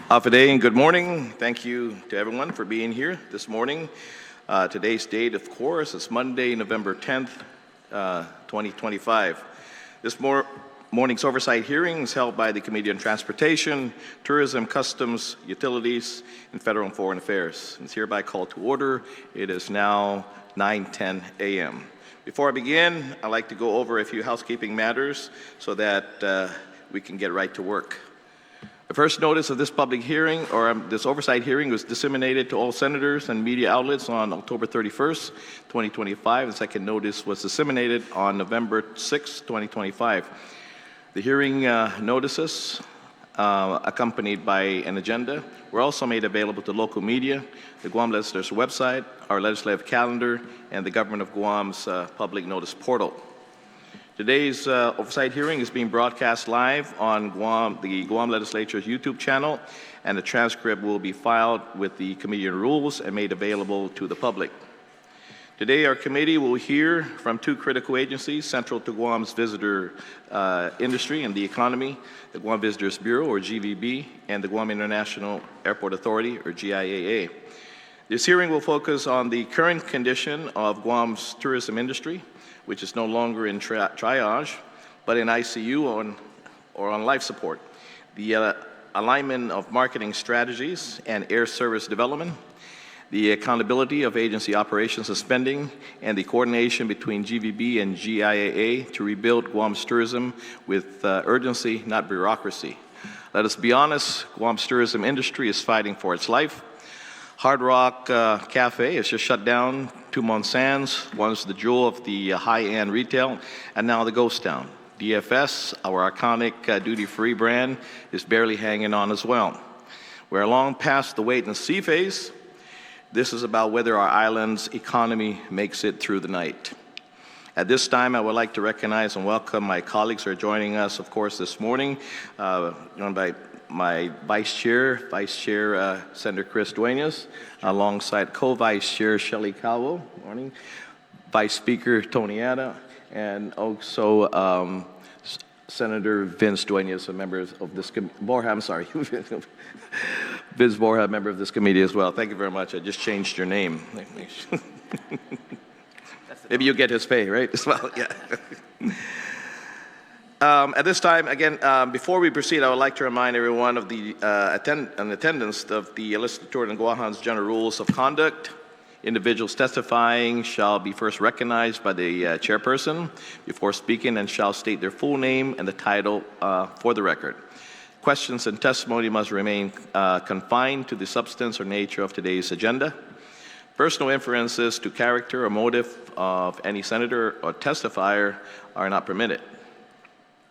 Today and good morning. Thank you to everyone for being here this morning. Today's date, of course, is Monday, November 10th, 2025. This morning's oversight hearing is held by the Committee on Transportation, Tourism, Customs, Utilities, and Federal and Foreign Affairs. It's hereby called to order. It is now 9:10 a.m. Before I begin, I'd like to go over a few housekeeping matters so that we can get right to work. The first notice of this public hearing, or this oversight hearing, was disseminated to all senators and media outlets on October 31st, 2025. The second notice was disseminated on November 6th, 2025. The hearing notices, accompanied by an agenda, were also made available to local media, the Guam Legislature's website, our legislative calendar, and the Government of Guam's public notice portal. Today's oversight hearing is being broadcast live on the Guam Legislature's YouTube channel, and the transcript will be filed with the Committee on Rules and made available to the public. Today, our committee will hear from two critical agencies central to Guam's visitor industry and the economy, the Guam Visitors Bureau, or GVB, and the Guam International Airport Authority, or GIAA. This hearing will focus on the current condition of Guam's tourism industry, which is no longer in triage, but in ICU or on life support, the alignment of marketing strategies and air service development, the accountability of agency operations and spending, and the coordination between GVB and GIAA to rebuild Guam's tourism with urgency, not bureaucracy. Let us be honest, Guam's tourism industry is fighting for its life. Hard Rock Cafe is just shut down. Two Sands, once the jewel of the high-end retail, and now the ghost town. DFS, our iconic duty-free brand, is barely hanging on as well. We're long past the wait-and-see phase. This is about whether our island's economy makes it through the night. At this time, I would like to recognize and welcome my colleagues who are joining us, of course, this morning, joined by my Vice Chair, Senator Chris Duenas, alongside Co-Vice Chair Shelley Calvo, morning, Vice Speaker Tony Ada, and also Senator Vince Duenas, a member of this Vince Borja, member of this committee as well. Thank you very much. I just changed your name. Maybe you get his pay, right? As well, yeah. At this time, again, before we proceed, I would like to remind everyone of the attendance of the Legislature and Guahan's General Rules of Conduct. Individuals testifying shall be first recognized by the chairperson before speaking and shall state their full name and the title for the record. Questions and testimony must remain confined to the substance or nature of today's agenda. Personal inferences to character or motive of any senator or testifier are not permitted.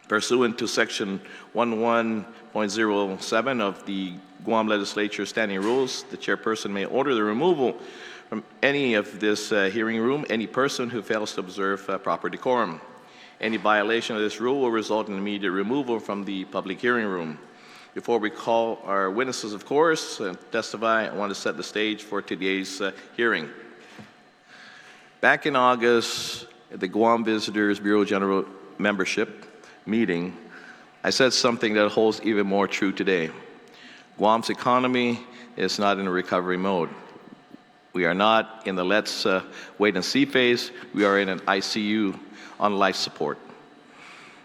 Pursuant to Section 11.07 of the Guam Legislature Standing Rules, the chairperson may order the removal from any of this hearing room any person who fails to observe proper decorum. Any violation of this rule will result in immediate removal from the public hearing room. Before we call our witnesses, of course, and testify, I want to set the stage for today's hearing. Back in August, at the Guam Visitors Bureau General Membership meeting, I said something that holds even more true today. Guam's economy is not in a recovery mode. We are not in the let's wait and see phase. We are in an ICU on life support.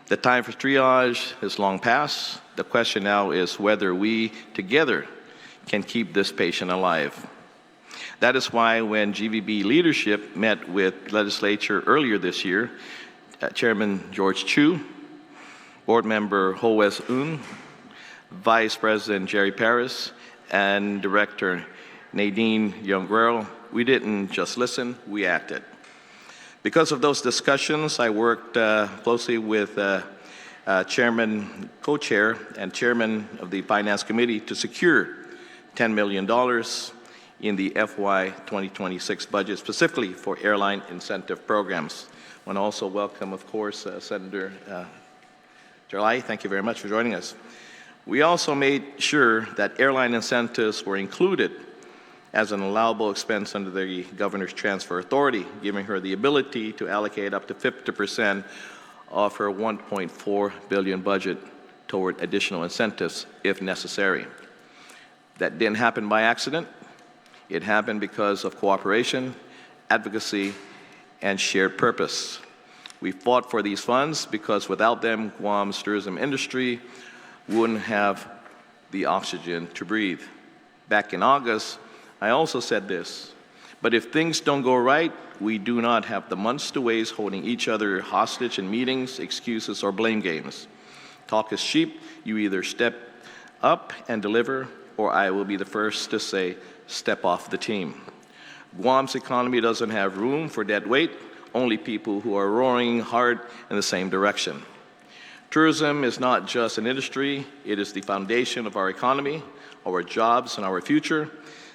The time for triage is long past. The question now is whether we together can keep this patient alive. That is why when GVB leadership met with legislature earlier this year, Chairman George Chu, Board Member Ho-Wes Un, Vice President Jerry Paris, and Director Nadine Young-Guerrero, we didn't just listen, we acted. Because of those discussions, I worked closely with Chairman, Co-Chair, and Chairman of the Finance Committee to secure $10 million in the FY 2026 budget, specifically for airline incentive programs. I want to also welcome, of course, Senator Jalai, thank you very much for joining us. We also made sure that airline incentives were included as an allowable expense under the Governor's Transfer Authority, giving her the ability to allocate up to 50% of her $1.4 billion budget toward additional incentives if necessary. That didn't happen by accident. It happened because of cooperation, advocacy, and shared purpose. We fought for these funds because without them, Guam's tourism industry wouldn't have the oxygen to breathe. Back in August, I also said this, but if things don't go right, we do not have the months to waste holding each other hostage in meetings, excuses, or blame games. Talk is cheap. You either step up and deliver, or I will be the first to say, step off the team. Guam's economy doesn't have room for dead weight, only people who are roaring hard in the same direction. Tourism is not just an industry, it is the foundation of our economy, our jobs, and our future.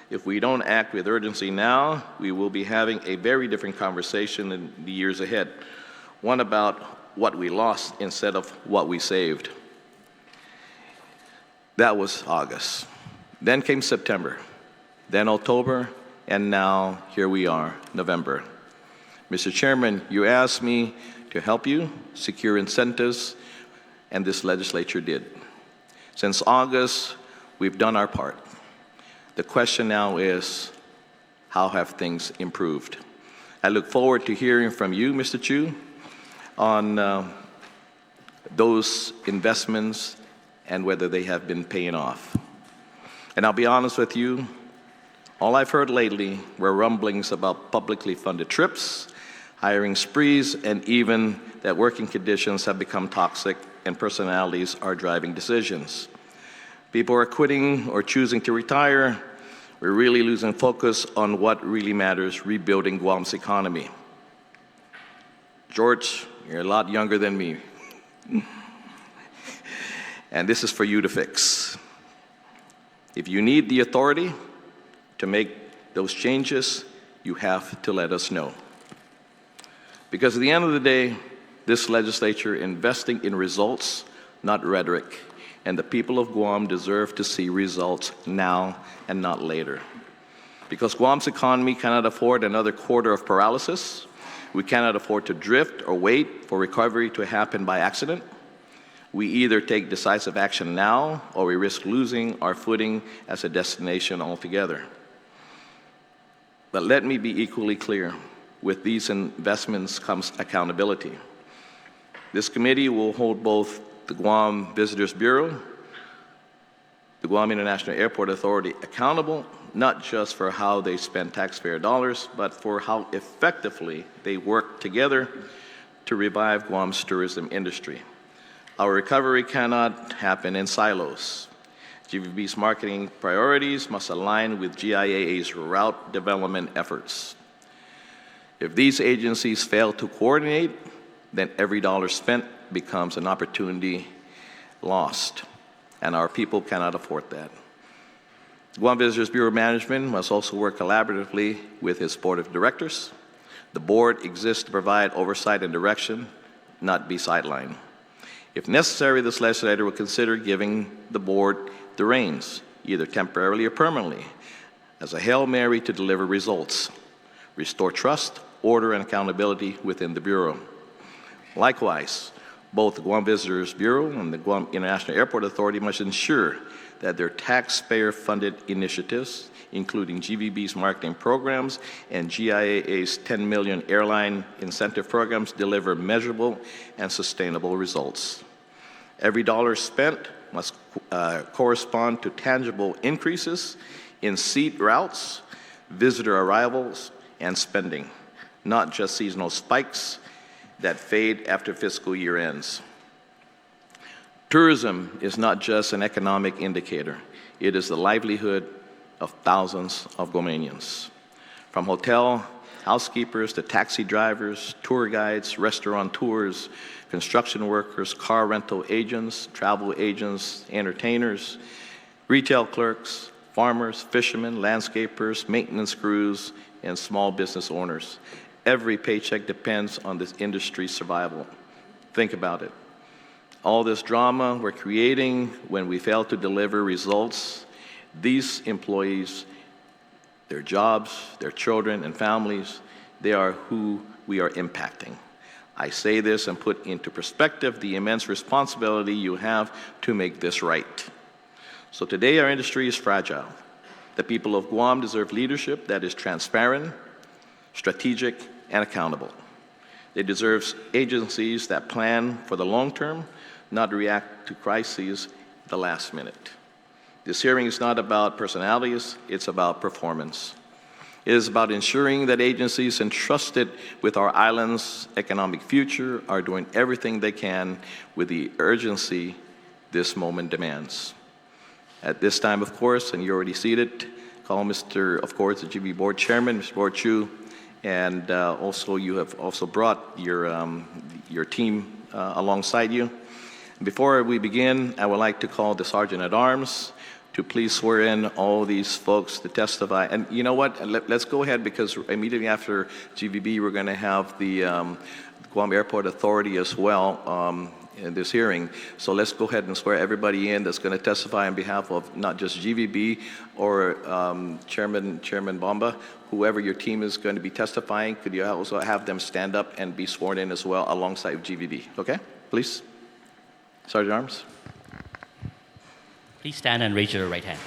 If we don't act with urgency now, we will be having a very different conversation in the years ahead, one about what we lost instead of what we saved. That was August. Then came September, then October, and now here we are, November. Mr. Chairman, you asked me to help you secure incentives, and this legislature did. Since August, we've done our part. The question now is, how have things improved? I look forward to hearing from you, Mr. Chu, on those investments and whether they have been paying off. And I'll be honest with you, all I've heard lately were rumblings about publicly funded trips, hiring sprees, and even that working conditions have become toxic and personalities are driving decisions. People are quitting or choosing to retire. We're really losing focus on what really matters, rebuilding Guam's economy. George, you're a lot younger than me. And this is for you to fix. If you need the authority to make those changes, you have to let us know. Because at the end of the day, this legislature investing in results, not rhetoric, and the people of Guam deserve to see results now and not later. Because Guam's economy cannot afford another quarter of paralysis, we cannot afford to drift or wait for recovery to happen by accident. We either take decisive action now or we risk losing our footing as a destination altogether. But let me be equally clear, with these investments comes accountability. This committee will hold both the Guam Visitors Bureau, the Guam International Airport Authority accountable, not just for how they spend taxpayer dollars, but for how effectively they work together to revive Guam's tourism industry. Our recovery cannot happen in silos. GVB's marketing priorities must align with GIAA's route development efforts. If these agencies fail to coordinate, then every dollar spent becomes an opportunity lost, and our people cannot afford that. Guam Visitors Bureau management must also work collaboratively with its board of directors. The board exists to provide oversight and direction, not be sidelined. If necessary, this legislature will consider giving the board the reins, either temporarily or permanently, as a Hail Mary to deliver results, restore trust, order, and accountability within the Bureau. Likewise, both the Guam Visitors Bureau and the Guam International Airport Authority must ensure that their taxpayer-funded initiatives, including GVB's marketing programs and GIAA's 10 million airline incentive programs, deliver measurable and sustainable results. Every dollar spent must correspond to tangible increases in seat routes, visitor arrivals, and spending, not just seasonal spikes that fade after fiscal year ends. Tourism is not just an economic indicator. It is the livelihood of thousands of Guamanians. From hotel housekeepers to taxi drivers, tour guides, restaurateurs, construction workers, car rental agents, travel agents, entertainers, retail clerks, farmers, fishermen, landscapers, maintenance crews, and small business owners. Every paycheck depends on this industry's survival. Think about it. All this drama we're creating when we fail to deliver results, these employees, their jobs, their children and families, they are who we are impacting. I say this and put into perspective the immense responsibility you have to make this right. So today our industry is fragile. The people of Guam deserve leadership that is transparent, strategic, and accountable. They deserve agencies that plan for the long term, not react to crises at the last minute. This hearing is not about personalities, it's about performance. It is about ensuring that agencies entrusted with our island's economic future are doing everything they can with the urgency this moment demands. At this time, of course, and you're already seated, call Mr., of course, the GB Board Chairman, Mr. Board Chu, and also you have also brought your team alongside you. Before we begin, I would like to call the Sergeant at Arms to please swear in all these folks to testify. And you know what? Let's go ahead, because immediately after GVB, we're going to have the Guam Airport Authority as well in this hearing. So let's go ahead and swear everybody in that's going to testify on behalf of not just GVB or Chairman Bomba, whoever your team is going to be testifying. Could you also have them stand up and be sworn in as well alongside GVB? Okay, please. Sergeant at Arms. Please stand and raise your right hand.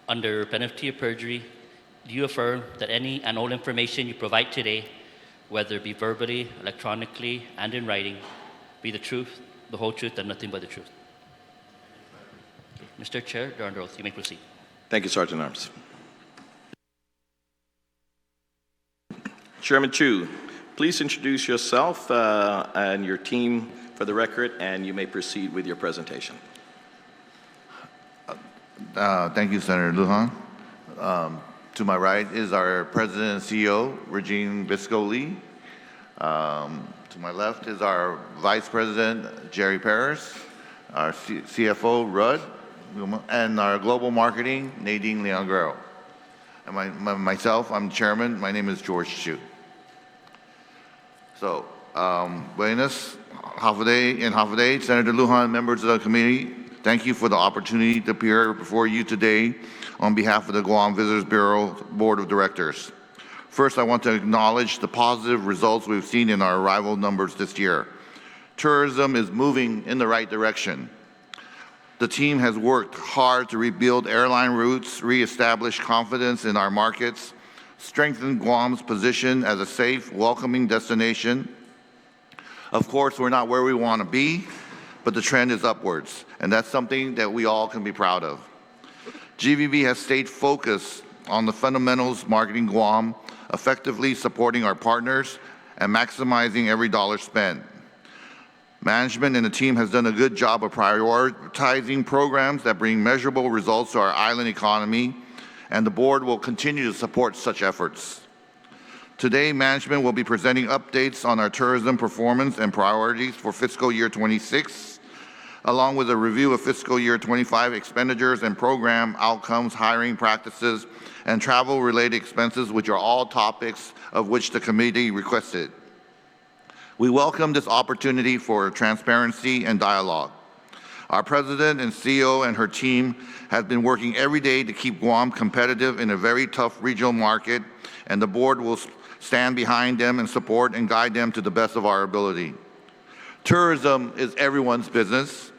Under penalty of perjury, do you affirm that any and all information you provide today, whether it be verbally, electronically, and in writing, be the truth, the whole truth, and nothing but the truth? Okay. Mr. Chair, you're under oath. You may proceed. Thank you, Sergeant at Arms. Chairman Chu, please introduce yourself and your team for the record, and you may proceed with your presentation. Thank you, Senator Lujan. To my right is our President and CEO, Regine Bisco-Lee. To my left is our Vice President, Jerry Paris, our CFO, Rudd, and our Global Marketing, Nadine Leon-Guerrero. And myself, I'm Chairman. My name is George Chu. So, buenas, Hafaday, Senator Lujan, members of the committee, thank you for the opportunity to appear before you today on behalf of the Guam Visitors Bureau Board of Directors. First, I want to acknowledge the positive results we've seen in our arrival numbers this year. Tourism is moving in the right direction. The team has worked hard to rebuild airline routes, reestablish confidence in our markets, strengthen Guam's position as a safe, welcoming destination. Of course, we're not where we want to be, but the trend is upwards, and that's something that we all can be proud of. GVB has stayed focused on the fundamentals marketing Guam, effectively supporting our partners and maximizing every dollar spent. Management and the team has done a good job of prioritizing programs that bring measurable results to our island economy, and the board will continue to support such efforts. Today, management will be presenting updates on our tourism performance and priorities for fiscal year 26, along with a review of fiscal year 25 expenditures and program outcomes, hiring practices, and travel-related expenses, which are all topics of which the committee requested. We welcome this opportunity for transparency and dialogue. Our president and CEO and her team have been working every day to keep Guam competitive in a very tough regional market, and the board will stand behind them and support and guide them to the best of our ability. Tourism is everyone's business.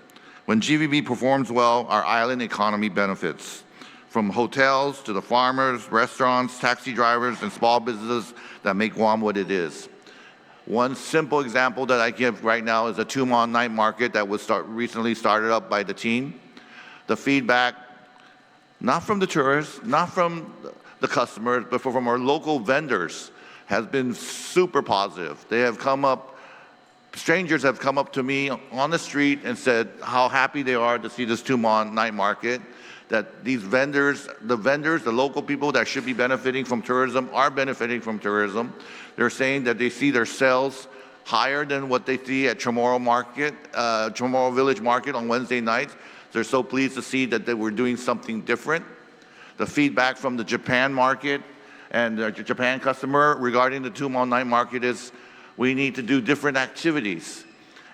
When GVB performs well, our island economy benefits. From hotels to the farmers, restaurants, taxi drivers, and small businesses that make Guam what it is. One simple example that I give right now is a Tumon night market that was recently started up by the team. The feedback, not from the tourists, not from the customers, but from our local vendors, has been super positive. They have come up, strangers have come up to me on the street and said how happy they are to see this Tumon night market, that these vendors, the local people that should be benefiting from tourism are benefiting from tourism. They're saying that they see their sales higher than what they see at Chamorro Village Market on Wednesday nights. They're so pleased to see that they were doing something different. The feedback from the Japan market and the Japan customer regarding the Tumon night market is we need to do different activities.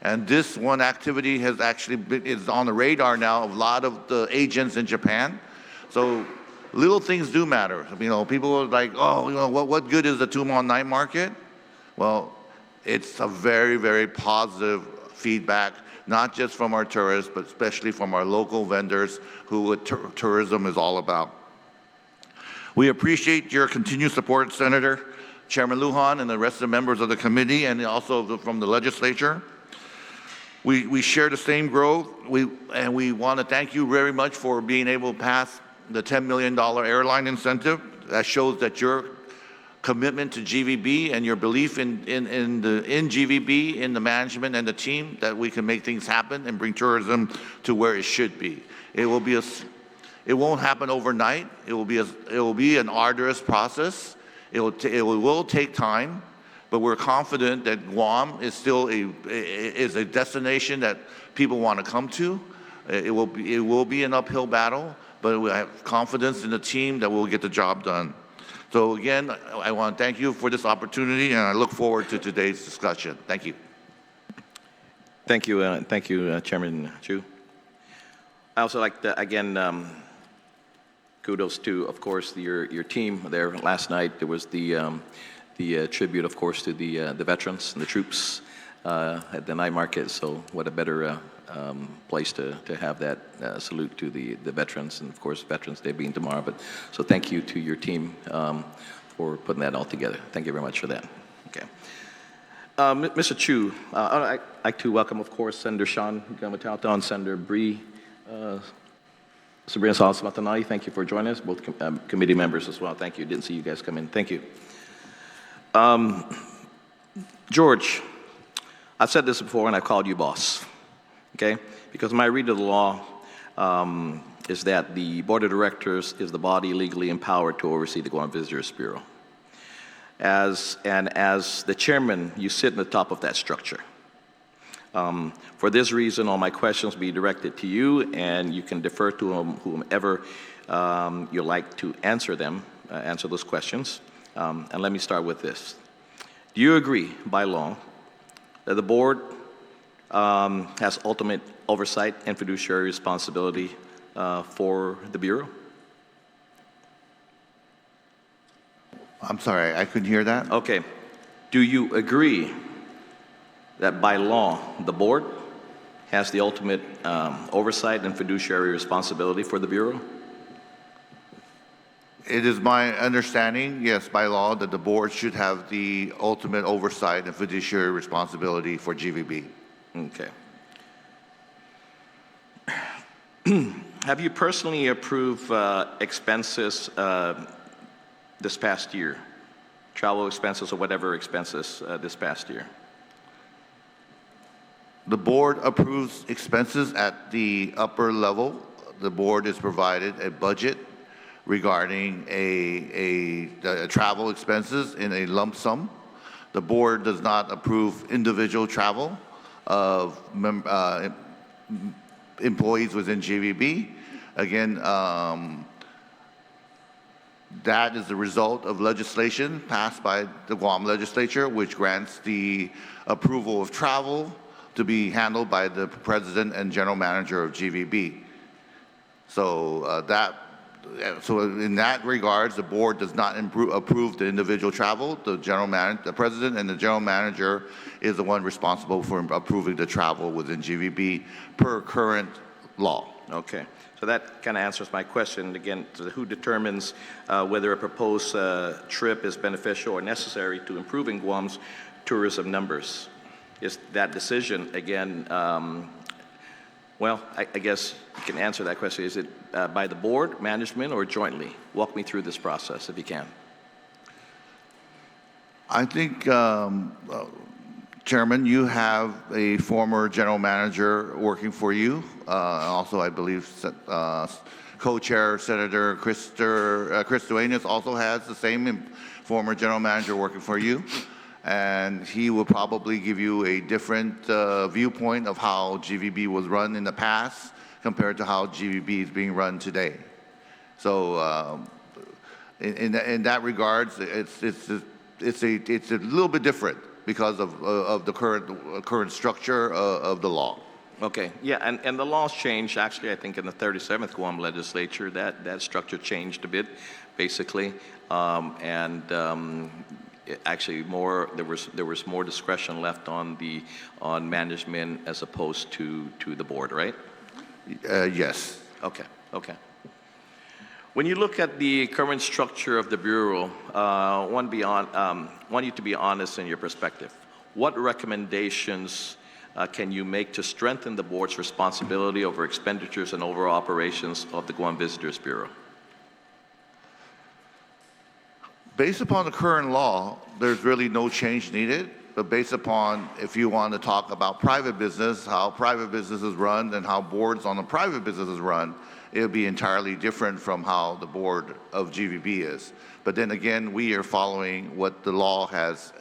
And this one activity has actually is on the radar now of a lot of the agents in Japan. So little things do matter. You know, people are like, oh, you know, what good is the Tumon night market? Well, it's a very, very positive feedback not just from our tourists, but especially from our local vendors who what tourism is all about. We appreciate your continued support, Senator, Chairman Lujan, and the rest of the members of the committee, and also from the legislature. We share the same growth, and we want to thank you very much for being able to pass the $10 million airline incentive. That shows that your commitment to GVB and your belief in GVB, in the management and the team, that we can make things happen and bring tourism to where it should be. It won't happen overnight. It will be an arduous process. It will take time. But we're confident that Guam is still a destination that people want to come to. It will be an uphill battle, but we have confidence in the team that we'll get the job done. So again, I want to thank you for this opportunity, and I look forward to today's discussion. Thank you. Thank you, Chairman Chu. I also like to, again, kudos to, of course, your team there last night. There was the tribute, of course, to the veterans and the troops at the night market. So what a better place to have that salute to the veterans, and of course Veterans Day being tomorrow. But so thank you to your team for putting that all together. Thank you very much for that. Okay, Mr. Chu, I'd like to welcome, of course, Senator Sean Gamatauton, Senator Bree, Sabrina Salas Matanali. Thank you for joining us, both committee members as well. Thank you. Didn't see you guys come in. Thank you. George, I've said this before, and I've called you boss. Okay? Because my read of the law is that the Board of Directors is the body legally empowered to oversee the Guam Visitors Bureau. As the chairman, you sit in the top of that structure. For this reason, all my questions will be directed to you, and you can defer to whomever you like to answer those questions. And let me start with this. Do you agree by law that the board has ultimate oversight and fiduciary responsibility for the Bureau? I'm sorry, I couldn't hear that. Okay. Do you agree that by law the board has the ultimate oversight and fiduciary responsibility for the Bureau? It is my understanding, yes, by law, that the board should have the ultimate oversight and fiduciary responsibility for GVB. Okay. Have you personally approved expenses this past year? Travel expenses or whatever expenses this past year? The board approves expenses at the upper level. The board is provided a budget regarding a travel expenses in a lump sum. The board does not approve individual travel of employees within GVB. Again, that is the result of legislation passed by the Guam legislature, which grants the approval of travel to be handled by the president and general manager of GVB. So so in that regards, the board does not approve the individual travel. The president and the general manager is the one responsible for approving the travel within GVB per current law. Okay. So that kind of answers my question. Again, who determines whether a proposed trip is beneficial or necessary to improving Guam's tourism numbers? Is that decision, again, well, I guess you can answer that question. Is it by the board, management, or jointly? Walk me through this process if you can. I think, Chairman, you have a former general manager working for you. Also, I believe co-chair Senator Chris Duenas also has the same former general manager working for you. And he will probably give you a different viewpoint of how GVB was run in the past compared to how GVB is being run today. So in that regards, it's a little bit different because of the current structure of the law. Okay, yeah, and the laws changed. Actually, I think in the 37th Guam legislature, that structure changed a bit, basically, actually there was more discretion left on management as opposed to the board, right? Yes. Okay, okay. When you look at the current structure of the Bureau, want you to be honest in your perspective. What recommendations can you make to strengthen the board's responsibility over expenditures and overall operations of the Guam Visitors Bureau? Based upon the current law, there's really no change needed. But based upon, if you want to talk about private business, how private businesses run and how boards on the private businesses run, it would be entirely different from how the board of GVB is. But then again, we are following what the law has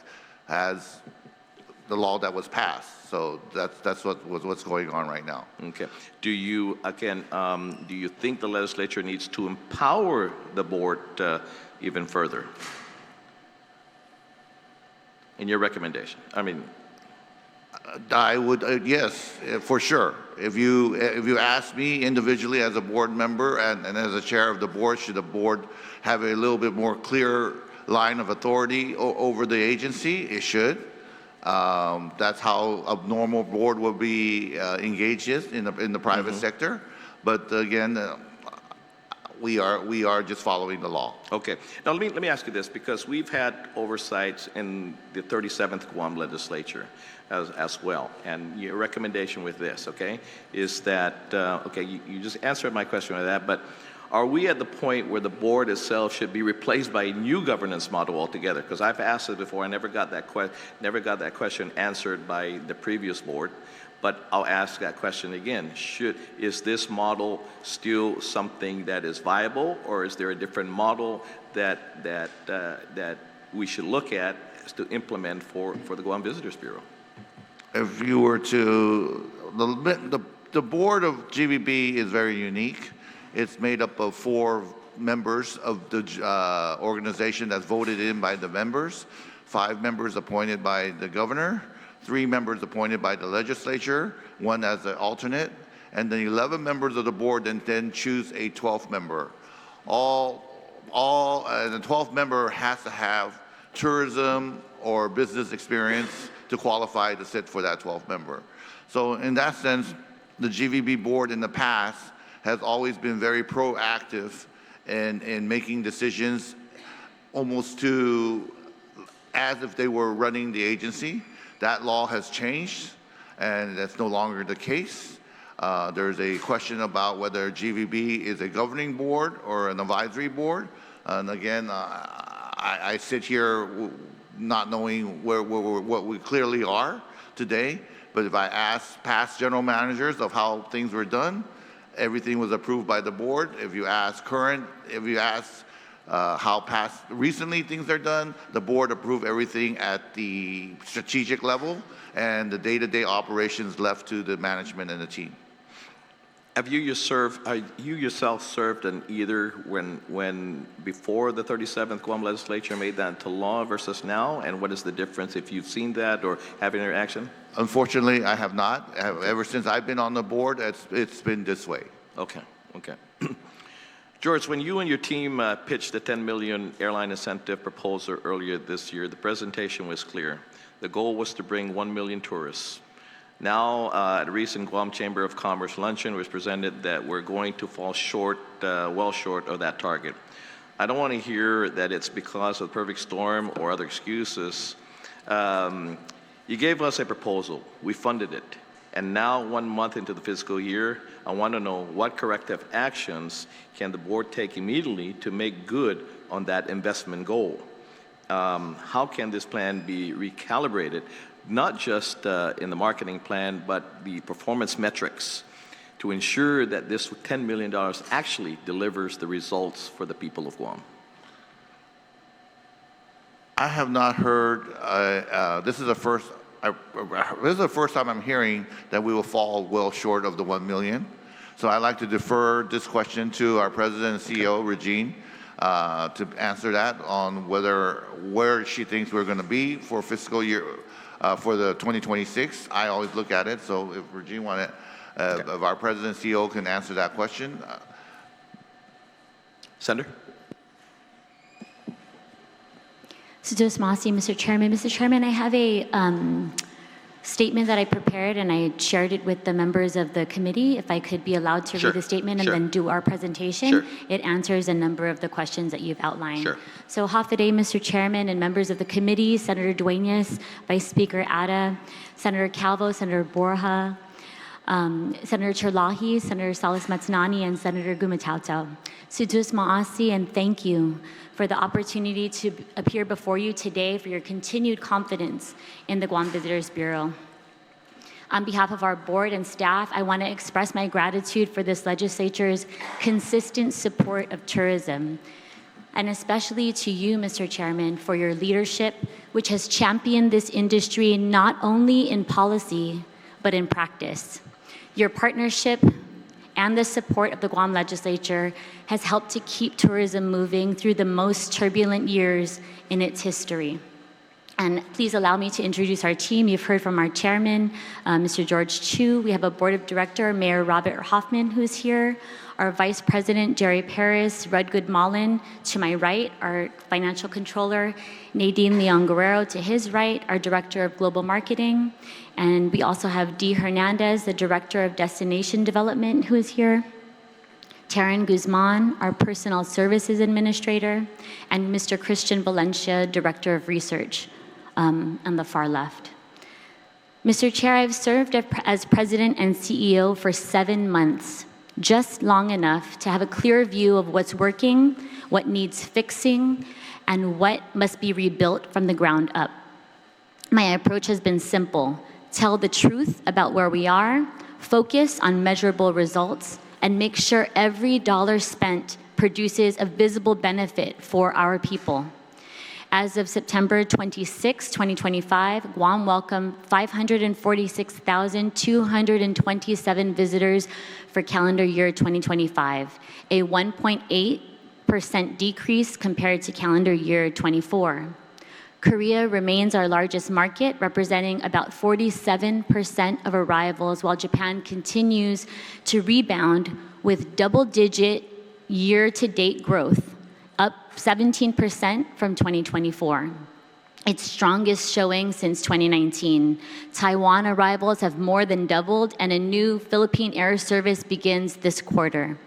the law that was passed. So that's what's going on right now. Okay. Do you think the legislature needs to empower the board even further? In your recommendation, I mean, I would, yes, for sure. If you ask me individually as a board member and as a chair of the board, should the board have a little bit more clear line of authority over the agency? It should. That's how a normal board would be engaged in the private sector. But again, we are just following the law. okay. Now let me ask you this, because we've had oversights in the 37th Guam legislature as well. And your recommendation with this, okay, is that, okay, you just answered my question with that, but are we at the point where the board itself should be replaced by a new governance model altogether? Because I've asked it before, I never got that question answered by the previous board. But I'll ask that question again. Is this model still something that is viable, or is there a different model that we should look at to implement for the Guam Visitors Bureau? If you were to, the board of GVB is very unique. It's made up of 4 members of the organization that's voted in by the members, 5 members appointed by the governor, 3 members appointed by the legislature, 1 as an alternate, and the 11 members of the board then choose a 12th member. The 12th member has to have tourism or business experience to qualify to sit for that 12th member. So in that sense, the GVB board in the past has always been very proactive in making decisions almost to as if they were running the agency. That law has changed, and that's no longer the case. There's a question about whether GVB is a governing board or an advisory board. And again, I sit here not knowing what we clearly are today. But if I ask past general managers of how things were done, everything was approved by the board. If you ask how past recently things are done, the board approved everything at the strategic level, and the day-to-day operations left to the management and the team. Have you yourself served in either when before the 37th Guam legislature made that into law versus now? And what is the difference if you've seen that or have any interaction? Unfortunately, I have not. Ever since I've been on the board, it's been this way. Okay, okay. George, when you and your team pitched the $10 million airline incentive proposal earlier this year, the presentation was clear. The goal was to bring 1 million tourists. Now, at a recent Guam Chamber of Commerce luncheon, it was presented that we're going to fall short, well short of that target. I don't want to hear that it's because of the perfect storm or other excuses. You gave us a proposal. We funded it. And now, 1 month into the fiscal year, I want to know what corrective actions can the board take immediately to make good on that investment goal? How can this plan be recalibrated, not just in the marketing plan, but the performance metrics to ensure that this $10 million actually delivers the results for the people of Guam? I have not heard, this is the first time I'm hearing that we will fall well short of the 1 million. So I'd like to defer this question to our President and CEO, Regine, to answer that on where she thinks we're going to be for fiscal year, for the 2026. I always look at it. So if Regine wanted, if our President and CEO can answer that question. Senator? Sujos Masi, Mr. Chairman. Mr. Chairman, I have a statement that I prepared and I shared it with the members of the committee. If I could be allowed to Sure, read the statement and sure. then do our presentation, Sure. it answers a number of the questions that you've outlined. Sure. So Hafaday, Mr. Chairman, and members of the committee, Senator Duenas, Vice Speaker Ada, Senator Calvo, Senator Borja, Senator Cherlahi, Senator Salas Matsanani, and Senator Gumatauto. Sujus Maasi, and thank you for the opportunity to appear before you today for your continued confidence in the Guam Visitors Bureau. On behalf of our board and staff, I want to express my gratitude for this legislature's consistent support of tourism, and especially to you, Mr. Chairman, for your leadership, which has championed this industry not only in policy, but in practice. Your partnership and the support of the Guam legislature has helped to keep tourism moving through the most turbulent years in its history. And please allow me to introduce our team. You've heard from our chairman, Mr. George Chu. We have a board of director, Mayor Robert Hoffman, who's here. Our vice president, Jerry Paris, Rudgood Mullen, to my right, our financial controller, Nadine Leon Guerrero, to his right, our director of global marketing. And we also have Dee Hernandez, the director of destination development, who is here. Taryn Guzman, our personnel services administrator, and Mr. Christian Valencia, director of research, on the far left. Mr. Chair, I've served as president and CEO for 7 months, just long enough to have a clear view of what's working, what needs fixing, and what must be rebuilt from the ground up. My approach has been simple: tell the truth about where we are, focus on measurable results, and make sure every dollar spent produces a visible benefit for our people. As of September 26, 2025, Guam welcomed 546,227 visitors for calendar year 2025, a 1.8% decrease compared to calendar year 24. Korea remains our largest market, representing about 47% of arrivals, while Japan continues to rebound with double-digit year-to-date growth, up 17% from 2024. Its strongest showing since 2019. Taiwan arrivals have more than doubled, and a new Philippine air service begins this quarter.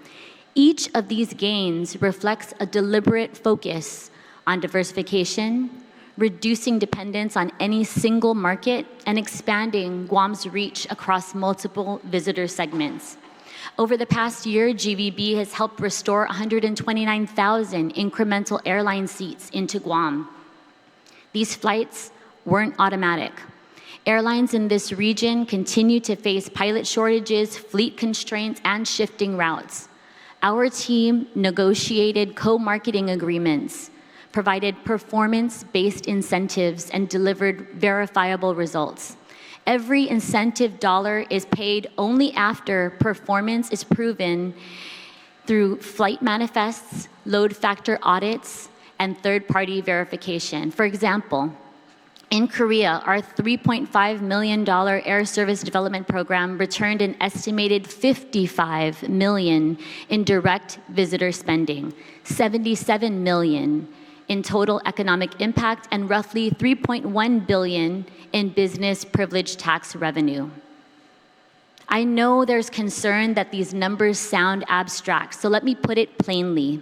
Each of these gains reflects a deliberate focus on diversification, reducing dependence on any single market, and expanding Guam's reach across multiple visitor segments. Over the past year, GVB has helped restore 129,000 incremental airline seats into Guam. These flights weren't automatic. Airlines in this region continue to face pilot shortages, fleet constraints, and shifting routes. Our team negotiated co-marketing agreements, provided performance-based incentives, and delivered verifiable results. Every incentive dollar is paid only after performance is proven through flight manifests, load factor audits, and third-party verification. For example, in Korea, our $3.5 million air service development program returned an estimated $55 million in direct visitor spending, $77 million in total economic impact, and roughly $3.1 billion in business privilege tax revenue. I know there's concern that these numbers sound abstract, so let me put it plainly.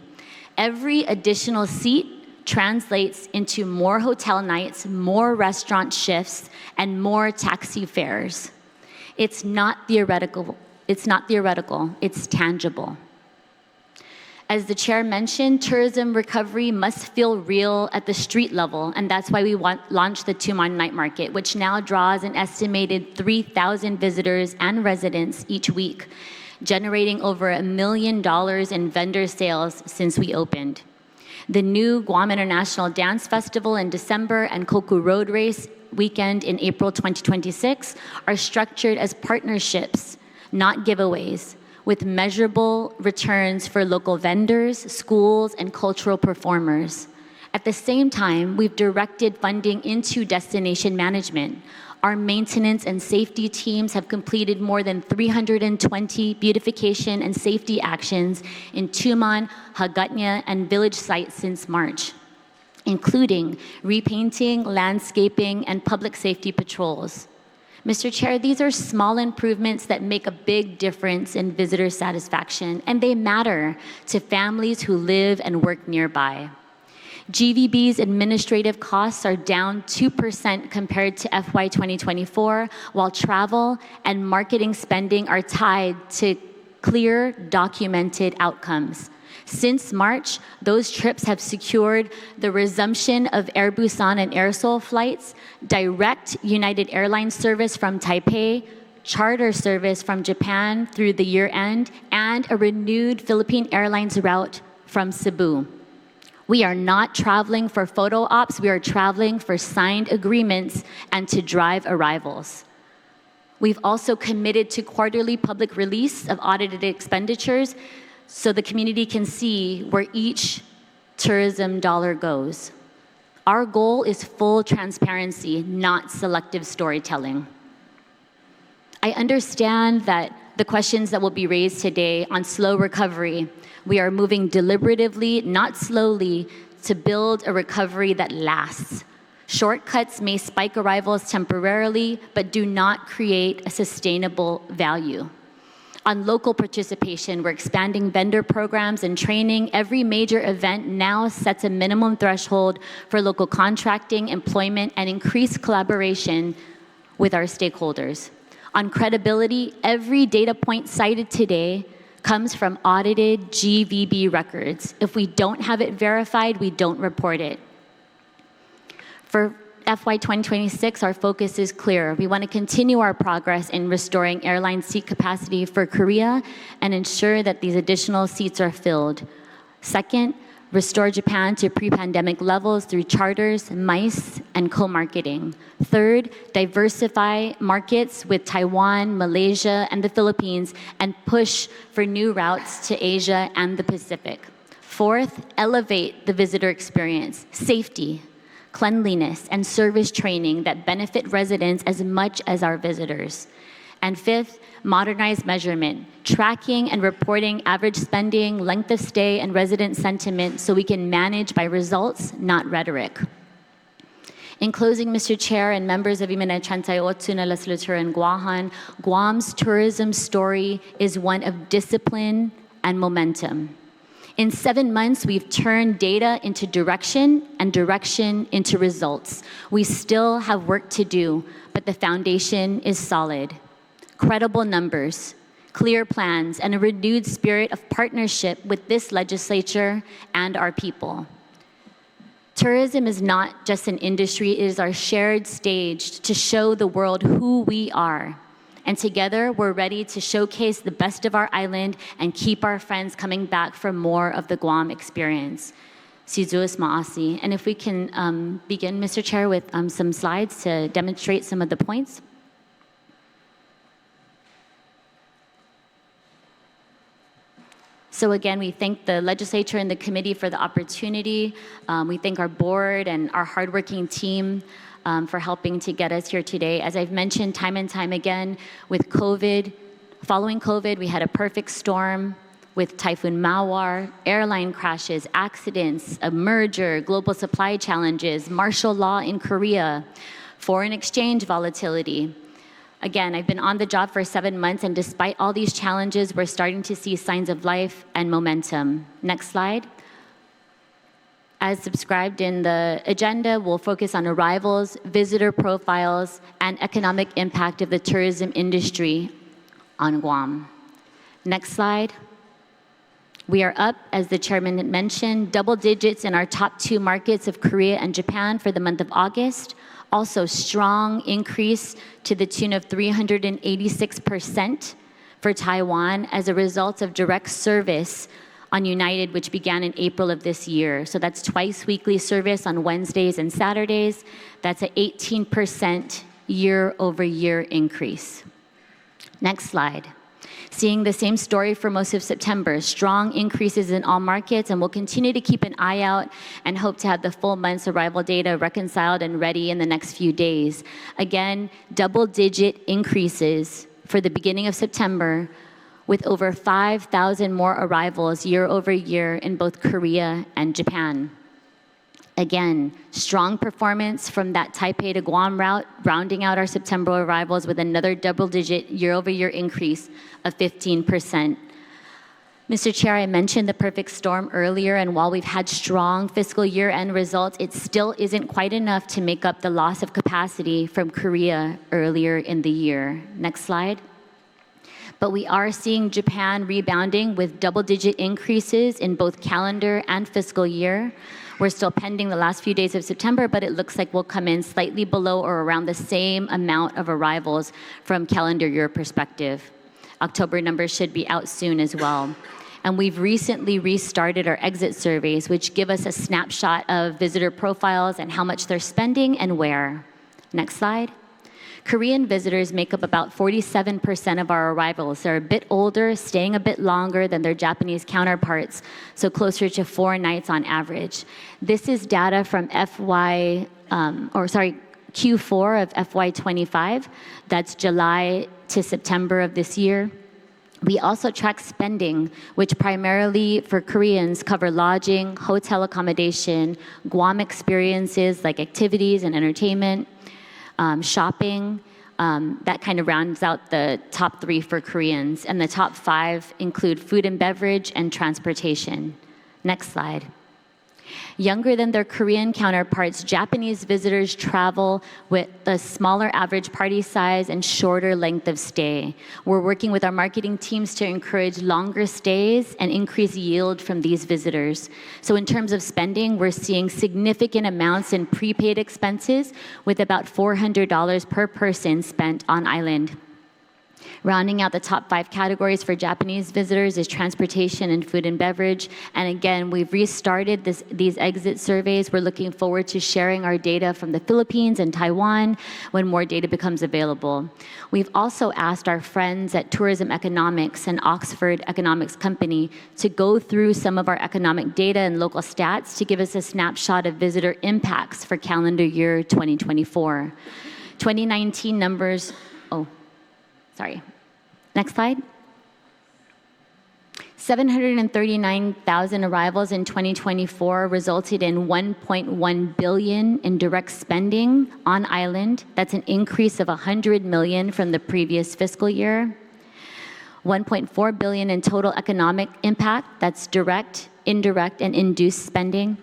Every additional seat translates into more hotel nights, more restaurant shifts, and more taxi fares. It's not theoretical, it's tangible. As the chair mentioned, tourism recovery must feel real at the street level, and that's why we launched the Tumon Night Market, which now draws an estimated 3,000 visitors and residents each week, generating over $1 million in vendor sales since we opened. The new Guam International Dance Festival in December and Koku Road Race weekend in April 2026 are structured as partnerships, not giveaways, with measurable returns for local vendors, schools, and cultural performers. At the same time, we've directed funding into destination management. Our maintenance and safety teams have completed more than 320 beautification and safety actions in Tumon, Hagåtña, and village sites since March. including repainting, landscaping, and public safety patrols. Mr. Chair, these are small improvements that make a big difference in visitor satisfaction, and they matter to families who live and work nearby. GVB's administrative costs are down 2% compared to FY 2024, while travel and marketing spending are tied to clear, documented outcomes. Since March, those trips have secured the resumption of Air Busan and Air Seoul flights, direct United Airlines service from Taipei, charter service from Japan through the year end, and a renewed Philippine Airlines route from Cebu. We are not traveling for photo ops, we are traveling for signed agreements and to drive arrivals. We've also committed to quarterly public release of audited expenditures so the community can see where each tourism dollar goes. Our goal is full transparency, not selective storytelling. I understand that the questions that will be raised today on slow recovery, we are moving deliberatively, not slowly, to build a recovery that lasts. Shortcuts may spike arrivals temporarily, but do not create a sustainable value. On local participation, we're expanding vendor programs and training. Every major event now sets a minimum threshold for local contracting, employment, and increased collaboration with our stakeholders. On credibility, every data point cited today comes from audited GVB records. If we don't have it verified, we don't report it. For FY 2026, our focus is clear. We want to continue our progress in restoring airline seat capacity for Korea and ensure that these additional seats are filled. Second, restore Japan to pre-pandemic levels through charters, MICE, and co-marketing. Third, diversify markets with Taiwan, Malaysia, and the Philippines, and push for new routes to Asia and the Pacific. Fourth, elevate the visitor experience, safety, cleanliness, and service training that benefit residents as much as our visitors. And fifth, modernize measurement, tracking and reporting average spending, length of stay, and resident sentiment so we can manage by results, not rhetoric. In closing, Mr. Chair and members of Imene Chantay Otuna Laslutur and Guahan, Guam's tourism story is one of discipline and momentum. In 7 months, we've turned data into direction and direction into results. We still have work to do, but the foundation is solid. Credible numbers, clear plans, and a renewed spirit of partnership with this legislature and our people. Tourism is not just an industry, it is our shared stage to show the world who we are. And together, we're ready to showcase the best of our island and keep our friends coming back for more of the Guam experience. Sizuus Maasi. And if we can begin, Mr. Chair, with some slides to demonstrate some of the points. So again, we thank the legislature and the committee for the opportunity. We thank our board and our hardworking team for helping to get us here today. As I've mentioned time and time again, with COVID, following COVID, we had a perfect storm with Typhoon Mawar, airline crashes, accidents, a merger, global supply challenges, martial law in Korea, foreign exchange volatility. Again, I've been on the job for 7 months, and despite all these challenges, we're starting to see signs of life and momentum. Next slide. As subscribed in the agenda, we'll focus on arrivals, visitor profiles, and economic impact of the tourism industry on Guam. Next slide. We are up, as the chairman had mentioned, double digits in our top 2 markets of Korea and Japan for the month of August. Also, strong increase to the tune of 386% for Taiwan as a result of direct service on United, which began in April of this year. So that's twice weekly service on Wednesdays and Saturdays. That's an 18% year-over-year increase. Next slide. Seeing the same story for most of September, strong increases in all markets, and we'll continue to keep an eye out and hope to have the full month's arrival data reconciled and ready in the next few days. Again, double-digit increases for the beginning of September, with over 5,000 more arrivals year over year in both Korea and Japan. Again, strong performance from that Taipei to Guam route, rounding out our September arrivals with another double-digit year-over-year increase of 15%. Mr. Chair, I mentioned the perfect storm earlier, and while we've had strong fiscal year-end results, it still isn't quite enough to make up the loss of capacity from Korea earlier in the year. Next slide. But we are seeing Japan rebounding with double-digit increases in both calendar and fiscal year. We're still pending the last few days of September, but it looks like we'll come in slightly below or around the same amount of arrivals from calendar year perspective. October numbers should be out soon as well. And we've recently restarted our exit surveys, which give us a snapshot of visitor profiles and how much they're spending and where. Next slide. Korean visitors make up about 47% of our arrivals. They're a bit older, staying a bit longer than their Japanese counterparts, so closer to 4 nights on average. This is data from Q4 of FY25. That's July to September of this year. We also track spending, which primarily for Koreans cover lodging, hotel accommodation, Guam experiences like activities and entertainment, shopping. That kind of rounds out the top 3 for Koreans. And the top 5 include food and beverage and transportation. Next slide. Younger than their Korean counterparts, Japanese visitors travel with a smaller average party size and shorter length of stay. We're working with our marketing teams to encourage longer stays and increase yield from these visitors. So in terms of spending, we're seeing significant amounts in prepaid expenses with about $400 per person spent on island. Rounding out the top 5 categories for Japanese visitors is transportation and food and beverage. And again, we've restarted these exit surveys. We're looking forward to sharing our data from the Philippines and Taiwan when more data becomes available. We've also asked our friends at Tourism Economics and Oxford Economics Company to go through some of our economic data and local stats to give us a snapshot of visitor impacts for calendar year 2024. 2019 numbers, Next slide. 739,000 arrivals in 2024 resulted in $1.1 billion in direct spending on island. That's an increase of $100 million from the previous fiscal year. $1.4 billion in total economic impact. That's direct, indirect, and induced spending.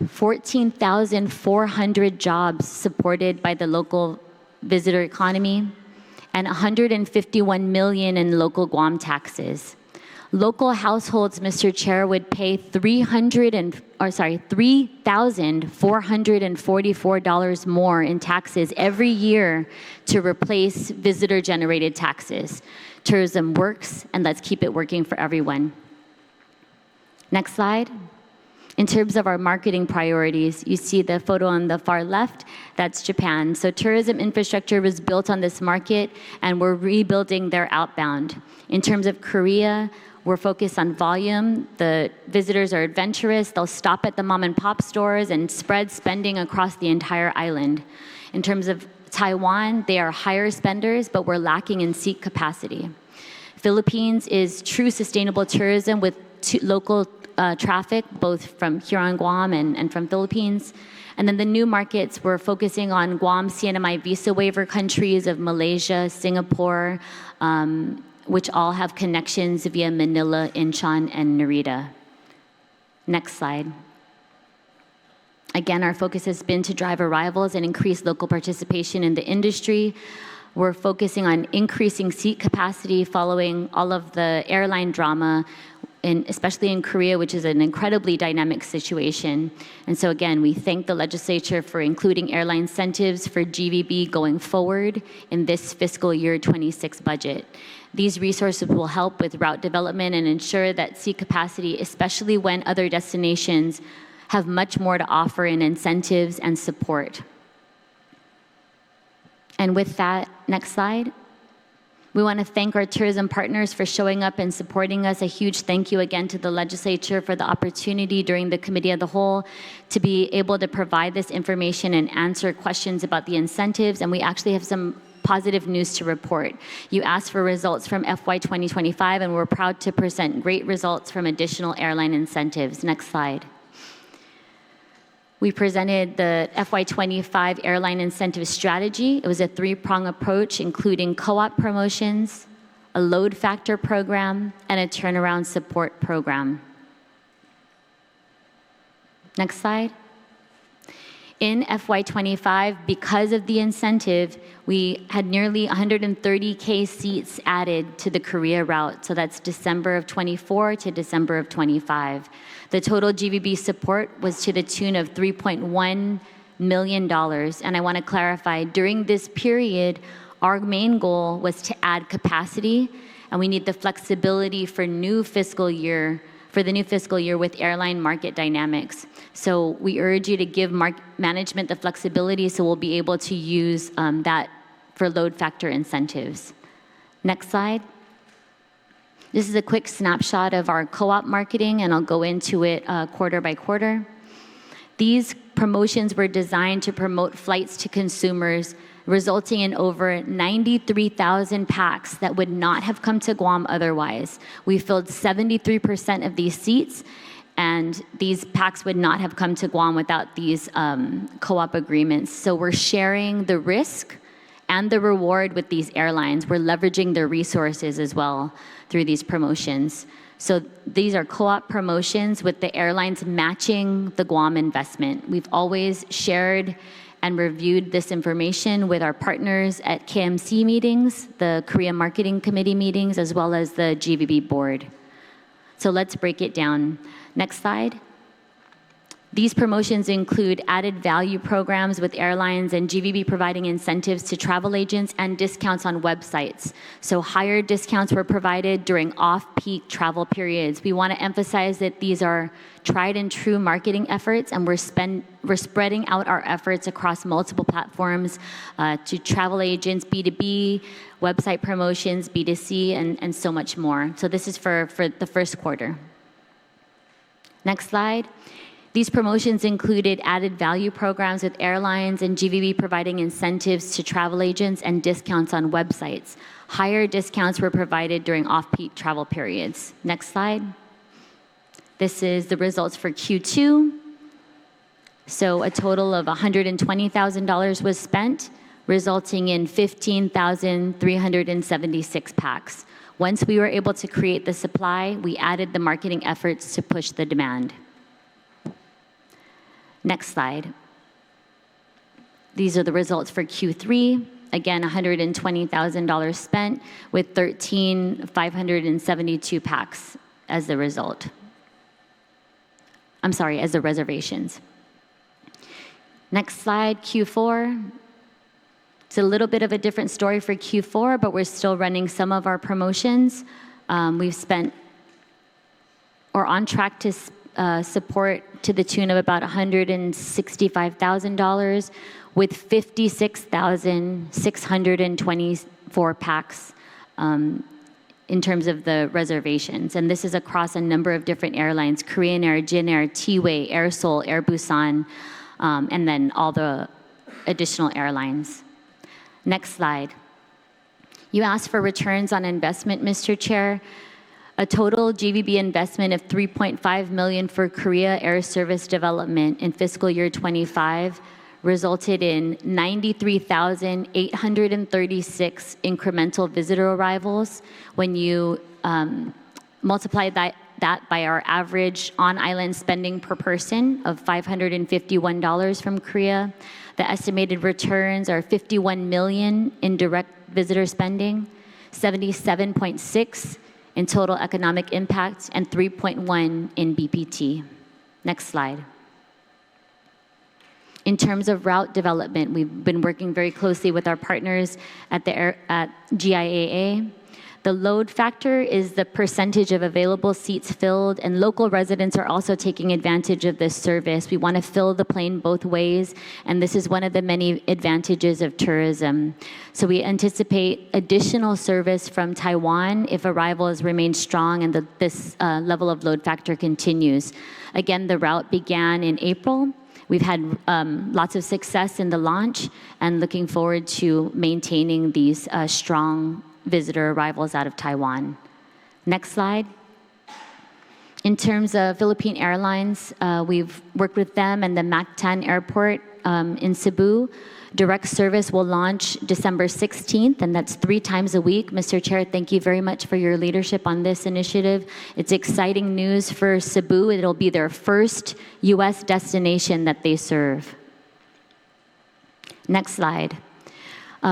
14,400 jobs supported by the local visitor economy, and $151 million in local Guam taxes. Local households, Mr. Chair, would pay $3,444 more in taxes every year to replace visitor-generated taxes. Tourism works, and let's keep it working for everyone. Next slide. In terms of our marketing priorities, you see the photo on the far left, that's Japan. So tourism infrastructure was built on this market, and we're rebuilding their outbound. In terms of Korea, we're focused on volume. The visitors are adventurous. They'll stop at the mom and pop stores and spread spending across the entire island. In terms of Taiwan, they are higher spenders, but we're lacking in seat capacity. Philippines is true sustainable tourism with local traffic, both from here on Guam and from Philippines. And then the new markets, we're focusing on Guam CNMI visa waiver countries of Malaysia, Singapore, which all have connections via Manila, Incheon, and Narita. Next slide. Again, our focus has been to drive arrivals and increase local participation in the industry. We're focusing on increasing seat capacity following all of the airline drama, especially in Korea, which is an incredibly dynamic situation. And so again, we thank the legislature for including airline incentives for GVB going forward in this fiscal year 26 budget. These resources will help with route development and ensure that seat capacity, especially when other destinations have much more to offer in incentives and support. And with that, next slide. We want to thank our tourism partners for showing up and supporting us. A huge thank you again to the legislature for the opportunity during the Committee of the Whole to be able to provide this information and answer questions about the incentives. And we actually have some positive news to report. You asked for results from FY 2025, and we're proud to present great results from additional airline incentives. Next slide. We presented the FY25 airline incentive strategy. It was a three-prong approach, including co-op promotions, a load factor program, and a turnaround support program. Next slide. In FY25, because of the incentive, we had nearly 130K seats added to the Korea route. So that's December of 24 to December of 25. The total GBB support was to the tune of $3.1 million. And I want to clarify, during this period, our main goal was to add capacity, and we need the flexibility for the new fiscal year with airline market dynamics. So we urge you to give management the flexibility so we'll be able to use that for load factor incentives. Next slide. This is a quick snapshot of our co-op marketing, and I'll go into it quarter by quarter. These promotions were designed to promote flights to consumers, resulting in over 93,000 packs that would not have come to Guam otherwise. We filled 73% of these seats, and these packs would not have come to Guam without these co-op agreements. So we're sharing the risk and the reward with these airlines. We're leveraging their resources as well through these promotions. So these are co-op promotions with the airlines matching the Guam investment. We've always shared and reviewed this information with our partners at KMC meetings, the Korea Marketing Committee meetings, as well as the GBB board. So let's break it down. Next slide. These promotions include added value programs with airlines and GBB providing incentives to travel agents and discounts on websites. So higher discounts were provided during off-peak travel periods. We want to emphasize that these are tried and true marketing efforts, and we're spreading out our efforts across multiple platforms to travel agents, B2B, website promotions, B2C, and so much more. So this is for the first quarter. Next slide. These promotions included added value programs with airlines and GBB providing incentives to travel agents and discounts on websites. Higher discounts were provided during off-peak travel periods. Next slide. This is the results for Q2. So a total of $120,000 was spent, resulting in 15,376 packs. Once we were able to create the supply, we added the marketing efforts to push the demand. Next slide. These are the results for Q3. Again, $120,000 spent with 13,572 packs as the result. I'm sorry, as the reservations. Next slide, Q4. It's a little bit of a different story for Q4, but we're still running some of our promotions. We've spent, or on track to support to the tune of about $165,000 with 56,624 packs in terms of the reservations. And this is across a number of different airlines: Korean Air, Jin Air, T-Way, Air Seoul, Air Busan, and then all the additional airlines. Next slide. You asked for returns on investment, Mr. Chair. A total GBB investment of $3.5 million for Korea Air Service Development in fiscal year 25 resulted in 93,836 incremental visitor arrivals. When you multiply that by our average on-island spending per person of $551 from Korea, the estimated returns are $51 million in direct visitor spending, 77.6 in total economic impact, and 3.1 in BPT. Next slide. In terms of route development, we've been working very closely with our partners at GIAA. The load factor is the percentage of available seats filled, and local residents are also taking advantage of this service. We want to fill the plane both ways, and this is one of the many advantages of tourism. So we anticipate additional service from Taiwan if arrivals remain strong and this level of load factor continues. Again, the route began in April. We've had lots of success in the launch and looking forward to maintaining these strong visitor arrivals out of Taiwan. Next slide. In terms of Philippine Airlines, we've worked with them and the Mactan Airport in Cebu. Direct service will launch December 16th, and that's 3 times a week. Mr. Chair, thank you very much for your leadership on this initiative. It's exciting news for Cebu. It'll be their first U.S. destination that they serve. Next slide.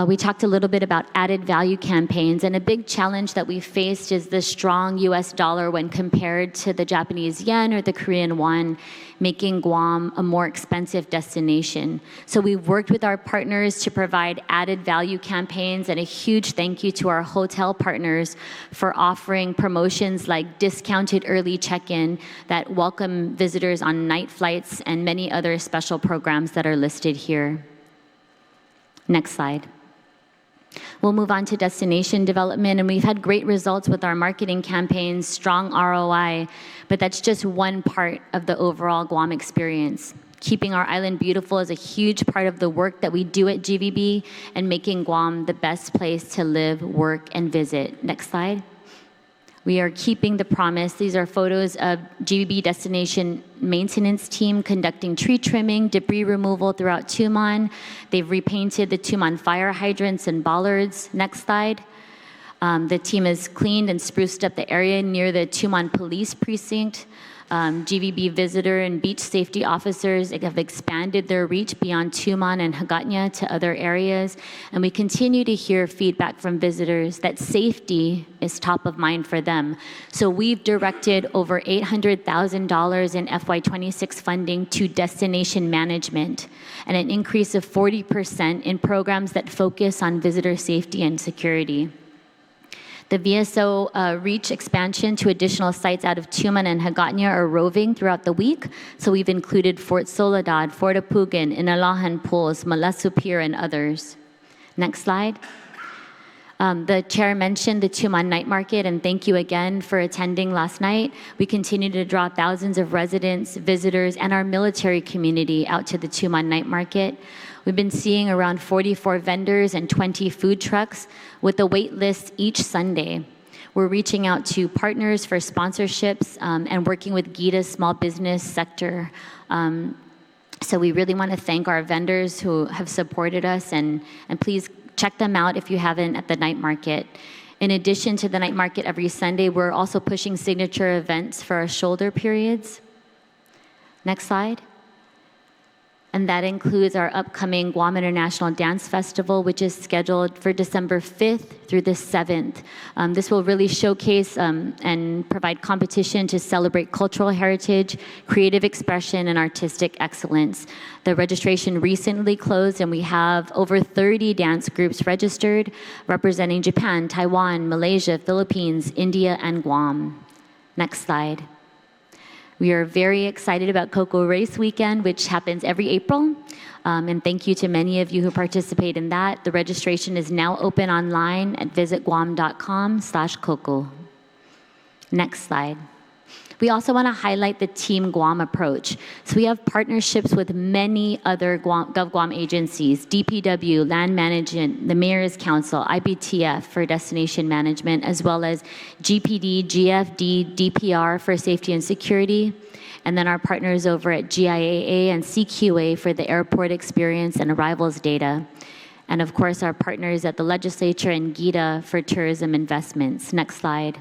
We talked a little bit about added value campaigns, and a big challenge that we faced is the strong US dollar when compared to the Japanese yen or the Korean won, making Guam a more expensive destination. So we've worked with our partners to provide added value campaigns, and a huge thank you to our hotel partners for offering promotions like discounted early check-in that welcome visitors on night flights and many other special programs that are listed here. Next slide. We'll move on to destination development, and we've had great results with our marketing campaigns, strong ROI, but that's just one part of the overall Guam experience. Keeping our island beautiful is a huge part of the work that we do at GVB and making Guam the best place to live, work, and visit. Next slide. We are keeping the promise. These are photos of GVB destination maintenance team conducting tree trimming, debris removal throughout Tumon. They've repainted the Tumon fire hydrants and bollards. Next slide. The team has cleaned and spruced up the area near the Tumon Police Precinct. GVB visitor and beach safety officers have expanded their reach beyond Tumon and Hagåtña to other areas. And we continue to hear feedback from visitors that safety is top of mind for them. So we've directed over $800,000 in FY26 funding to destination management and an increase of 40% in programs that focus on visitor safety and security. The VSO reach expansion to additional sites out of Tumon and Hagåtña are roving throughout the week. So we've included Fort Soledad, Fort Apugan, Inalahan Pools, Malasu Pier, and others. Next slide. The chair mentioned the Tumon Night Market, and thank you again for attending last night. We continue to draw thousands of residents, visitors, and our military community out to the Tumon Night Market. We've been seeing around 44 vendors and 20 food trucks with a wait list each Sunday. We're reaching out to partners for sponsorships and working with GIAA's small business sector. So we really want to thank our vendors who have supported us, and please check them out if you haven't at the night market. In addition to the night market every Sunday, we're also pushing signature events for our shoulder periods. Next slide. And that includes our upcoming Guam International Dance Festival, which is scheduled for December 5th through the 7th. This will really showcase and provide competition to celebrate cultural heritage, creative expression, and artistic excellence. The registration recently closed, and we have over 30 dance groups registered, representing Japan, Taiwan, Malaysia, Philippines, India, and Guam. Next slide. We are very excited about Coco Race Weekend, which happens every April. And thank you to many of you who participate in that. The registration is now open online at visitguam.com/Coco. Next slide. We also want to highlight the Team Guam approach. So we have partnerships with many other GovGuam agencies, DPW, Land Management, the Mayor's Council, IBTF for destination management, as well as GPD, GFD, DPR for safety and security, and then our partners over at GIAA and CQA for the airport experience and arrivals data. And of course, our partners at the legislature and GIAA for tourism investments. Next slide.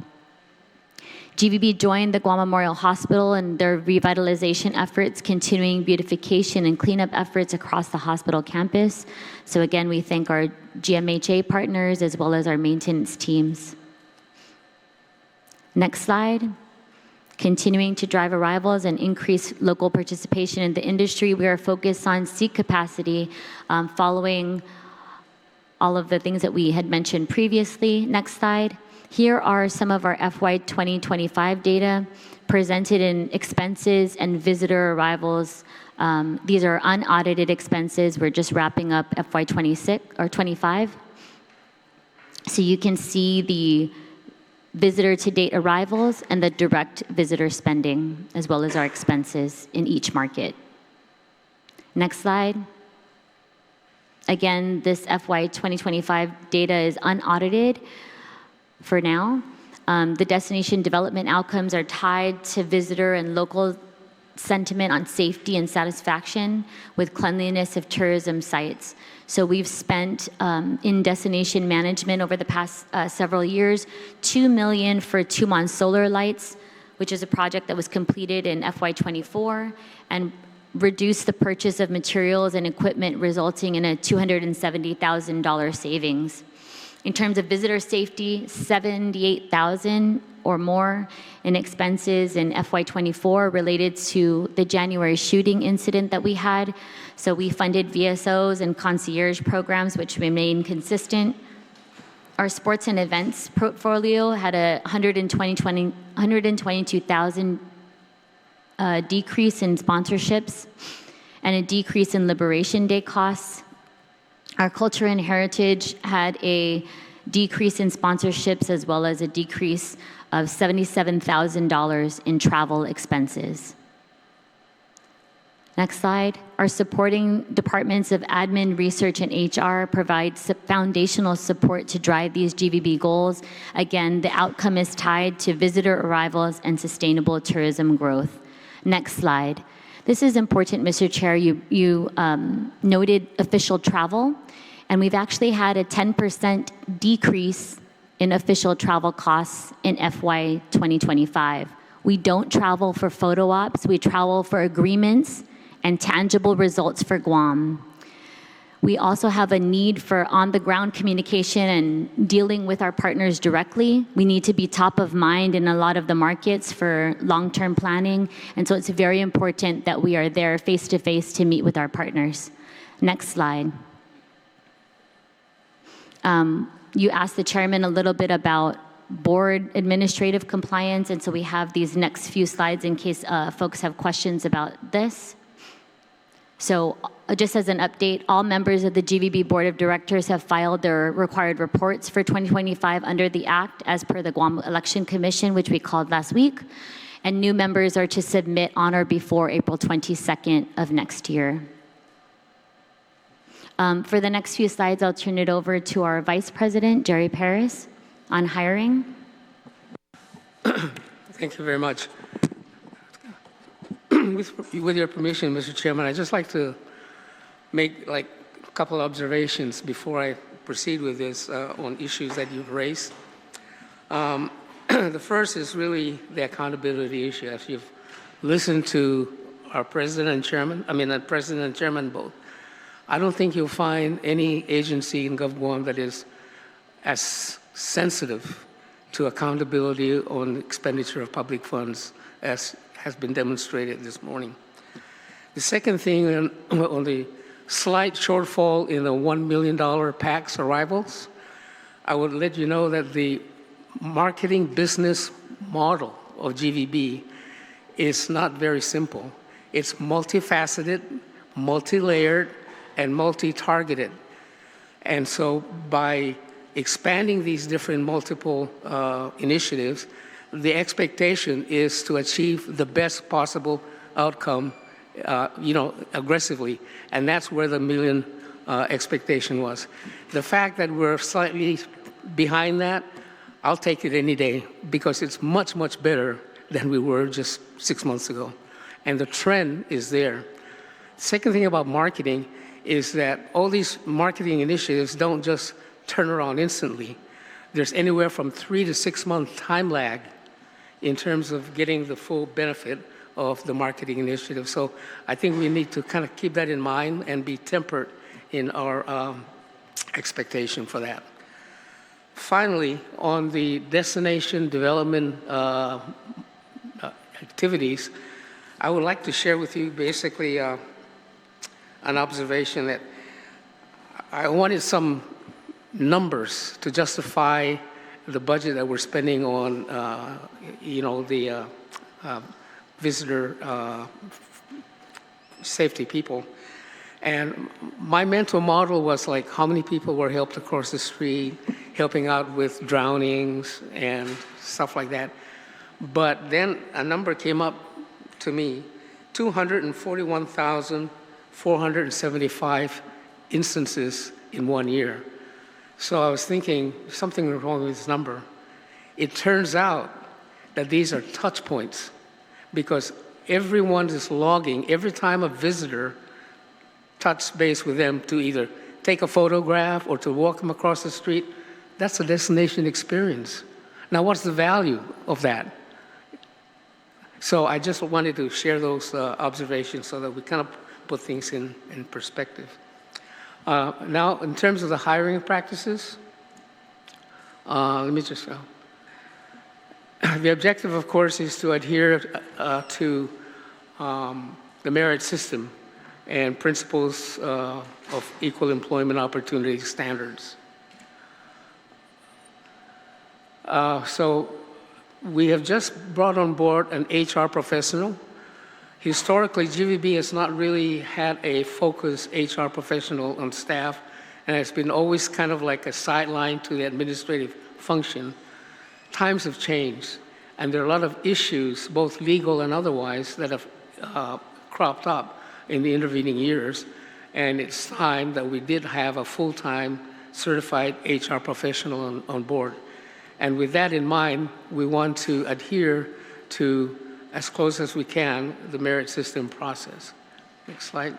GVB joined the Guam Memorial Hospital and their revitalization efforts, continuing beautification and cleanup efforts across the hospital campus. So again, we thank our GMHA partners as well as our maintenance teams. Next slide. Continuing to drive arrivals and increase local participation in the industry, we are focused on seat capacity following all of the things that we had mentioned previously. Next slide. Here are some of our FY 2025 data presented in expenses and visitor arrivals. These are unaudited expenses. We're just wrapping up FY 26 or 25. So you can see the visitor to date arrivals and the direct visitor spending, as well as our expenses in each market. Next slide. Again, this FY 2025 data is unaudited for now. The destination development outcomes are tied to visitor and local sentiment on safety and satisfaction with cleanliness of tourism sites. So we've spent in destination management over the past several years, $2 million for Tumon solar lights, which is a project that was completed in FY24, and reduced the purchase of materials and equipment, resulting in a $270,000 savings. In terms of visitor safety, $78,000 or more in expenses in FY24 related to the January shooting incident that we had. So we funded VSOs and concierge programs, which remain consistent. Our sports and events portfolio had a $122,000 decrease in sponsorships and a decrease in Liberation Day costs. Our culture and heritage had a decrease in sponsorships as well as a decrease of $77,000 in travel expenses. Next slide. Our supporting departments of admin, research, and HR provide foundational support to drive these GVB goals. Again, the outcome is tied to visitor arrivals and sustainable tourism growth. Next slide. This is important, Mr. Chair. You noted official travel, and we've actually had a 10% decrease in official travel costs in FY 2025. We don't travel for photo ops, we travel for agreements and tangible results for Guam. We also have a need for on-the-ground communication and dealing with our partners directly. We need to be top of mind in a lot of the markets for long-term planning, and so it's very important that we are there face-to-face to meet with our partners. Next slide. You asked the chairman a little bit about board administrative compliance, and so we have these next few slides in case folks have questions about this. So just as an update, all members of the GVB Board of Directors have filed their required reports for 2025 under the Act as per the Guam Election Commission, which we called last week, and new members are to submit on or before April 22nd of next year. For the next few slides, I'll turn it over to our Vice President, Jerry Paris, on hiring. Thank you very much. With your permission, Mr. Chairman, I'd just like to make a couple observations before I proceed with this on issues that you've raised. The first is really the accountability issue. As you've listened to our President and Chairman, President and Chairman both, I don't think you'll find any agency in GovGuam that is as sensitive to accountability on expenditure of public funds as has been demonstrated this morning. The second thing on the slight shortfall in the $1 million PAX arrivals, I would let you know that the marketing business model of GVB is not very simple. It's multifaceted, multi-layered, and multi-targeted. And so by expanding these different multiple initiatives, the expectation is to achieve the best possible outcome, aggressively. And that's where the million expectation was. The fact that we're slightly behind that, I'll take it any day because it's much, much better than we were just 6 months ago. And the trend is there. Second thing about marketing is that all these marketing initiatives don't just turn around instantly. There's anywhere from 3 to 6 month time lag in terms of getting the full benefit of the marketing initiative. So I think we need to kind of keep that in mind and be tempered in our expectation for that. Finally, on the destination development activities, I would like to share with you basically an observation that I wanted some numbers to justify the budget that we're spending on, the visitor safety people. And my mental model was like how many people were helped across the street, helping out with drownings and stuff like that. But then a number came up to me, 241,475 instances in 1 year. So I was thinking, something wrong with this number. It turns out that these are touch points because everyone is logging every time a visitor touches base with them to either take a photograph or to walk them across the street. That's a destination experience. Now, what's the value of that? So I just wanted to share those observations so that we kind of put things in perspective. Now, in terms of the hiring practices, let me just go. The objective, of course, is to adhere to the merit system and principles of equal employment opportunity standards. So we have just brought on board an HR professional. Historically, GVB has not really had a focused HR professional on staff, and it's been always kind of like a sideline to the administrative function. Times have changed, and there are a lot of issues, both legal and otherwise, that have cropped up in the intervening years, and it's time that we did have a full-time certified HR professional on board. And with that in mind, we want to adhere to, as close as we can, the merit system process. Next slide.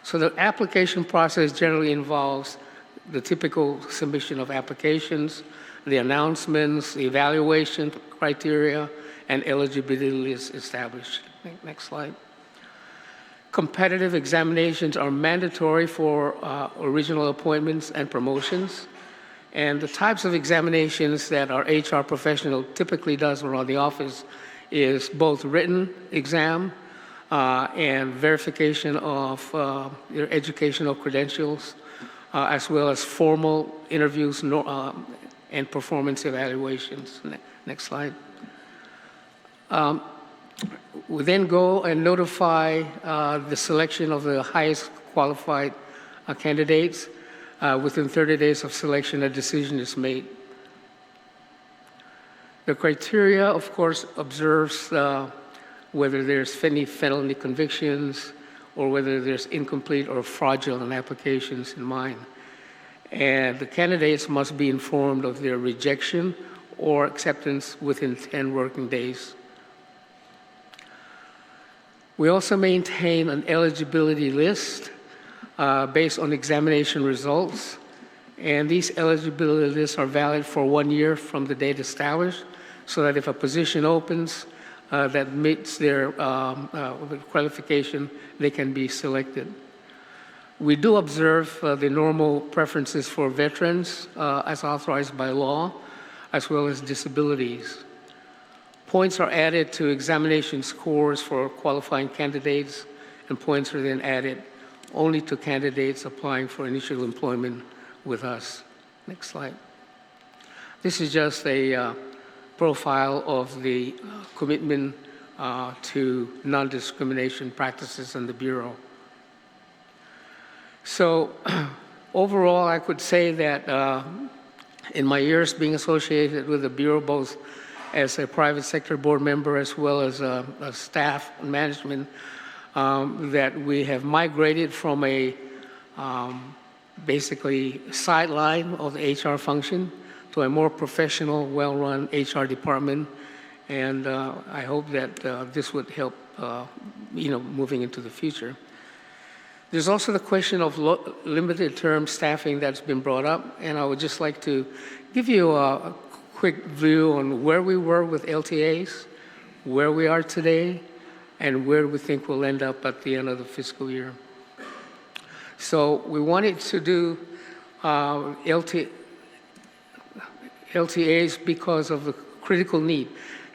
So the application process generally involves the typical submission of applications, the announcements, the evaluation criteria, and eligibility is established. Next slide. Competitive examinations are mandatory for original appointments and promotions. And the types of examinations that our HR professional typically does around the office is both written exam and verification of your educational credentials, as well as formal interviews and performance evaluations. Next slide. We then go and notify the selection of the highest qualified candidates. Within 30 days of selection, a decision is made. The criteria, of course, observes whether there's any felony convictions or whether there's incomplete or fraudulent applications in mind. And the candidates must be informed of their rejection or acceptance within 10 working days. We also maintain an eligibility list based on examination results. And these eligibility lists are valid for 1 year from the date established, so that if a position opens that meets their qualification, they can be selected. We do observe the normal preferences for veterans as authorized by law, as well as disabilities. Points are added to examination scores for qualifying candidates, and points are then added only to candidates applying for initial employment with us. Next slide. This is just a profile of the commitment to non-discrimination practices in the Bureau. So overall, I could say that in my years being associated with the Bureau, both as a private sector board member as well as a staff and management, that we have migrated from a basically sideline of the HR function to a more professional, well-run HR department, and I hope that this would help, moving into the future. There's also the question of limited-term staffing that's been brought up, and I would just like to give you a quick view on where we were with LTAs, where we are today, and where we think we'll end up at the end of the fiscal year. So we wanted to do LTAs because of the critical need.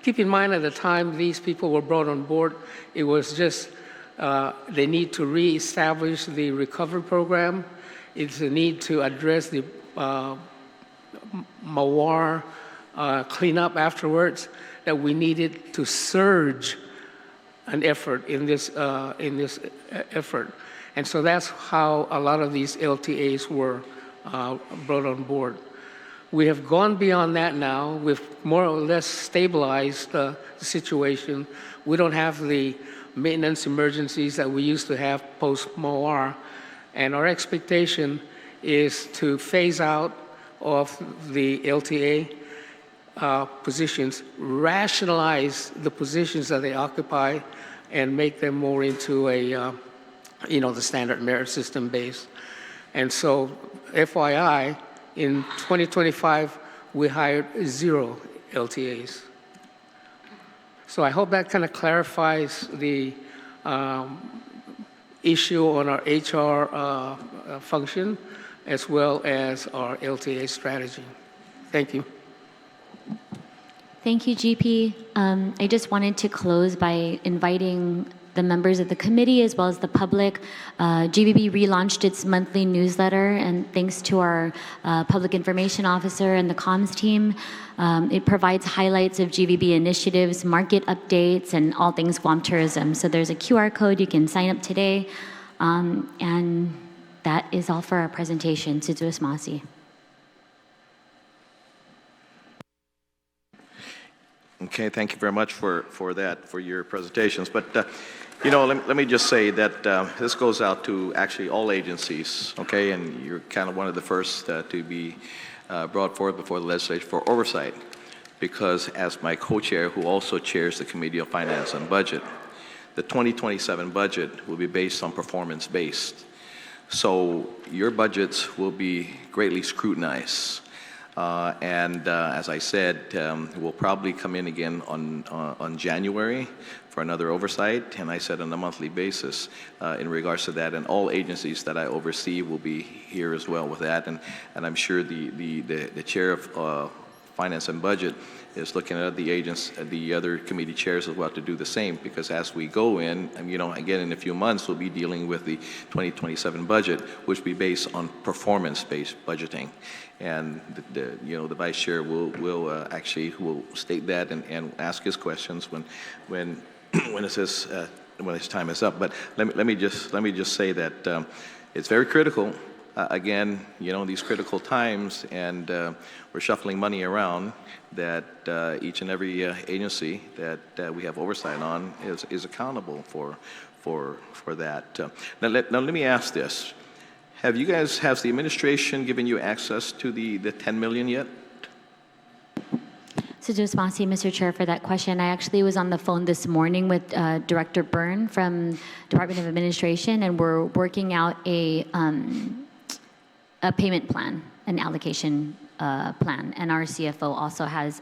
Keep in mind, at the time these people were brought on board, it was just the need to reestablish the recovery program. It's the need to address the Mawar cleanup afterwards, that we needed to surge an effort in this effort. And so that's how a lot of these LTAs were brought on board. We have gone beyond that now. We've more or less stabilized the situation. We don't have the maintenance emergencies that we used to have post-Mawar. And our expectation is to phase out of the LTA positions, rationalize the positions that they occupy, and make them more into a, the standard merit system base. And so, FYI, in 2025, we hired 0 LTAs. So I hope that kind of clarifies the issue on our HR function as well as our LTA strategy. Thank you. Thank you, GP. I just wanted to close by inviting the members of the committee as well as the public. GBB relaunched its monthly newsletter, and thanks to our public information officer and the comms team, it provides highlights of GBB initiatives, market updates, and all things Guam tourism. So there's a QR code, you can sign up today. And that is all for our presentation. Suzuis Masi. Okay, thank you very much for that, for your presentations. But, let me just say that this goes out to actually all agencies, okay? And you're kind of one of the first to be brought forward before the legislature for oversight, because as my co-chair, who also chairs the Committee of Finance and Budget, the 2027 budget will be based on performance-based. So your budgets will be greatly scrutinized. As I said, we'll probably come in again on January for another oversight, and I said on a monthly basis in regards to that, and all agencies that I oversee will be here as well with that, and I'm sure the chair of Finance and Budget is looking at the other committee chairs as well to do the same, because as we go in, again in a few months, we'll be dealing with the 2027 budget, which will be based on performance-based budgeting. And the vice chair will actually state that and ask his questions when his time is up. But let me just say that it's very critical. Again, these critical times, and we're shuffling money around, that each and every agency that we have oversight on is accountable for that. Now let me ask this. Has the administration given you access to the 10 million yet? Suzuis Masi, Mr. Chair, for that question. I actually was on the phone this morning with Director Byrne from Department of Administration, and we're working out a payment plan, an allocation plan, and our CFO also has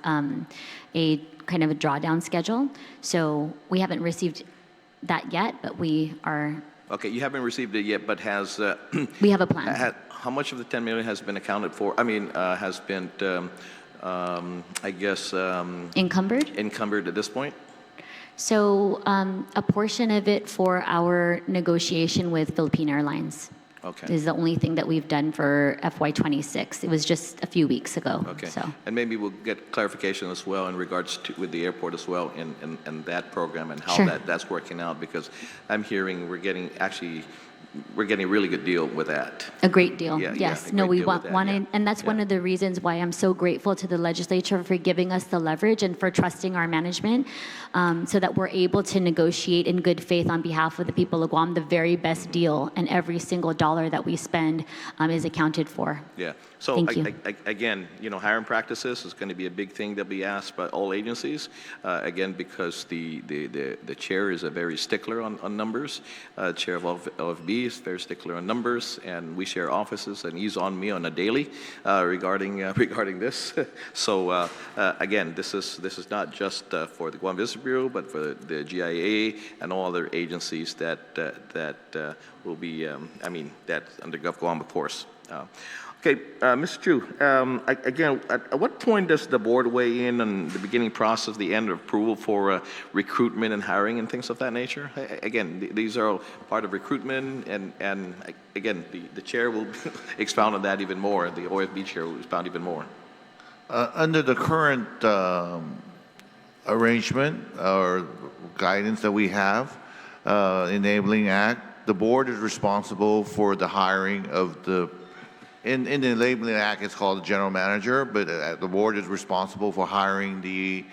a kind of a drawdown schedule. So we haven't received that yet, but we are. Okay, you haven't received it yet, but has we have a plan. How much of the 10 million has been accounted for? Has been, encumbered at this point? So a portion of it for our negotiation with Philippine Airlines. Okay. Is the only thing that we've done for FY26. It was just a few weeks ago. Okay. So. And maybe we'll get clarification as well in regards to with the airport as well in that program and how Sure. that's working out, because I'm hearing we're getting a really good deal with that. A great deal. Yeah, yes. a No, great we deal with that, wanted, yeah. and that's one of the reasons why I'm so grateful to the legislature for giving us the leverage and for trusting our management, so that we're able to negotiate in good faith on behalf of the people of Guam the very best deal, and every single dollar that we spend is accounted for. Yeah. So Thank you. again, hiring practices is going to be a big thing that we asked by all agencies. Again, because the chair is a very stickler on numbers. Chair of OFB is very stickler on numbers, and we share offices, and he's on me on a daily regarding this. So again, this is not just for the Guam Visitor Bureau, but for the GIAA and all other agencies that will be that's under Gov Guam, of course. Okay, Mr. Chu, again, at what point does the board weigh in on the beginning process, the end of approval for recruitment and hiring and things of that nature? Again, these are all part of recruitment, and again, the chair will expound on that even more. The OFB chair will expound even more. Under the current arrangement or guidance that we have, Enabling Act, the board is responsible for the hiring of the. In the Enabling Act, it's called the general manager, but the board is responsible for hiring the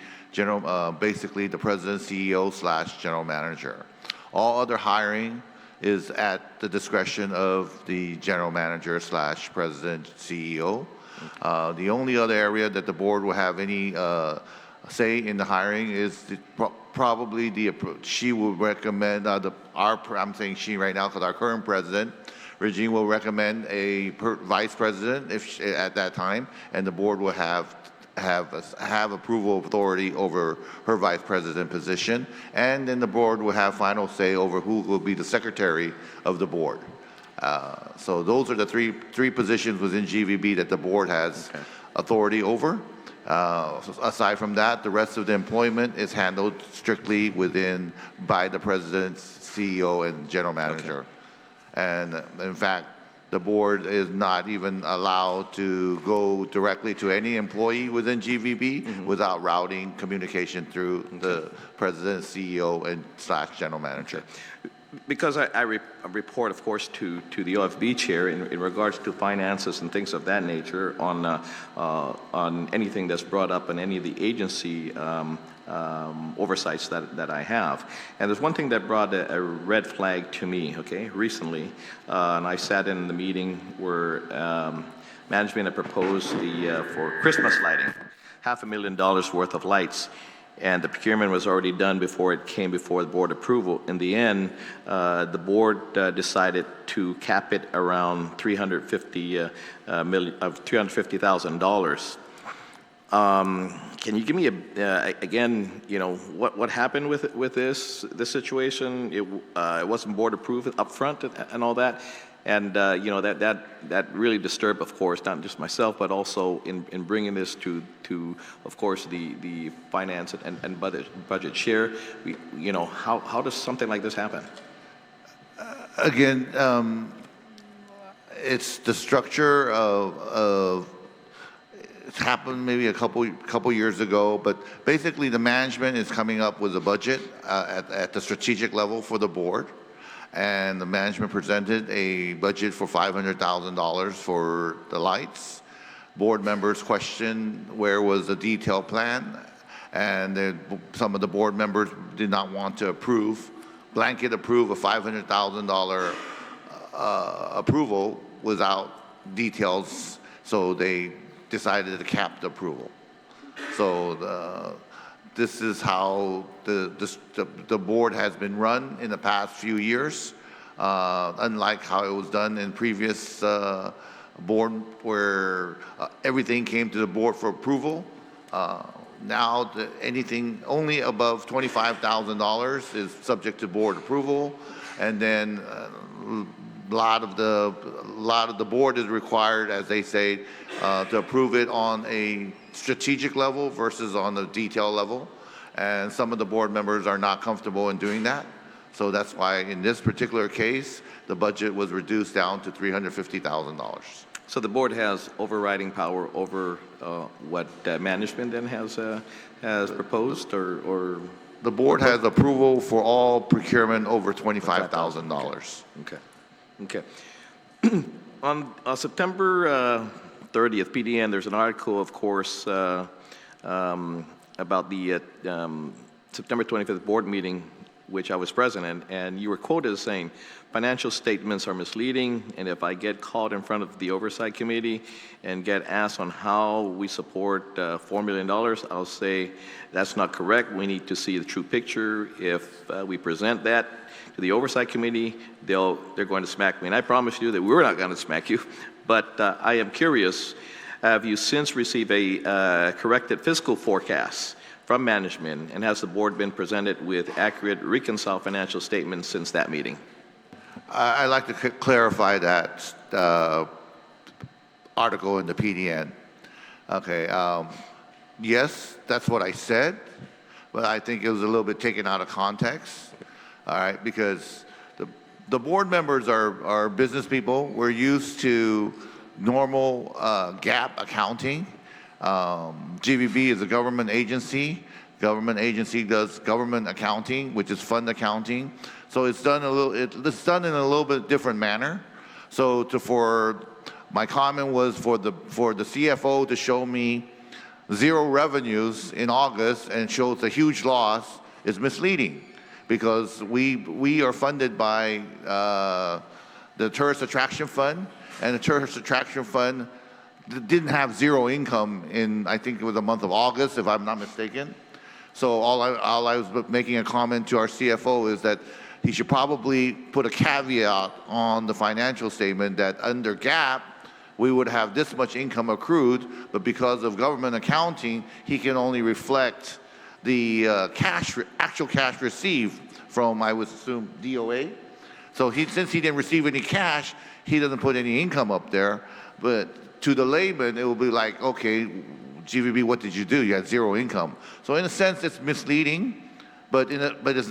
basically the president, CEO / general manager. All other hiring is at the discretion of the general manager / president, CEO. The only other area that the board will have any say in the hiring is probably the approach. She will recommend, I'm saying she right now because our current president, Regine, will recommend a vice president at that time, and the board will have approval authority over her vice president position, and then the board will have final say over who will be the secretary of the board. So those are the three positions within GVB that the board has authority over. Aside from that, the rest of the employment is handled strictly by the president, CEO, and general manager. And in fact, the board is not even allowed to go directly to any employee within GVB without routing communication through the president, CEO, and / general manager. Because I report, of course, to the OFB chair in regards to finances and things of that nature on anything that's brought up in any of the agency oversights that I have. And there's one thing that brought a red flag to me, recently. And I sat in the meeting where management had proposed for Christmas lighting, $500,000 worth of lights. And the procurement was already done before it came before the board approval. In the end, the board decided to cap it around $350,000. Can you give me again, what happened with this situation? It wasn't board approved up front and all that. And that really disturbed, of course, not just myself, but also in bringing this to of course, the finance and budget share. How does something like this happen? Again, it's the structure of it's happened maybe a couple years ago, but basically the management is coming up with a budget at the strategic level for the board. And the management presented a budget for $500,000 for the lights. Board members questioned where was the detailed plan, and some of the board members did not want to blanket approve a $500,000 approval without details, so they decided to cap the approval. So this is how the board has been run in the past few years, unlike how it was done in previous board where everything came to the board for approval. Now anything only above $25,000 is subject to board approval, and then a lot of the board is required, as they say, to approve it on a strategic level versus on the detail level, and some of the board members are not comfortable in doing that. So that's why in this particular case, the budget was reduced down to $350,000. So the board has overriding power over what management then has proposed, or the board has approval for all procurement over $25,000. Okay. On September 30th, PDN, there's an article, of course, about the September 25th board meeting, which I was present in, and you were quoted as saying, financial statements are misleading, and if I get called in front of the Oversight Committee and get asked on how we support $4 million, I'll say, that's not correct. We need to see the true picture. If we present that to the Oversight Committee, they're going to smack me. And I promise you that we're not going to smack you, but I am curious, have you since received a corrected fiscal forecast from management, and has the board been presented with accurate reconciled financial statements since that meeting? I'd like to clarify that article in the PDN. Okay, yes, that's what I said, but I think it was a little bit taken out of context, all right, because the board members are business people. We're used to normal GAAP accounting. GVB is a government agency. Government agency does government accounting, which is fund accounting. So it's done it's done in a little bit different manner. So my comment was for the CFO to show me 0 revenues in August and shows a huge loss is misleading, because we are funded by the Tourist Attraction Fund, and the Tourist Attraction Fund didn't have zero income in, I think it was the month of August, if I'm not mistaken. So all I was making a comment to our CFO is that he should probably put a caveat on the financial statement that under GAAP, we would have this much income accrued, but because of government accounting, he can only reflect the actual cash received from, I would assume, DOA. So since he didn't receive any cash, he doesn't put any income up there. But to the layman, it will be like, okay, GVB, what did you do? You had zero income. So in a sense, it's misleading, but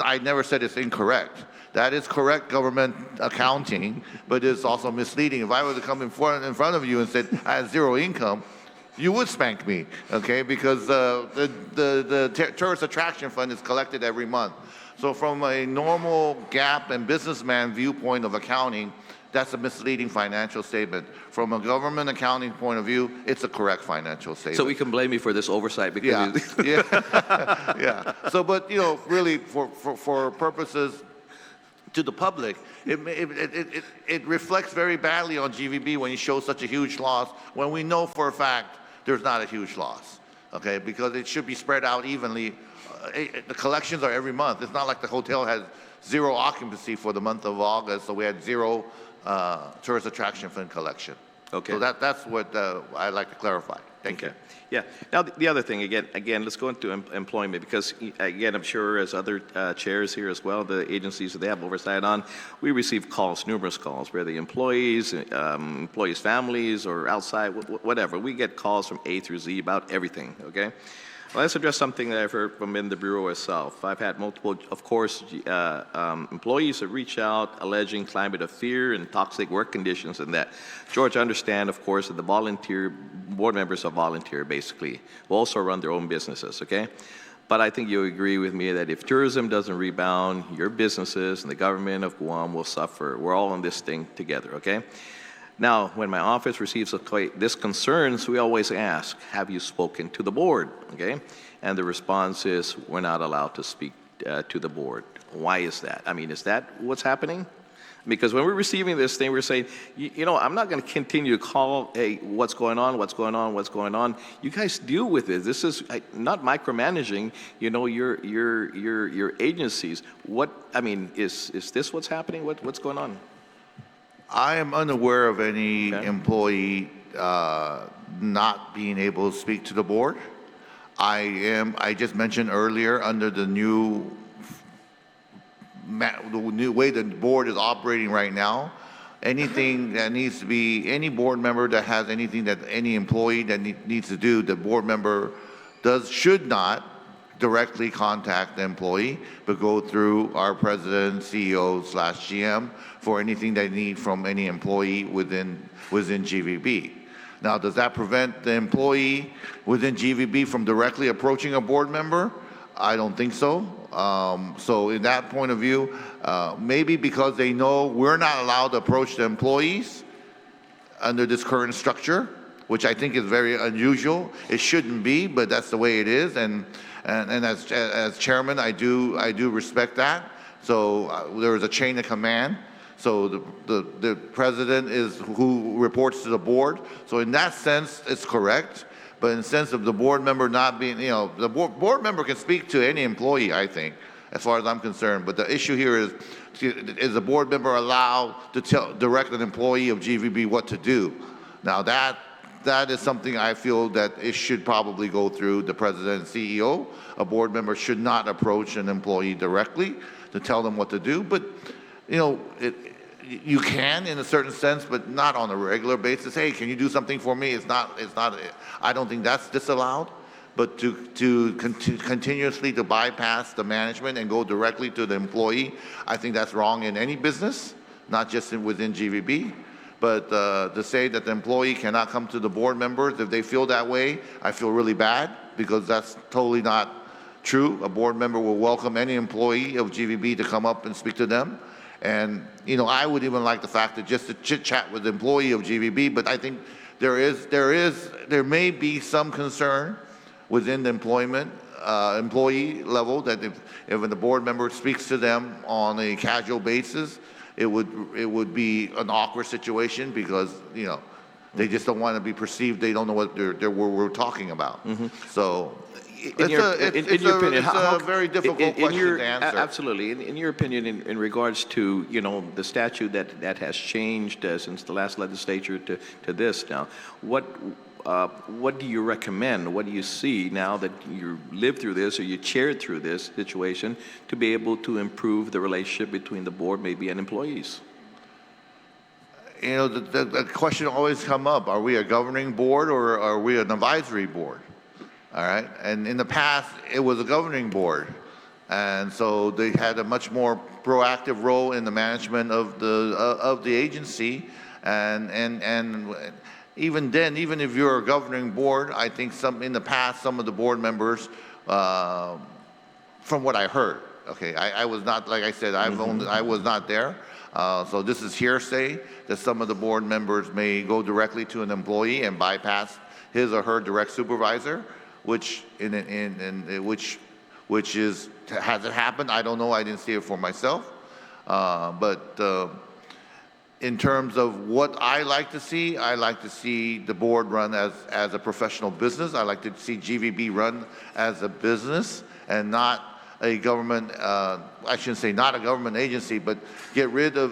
I never said it's incorrect. That is correct government accounting, but it's also misleading. If I were to come in front of you and said I had zero income, you would spank me, okay? Because the tourist attraction fund is collected every month. So from a normal GAAP and businessman viewpoint of accounting, that's a misleading financial statement. From a government accounting point of view, it's a correct financial statement. So we can blame you for this oversight because Yeah. So, but really, for purposes to the public, it reflects very badly on GVB when you show such a huge loss when we know for a fact there's not a huge loss, okay? Because it should be spread out evenly. The collections are every month. It's not like the hotel has zero occupancy for the month of August, so we had zero tourist attraction fund collection. Okay. So that's what I'd like to clarify. Thank you. Yeah. Now, the other thing, again, let's go into employment because, again, I'm sure as other chairs here as well, the agencies that they have oversight on, we receive calls, numerous calls, whether the employees, employees' families, or outside, whatever. We get calls from A through Z about everything, okay? Well, let's address something that I've heard from in the Bureau itself. I've had multiple, of course, employees have reached out alleging climate of fear and toxic work conditions and that. George, I understand, of course, that the board members are volunteer, basically, who also run their own businesses, okay? But I think you'll agree with me that if tourism doesn't rebound, your businesses and the government of Guam will suffer. We're all in this thing together, okay? Now, when my office receives this concerns, we always ask, have you spoken to the board, okay? And the response is, we're not allowed to speak to the board. Why is that? I mean, is that what's happening? Because when we're receiving this thing, we're saying, I'm not going to continue to call, hey, what's going on, what's going on, what's going on. You guys deal with it. This is not micromanaging, your agencies. Is this what's happening? What's going on? I am unaware of any employee not being able to speak to the board. I just mentioned earlier, under the new way the board is operating right now, anything that needs to be, any board member that has anything that any employee that needs to do, the board member should not directly contact the employee, but go through our president, CEO/GM for anything they need from any employee within GVB. Now, does that prevent the employee within GVB from directly approaching a board member? I don't think so. So in that point of view, maybe because they know we're not allowed to approach the employees under this current structure, which I think is very unusual. It shouldn't be, but that's the way it is. And as chairman, I do respect that. So there is a chain of command. So the president is who reports to the board. So in that sense, it's correct. But in the sense of the board member not being, the board member can speak to any employee, I think, as far as I'm concerned. But the issue here is the board member allowed to direct an employee of GVB what to do? Now that is something I feel that it should probably go through the president and CEO. A board member should not approach an employee directly to tell them what to do. But, you can in a certain sense, but not on a regular basis. Hey, can you do something for me? It's not, I don't think that's disallowed. But to continuously to bypass the management and go directly to the employee, I think that's wrong in any business, not just within GVB. But to say that the employee cannot come to the board members, if they feel that way, I feel really bad, because that's totally not true. A board member will welcome any employee of GVB to come up and speak to them. And, I would even like the fact that just to chit-chat with the employee of GVB, but I think there may be some concern within the employee level that if the board member speaks to them on a casual basis, it would be an awkward situation, because They just don't want to be perceived. They don't know what we're talking about. So In your opinion, it's a very difficult question to answer. Absolutely. In your opinion, in regards to, the statute that has changed since the last legislature to this now, what do you recommend? What do you see now that you lived through this or you chaired through this situation to be able to improve the relationship between the board maybe and employees? The question always come up, are we a governing board or are we an advisory board? All right, and in the past, it was a governing board. And so they had a much more proactive role in the management of the agency. And even then, even if you're a governing board, I think in the past, some of the board members, from what I heard, okay, I was not, like I said, I was not there. So this is hearsay that some of the board members may go directly to an employee and bypass his or her direct supervisor, which has it happened? I don't know. I didn't see it for myself. But in terms of what I like to see the board run as a professional business. I like to see GVB run as a business and not a government, I shouldn't say not a government agency, but run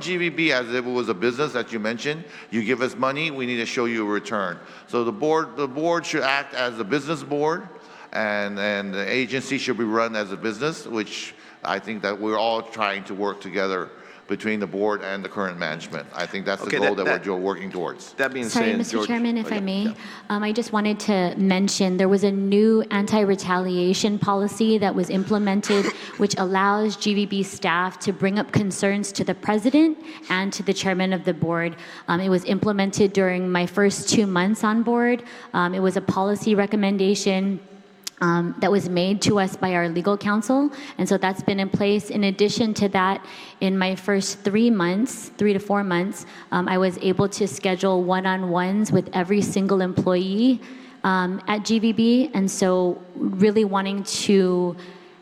GVB as if it was a business that you mentioned. You give us money, we need to show you a return. So the board should act as a business board, and the agency should be run as a business, which I think that we're all trying to work together between the board and the current management. I think that's the goal that we're working towards. That being Sorry, said, Mr. George, Chairman, if I may, yeah. I just wanted to mention there was a new anti-retaliation policy that was implemented, which allows GVB staff to bring up concerns to the president and to the chairman of the board. It was implemented during my first 2 months on board. It was a policy recommendation that was made to us by our legal counsel, and so that's been in place. In addition to that, in my first 3 to 4 months, I was able to schedule one-on-ones with every single employee at GVB, and so really wanting to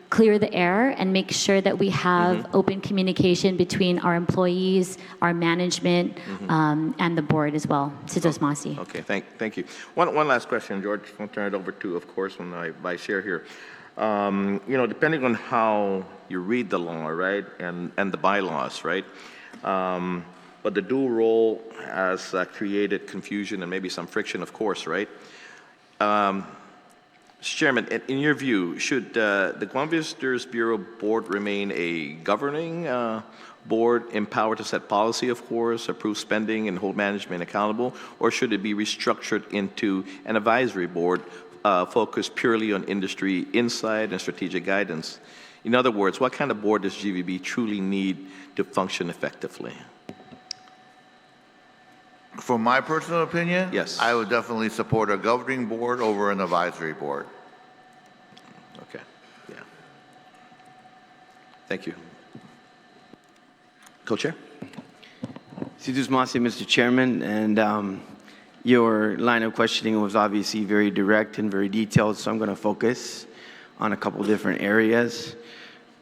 clear the air and make sure that we have open communication between our employees, our management, and the board as well. Sitos Masi. Okay, thank you. One last question, George. I'll turn it over to, of course, when I share here. Depending on how you read the law, right, and the bylaws, right, but the dual role has created confusion and maybe some friction, of course, right? Mr. Chairman, in your view, should the Guam Visitors Bureau Board remain a governing board empowered to set policy, of course, approve spending and hold management accountable, or should it be restructured into an advisory board focused purely on industry insight and strategic guidance? In other words, what kind of board does GVB truly need to function effectively? For my personal opinion, Yes. I would definitely support a governing board over an advisory board. Okay, yeah. Thank you. Co-chair? Sitos Masi, Mr. Chairman, and your line of questioning was obviously very direct and very detailed, so I'm going to focus on a couple different areas.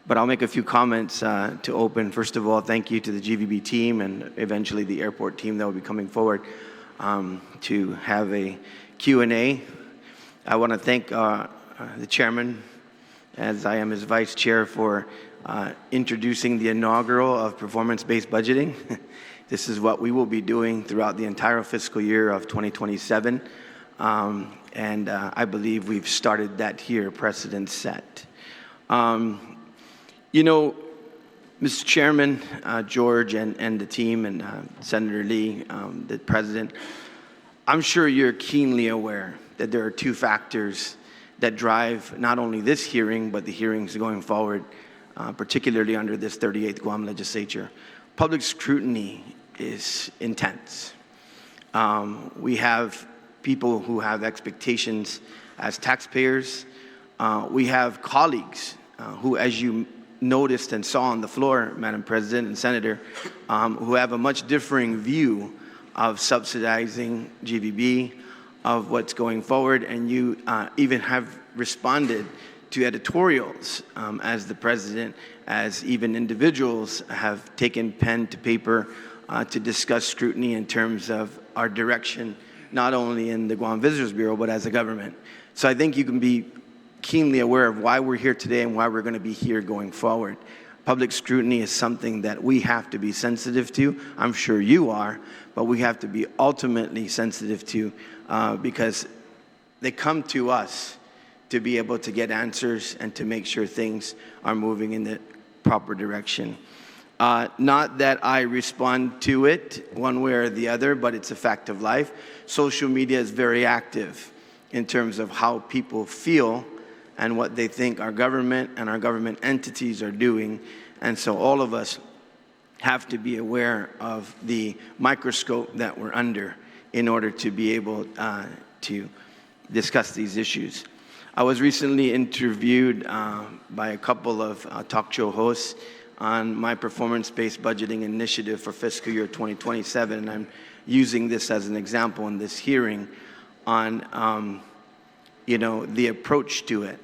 But I'll make a few comments to open. First of all, thank you to the GVB team and eventually the airport team that will be coming forward to have a Q&A. I want to thank the chairman, as I am his vice chair, for introducing the inaugural of performance-based budgeting. This is what we will be doing throughout the entire fiscal year of 2027. And I believe we've started that here, precedent set. Mr. Chairman, George, and the team, and Senator Lee, the president, I'm sure you're keenly aware that there are two factors that drive not only this hearing, but the hearings going forward, particularly under this 38th Guam legislature. Public scrutiny is intense. We have people who have expectations as taxpayers. We have colleagues who, as you noticed and saw on the floor, Madam President and Senator, who have a much differing view of subsidizing GVB, of what's going forward, and you even have responded to editorials as the President, as even individuals have taken pen to paper to discuss scrutiny in terms of our direction, not only in the Guam Visitors Bureau, but as a government. So I think you can be keenly aware of why we're here today and why we're going to be here going forward. Public scrutiny is something that we have to be sensitive to. I'm sure you are, but we have to be ultimately sensitive to because they come to us to be able to get answers and to make sure things are moving in the proper direction. Not that I respond to it one way or the other, but it's a fact of life. Social media is very active in terms of how people feel and what they think our government and our government entities are doing. And so all of us have to be aware of the microscope that we're under in order to be able to discuss these issues. I was recently interviewed by a couple of talk show hosts on my performance-based budgeting initiative for fiscal year 2027, and I'm using this as an example in this hearing on the approach to it.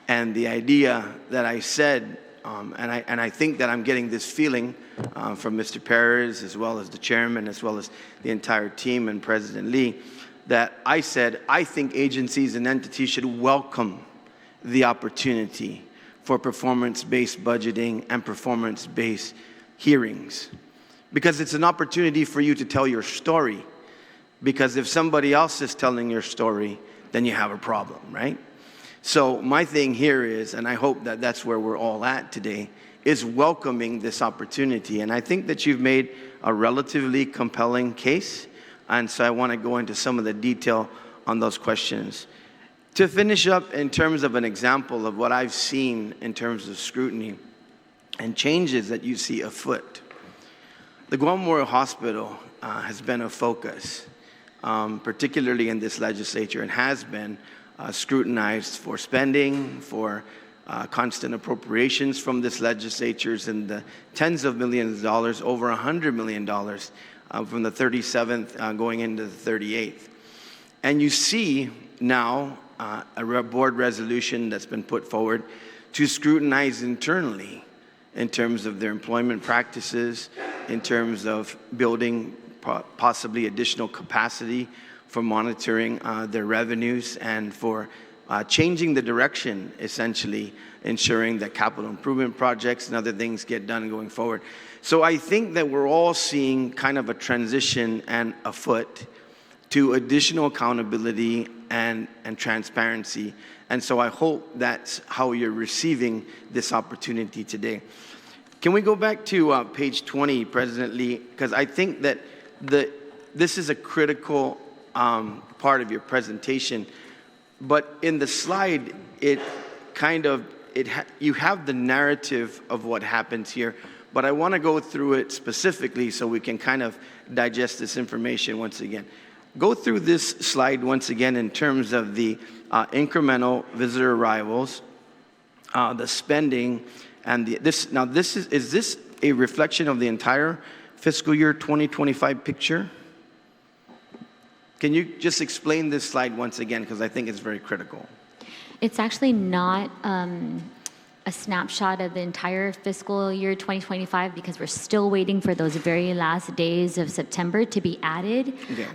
And the idea that I said, and I think that I'm getting this feeling from Mr. Perez, as well as the chairman, as well as the entire team and President Lee, that I said, I think agencies and entities should welcome the opportunity for performance-based budgeting and performance-based hearings. Because it's an opportunity for you to tell your story. Because if somebody else is telling your story, then you have a problem, right? So my thing here is, and I hope that that's where we're all at today, is welcoming this opportunity. And I think that you've made a relatively compelling case. And so I want to go into some of the detail on those questions. To finish up in terms of an example of what I've seen in terms of scrutiny and changes that you see afoot, the Guam Memorial Hospital has been a focus, particularly in this legislature, and has been scrutinized for spending, for constant appropriations from this legislature in the tens of millions of dollars, over $100 million from the 37th going into the 38th. And you see now a board resolution that's been put forward to scrutinize internally in terms of their employment practices, in terms of building possibly additional capacity for monitoring their revenues and for changing the direction, essentially ensuring that capital improvement projects and other things get done going forward. So I think that we're all seeing kind of a transition and afoot to additional accountability and transparency. And so I hope that's how you're receiving this opportunity today. Can we go back to page 20, President Lee? Because I think that this is a critical part of your presentation. But in the slide, you have the narrative of what happens here. But I want to go through it specifically so we can kind of digest this information once again. Go through this slide once again in terms of the incremental visitor arrivals, the spending, and is this a reflection of the entire fiscal year 2025 picture? Can you just explain this slide once again, because I think it's very critical. It's actually not a snapshot of the entire fiscal year 2025 because we're still waiting for those very last days of September to be added. Okay.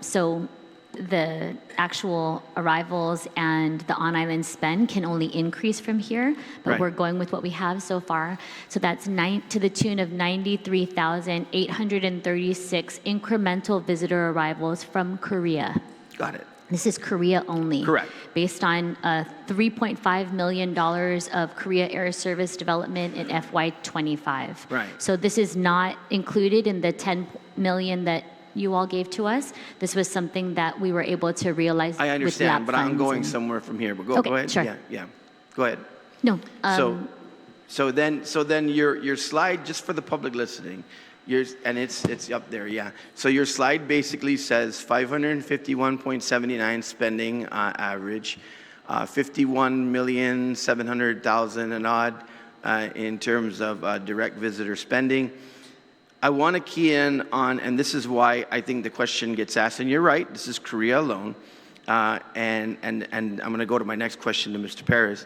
So the actual arrivals and the on-island spend can only increase from here, but Right. we're going with what we have so far. So that's to the tune of 93,836 incremental visitor arrivals from Korea. Got it. This is Korea only. Correct. Based on $3.5 million of Korea Air Service development in FY25. Right. So this is not included in the 10 million that you all gave to us. This was something that we were able to realize. I with understand, LAP but I'm funds going and- somewhere from here. But go Okay, ahead. sure. Yeah. Go ahead. No. So then your slide, just for the public listening, and it's up there, yeah. So your slide basically says 551.79 spending average, 51,700,000 and odd in terms of direct visitor spending. I want to key in on, and this is why I think the question gets asked, and you're right, this is Korea alone, and I'm going to go to my next question to Mr. Perez,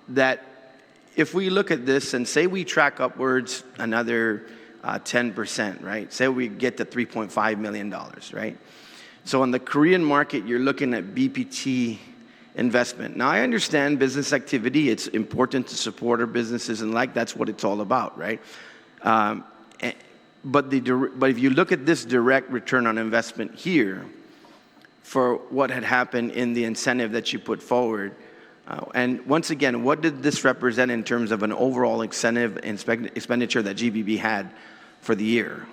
that if we look at this and say we track upwards another 10%, right? Say we get to $3.5 million, right? So on the Korean market, you're looking at BPT investment. Now, I understand business activity. It's important to support our businesses and that's what it's all about, right? But if you look at this direct return on investment here for what had happened in the incentive that you put forward, and once again, what did this represent in terms of an overall incentive expenditure that GBB had for the year?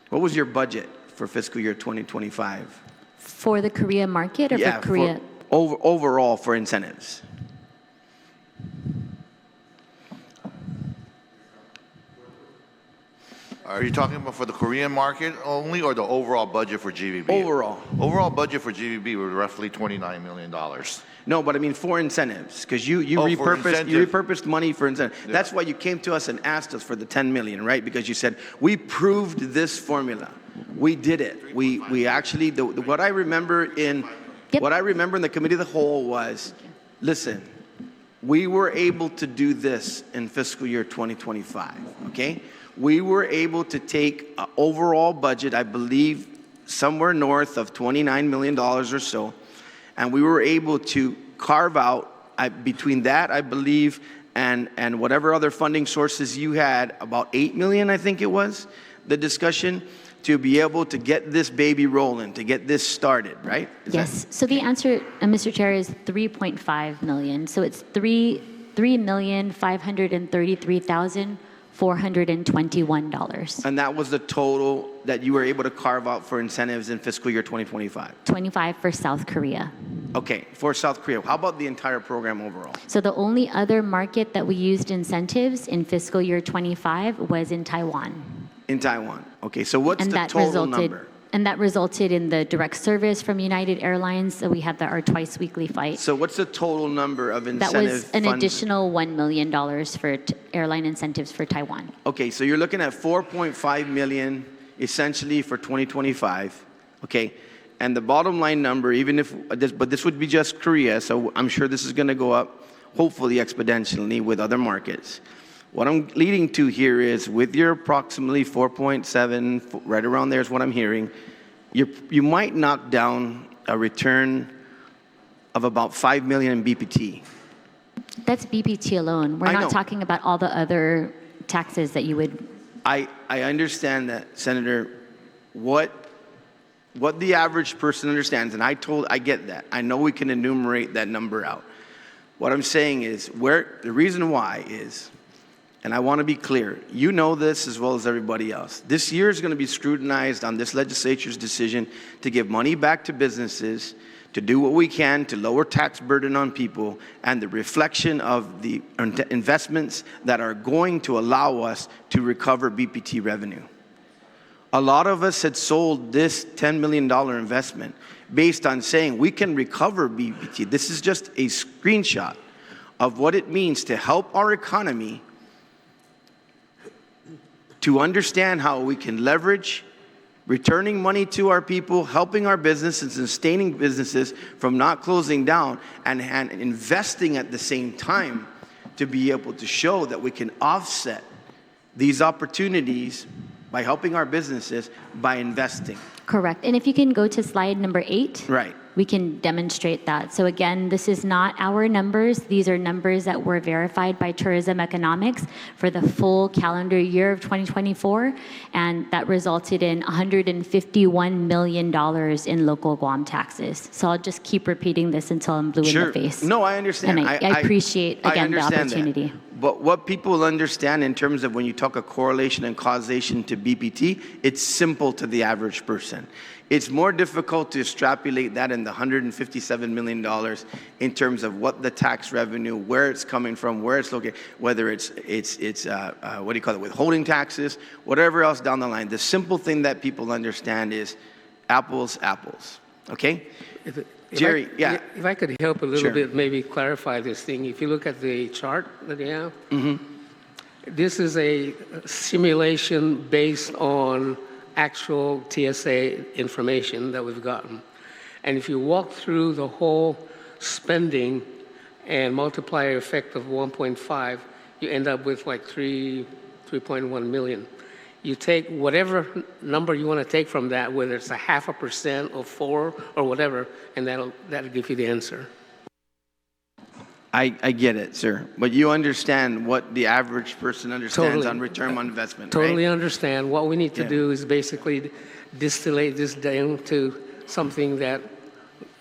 What was your budget for fiscal year 2025? For the Korea market or for Korea? Overall for incentives. Are you talking about for the Korean market only or the overall budget for GBB? Overall. Overall budget for GBB was roughly $29 million. No, but I mean for incentives, because you for repurposed money for incentives. Yeah. That's why you came to us and asked us for the 10 million, right? Because you said we proved this formula, we did it. We actually what I remember in the committee of the whole was, listen, we were able to do this in fiscal year 2025. Okay, we were able to take an overall budget, I believe, somewhere north of $29 million or so. And we were able to carve out, between that, I believe, and whatever other funding sources you had, about $8 million, I think it was, the discussion, to be able to get this baby rolling, to get this started, right? Yes. So the answer, Mr. Chair, is 3.5 million. So it's $3,533,421. And that was the total that you were able to carve out for incentives in fiscal year 2025? 25 for South Korea. Okay, for South Korea. How about the entire program overall? So the only other market that we used incentives in fiscal year 25 was in Taiwan. In Taiwan. Okay, so what's the total number? And that resulted in the direct service from United Airlines. So we had our twice weekly flight. So what's the total number of incentive That was an funds? additional $1 million for airline incentives for Taiwan. Okay, so you're looking at 4.5 million essentially for 2025. Okay, and the bottom line number, even if this would be just Korea, so I'm sure this is going to go up, hopefully exponentially with other markets. What I'm leading to here is with your approximately 4.7, right around there is what I'm hearing, you might knock down a return of about 5 million in BPT. That's BPT alone. We're not talking about all the other taxes that you would. I understand that, Senator. What the average person understands, and I get that. I know we can enumerate that number out. What I'm saying is the reason why is, and I want to be clear, you know this as well as everybody else. This year is going to be scrutinized on this legislature's decision to give money back to businesses, to do what we can to lower tax burden on people, and the reflection of the investments that are going to allow us to recover BPT revenue. A lot of us had sold this $10 million investment based on saying we can recover BPT. This is just a screenshot of what it means to help our economy to understand how we can leverage returning money to our people, helping our businesses, and sustaining businesses from not closing down, and investing at the same time to be able to show that we can offset these opportunities by helping our businesses by investing. Correct. And if you can go to slide number 8. Right. We can demonstrate that. So again, this is not our numbers. These are numbers that were verified by Tourism Economics for the full calendar year of 2024, and that resulted in $151 million in local Guam taxes. So I'll just keep repeating this until I'm blue in the face. No, I understand. And I appreciate, again, the opportunity. That. But what people understand in terms of when you talk a correlation and causation to BPT, it's simple to the average person. It's more difficult to extrapolate that in the $157 million in terms of what the tax revenue, where it's coming from, where it's located, whether it's withholding taxes, whatever else down the line. The simple thing that people understand is apples, okay? Jerry, yeah. If I could help a little bit, maybe clarify this thing. If you look at the chart that you have, this is a simulation based on actual TSA information that we've gotten. And if you walk through the whole spending and multiplier effect of 1.5, you end up with like 3.1 million. You take whatever number you want to take from that, whether it's 0.5% or 4 or whatever, and that'll give you the answer. I get it, sir. But you understand what the average person understands Totally. on return on investment, Totally right? understand. What we need to Yeah. do is basically distillate this down to something that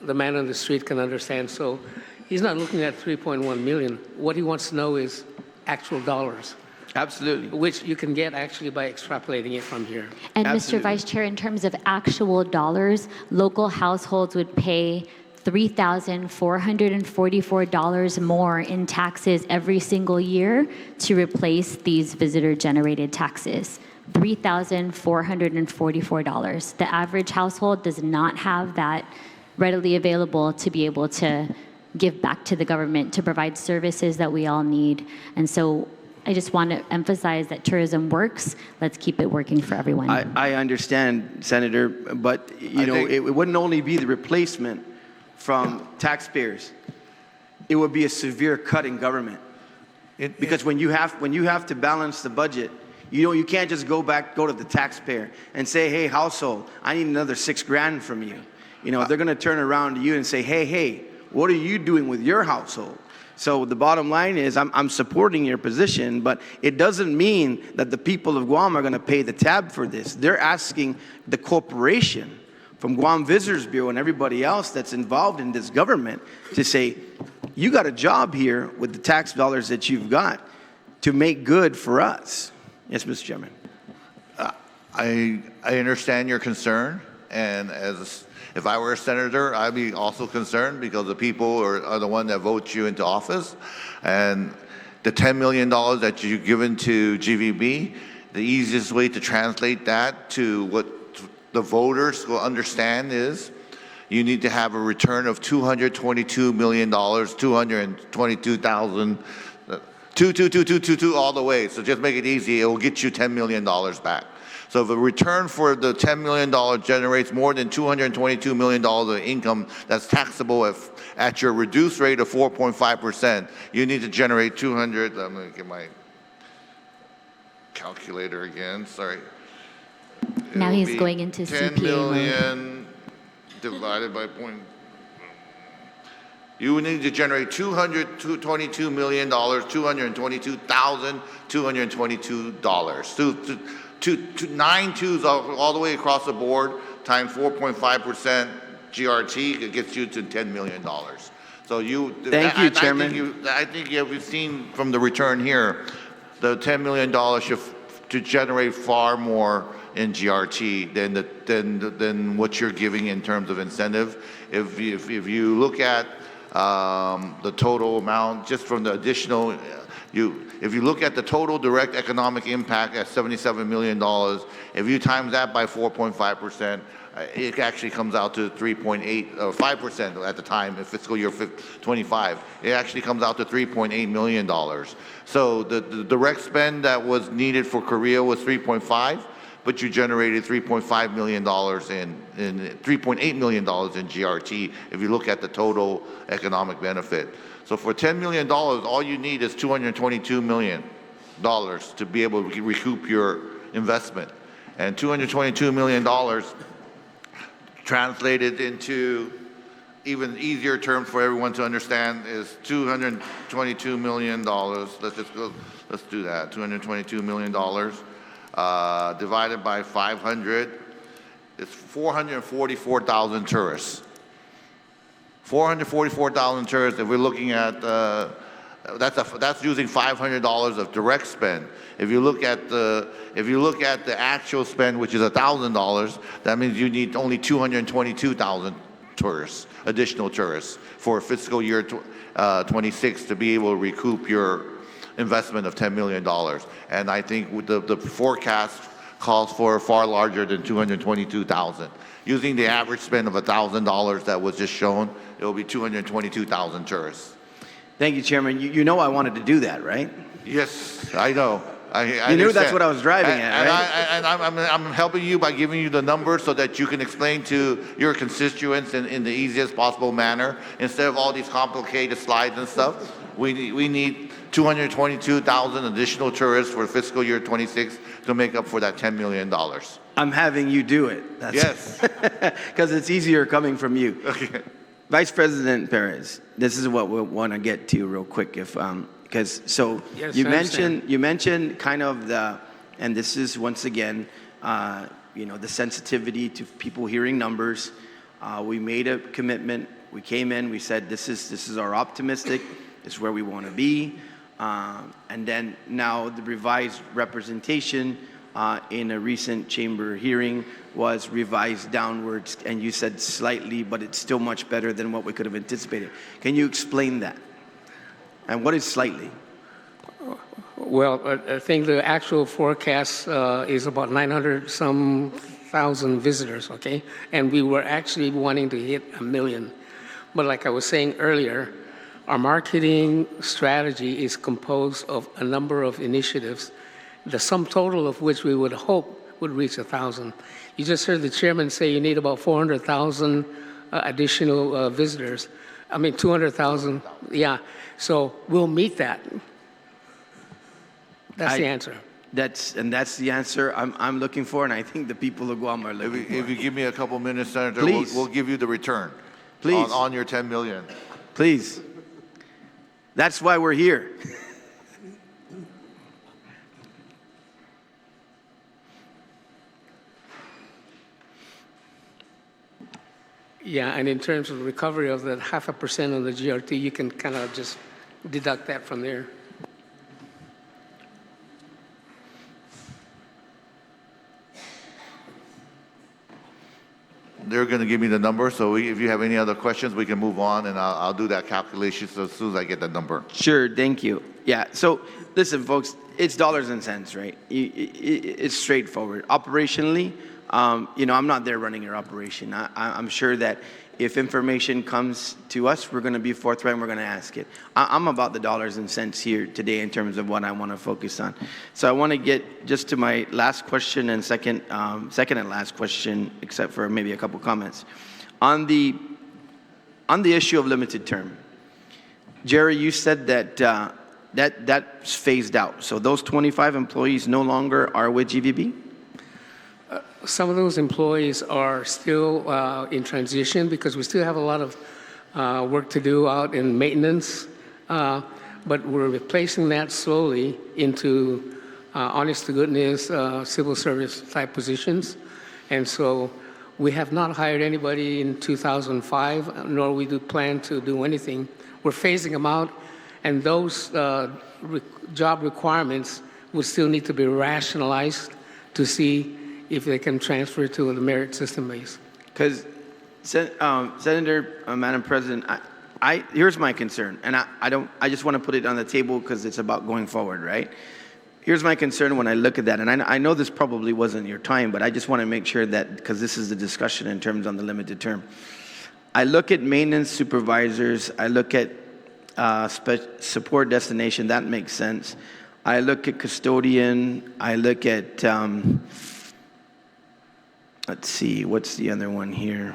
the man on the street can understand. So he's not looking at 3.1 million. What he wants to know is actual dollars, Absolutely. which you can get actually by extrapolating it from here. And Absolutely. Mr. Vice Chair, in terms of actual dollars, local households would pay $3,444 more in taxes every single year to replace these visitor-generated taxes. $3,444. The average household does not have that readily available to be able to give back to the government to provide services that we all need. And so I just want to emphasize that tourism works. Let's keep it working for everyone. I understand, Senator, but you know, think- it wouldn't only be the replacement from taxpayers. It would be a severe cut in government. Because when you have to balance the budget, you know, you can't just go to the taxpayer and say, hey, household, I need another $6,000 from you. You know, they're going to turn around to you and say, hey, what are you doing with your household? So the bottom line is I'm supporting your position, but it doesn't mean that the people of Guam are going to pay the tab for this. They're asking the corporation from Guam Visitors Bureau and everybody else that's involved in this government to say, you got a job here with the tax dollars that you've got to make good for us. Yes, Mr. Chairman. I understand your concern, and if I were a senator, I'd be also concerned because the people are the one that vote you into office, and the $10 million that you've given to GVB, the easiest way to translate that to what the voters will understand is you need to have a return of $222 million, 222,000, 22222 all the way. So just make it easy. It will get you $10 million back. So if a return for the $10 million generates more than $222 million of income that's taxable at your reduced rate of 4.5%, you need to generate 200, I'm going to get my calculator again, sorry. Now It'll he's be going into 10 CPA mode. million divided by point. You would need to generate $222 million, $222,222. Nine twos all the way across the board times 4.5% GRT, it gets you to $10 million. So Thank you, Chairman. I think you've seen from the return here, the $10 million should to generate far more in GRT than what you're giving in terms of incentive. If you look at the total amount just from the additional, if you look at the total direct economic impact at $77 million, if you times that by 4.5%, it actually comes out to 3.8 or 5% at the time in fiscal year 25. It actually comes out to $3.8 million. So the direct spend that was needed for Korea was 3.5, but you generated $3.5 million in $3.8 million in GRT if you look at the total economic benefit. So for $10 million, all you need is $222 million to be able to recoup your investment. And $222 million translated into even easier terms for everyone to understand is $222 million. Let's do that. $222 million divided by 500. It's 444,000 tourists. 444,000 tourists. If we're looking at that's using $500 of direct spend. If you look at the actual spend, which is $1,000, that means you need only 222,000 tourists, additional tourists, for fiscal year 26 to be able to recoup your investment of $10 million. And I think with the forecast calls for far larger than 222,000. Using the average spend of $1,000 that was just shown, it will be 222,000 tourists. Thank you, Chairman. You know I wanted to do that, right? Yes, I know. I You knew that's understand. what I was driving And- at, right? I'm helping you by giving you the numbers so that you can explain to your constituents in the easiest possible manner. Instead of all these complicated slides and stuff, we need 222,000 additional tourists for fiscal year 26 to make up for that $10 million. I'm having you do it. Yes. Because it's easier coming from you. Okay. Vice President Perez, this is what we want to get to real quick, if because Yes, you I understand. mentioned kind of and this is once again, the sensitivity to people hearing numbers. We made a commitment. We came in. We said this is our optimistic. This is where we want to be, and then now the revised representation in a recent chamber hearing was revised downwards, and you said slightly, but it's still much better than what we could have anticipated. Can you explain that? And what is slightly? Well, I think the actual forecast is about 900-some thousand visitors, okay? And we were actually wanting to hit 1 million. But like I was saying earlier, our marketing strategy is composed of a number of initiatives, the sum total of which we would hope would reach 1,000. You just heard the chairman say you need about 400,000 additional visitors. I mean, 200,000, yeah. So we'll meet that. That's the answer. That's the answer I'm looking for, and I think the people of Guam are looking for. If you give me a couple minutes, Senator, Please. we'll give you the return. Please. On your 10 million. Please. That's why we're here. Yeah, and in terms of the recovery of that 0.5% on the GRT, you can kind of just deduct that from there. They're going to give me the number, so if you have any other questions, we can move on, and I'll do that calculation as soon as I get the number. Sure, thank you. Yeah, so listen, folks, it's dollars and cents, right? It's straightforward. Operationally, I'm not there running your operation. I'm sure that if information comes to us, we're going to be forthright and we're going to ask it. I'm about the dollars and cents here today in terms of what I want to focus on. So I want to get just to my last question and second and last question, except for maybe a couple comments. On the issue of limited term, Jerry, you said that that's phased out. So those 25 employees no longer are with GVB? Some of those employees are still in transition because we still have a lot of work to do out in maintenance, but we're replacing that slowly into honest to goodness civil service type positions. And so we have not hired anybody in 2005, nor we do plan to do anything. We're phasing them out, and those job requirements will still need to be rationalized to see if they can transfer to the merit system base. Because, Senator, Madam President, here's my concern, and I just want to put it on the table because it's about going forward, right? Here's my concern when I look at that, and I know this probably wasn't your time, but I just want to make sure that, because this is the discussion in terms on the limited term. I look at maintenance supervisors, I look at support destination, that makes sense. I look at custodian, I look at, let's see, what's the other one here?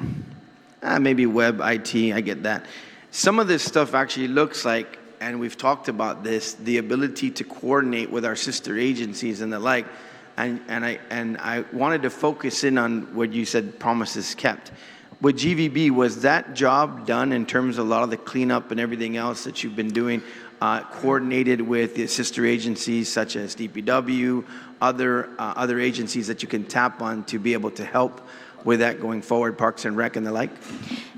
Maybe web IT, I get that. Some of this stuff actually looks like, and we've talked about this, the ability to coordinate with our sister agencies and the like. And I wanted to focus in on what you said, promises kept. With GVB, was that job done in terms of a lot of the cleanup and everything else that you've been doing, coordinated with the sister agencies such as DPW, other agencies that you can tap on to be able to help with that going forward, Parks and Rec and the like?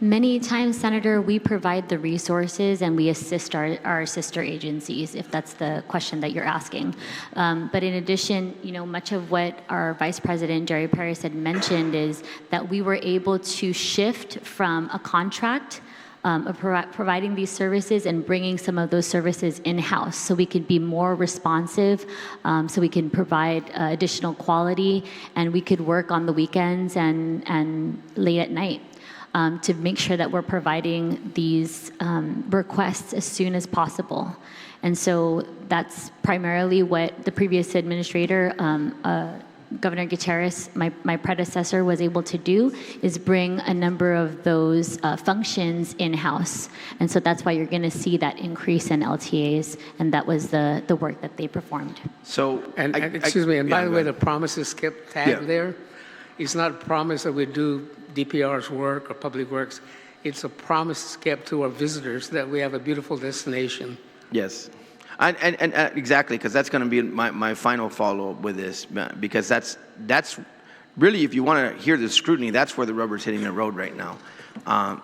Many times, Senator, we provide the resources and we assist our sister agencies, if that's the question that you're asking. But in addition, much of what our Vice President, Jerry Perez, had mentioned is that we were able to shift from a contract of providing these services and bringing some of those services in-house so we could be more responsive, so we can provide additional quality, and we could work on the weekends and late at night to make sure that we're providing these requests as soon as possible. And so that's primarily what the previous administrator, Governor Gutierrez, my predecessor, was able to do, is bring a number of those functions in-house. And so that's why you're going to see that increase in LTAs, and that was the work that they performed. So, And excuse me, and yeah, by the go way, ahead. the promises kept tag Yeah. there. It's not a promise that we do DPR's work or Public Works. It's a promise kept to our visitors that we have a beautiful destination. Yes. And exactly, because that's going to be my final follow-up with this, because that's really, if you want to hear the scrutiny, that's where the rubber's hitting the road right now.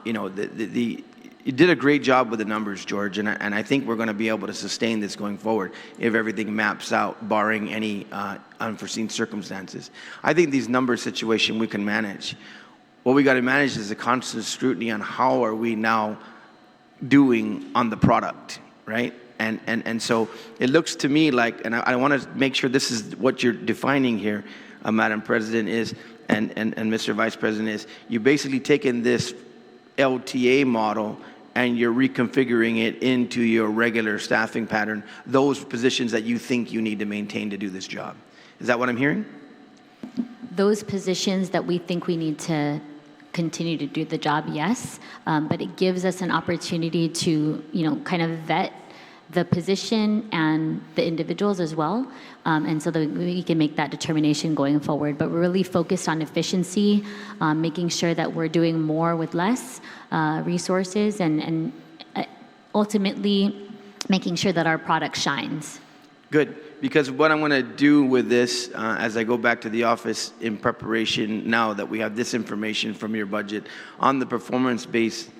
You know, you did a great job with the numbers, George, and I think we're going to be able to sustain this going forward if everything maps out, barring any unforeseen circumstances. I think these number situation we can manage. What we got to manage is a constant scrutiny on how are we now doing on the product, right? And so it looks to me like, and I want to make sure this is what you're defining here, Madam President, is, and Mr. Vice President, is you basically taken this LTA model and you're reconfiguring it into your regular staffing pattern, those positions that you think you need to maintain to do this job. Is that what I'm hearing? Those positions that we think we need to continue to do the job, yes, but it gives us an opportunity to, kind of vet the position and the individuals as well, and so that we can make that determination going forward. But we're really focused on efficiency, making sure that we're doing more with less resources, and ultimately making sure that our product shines. Good, because what I'm going to do with this, as I go back to the office in preparation now that we have this information from your budget on the performance-based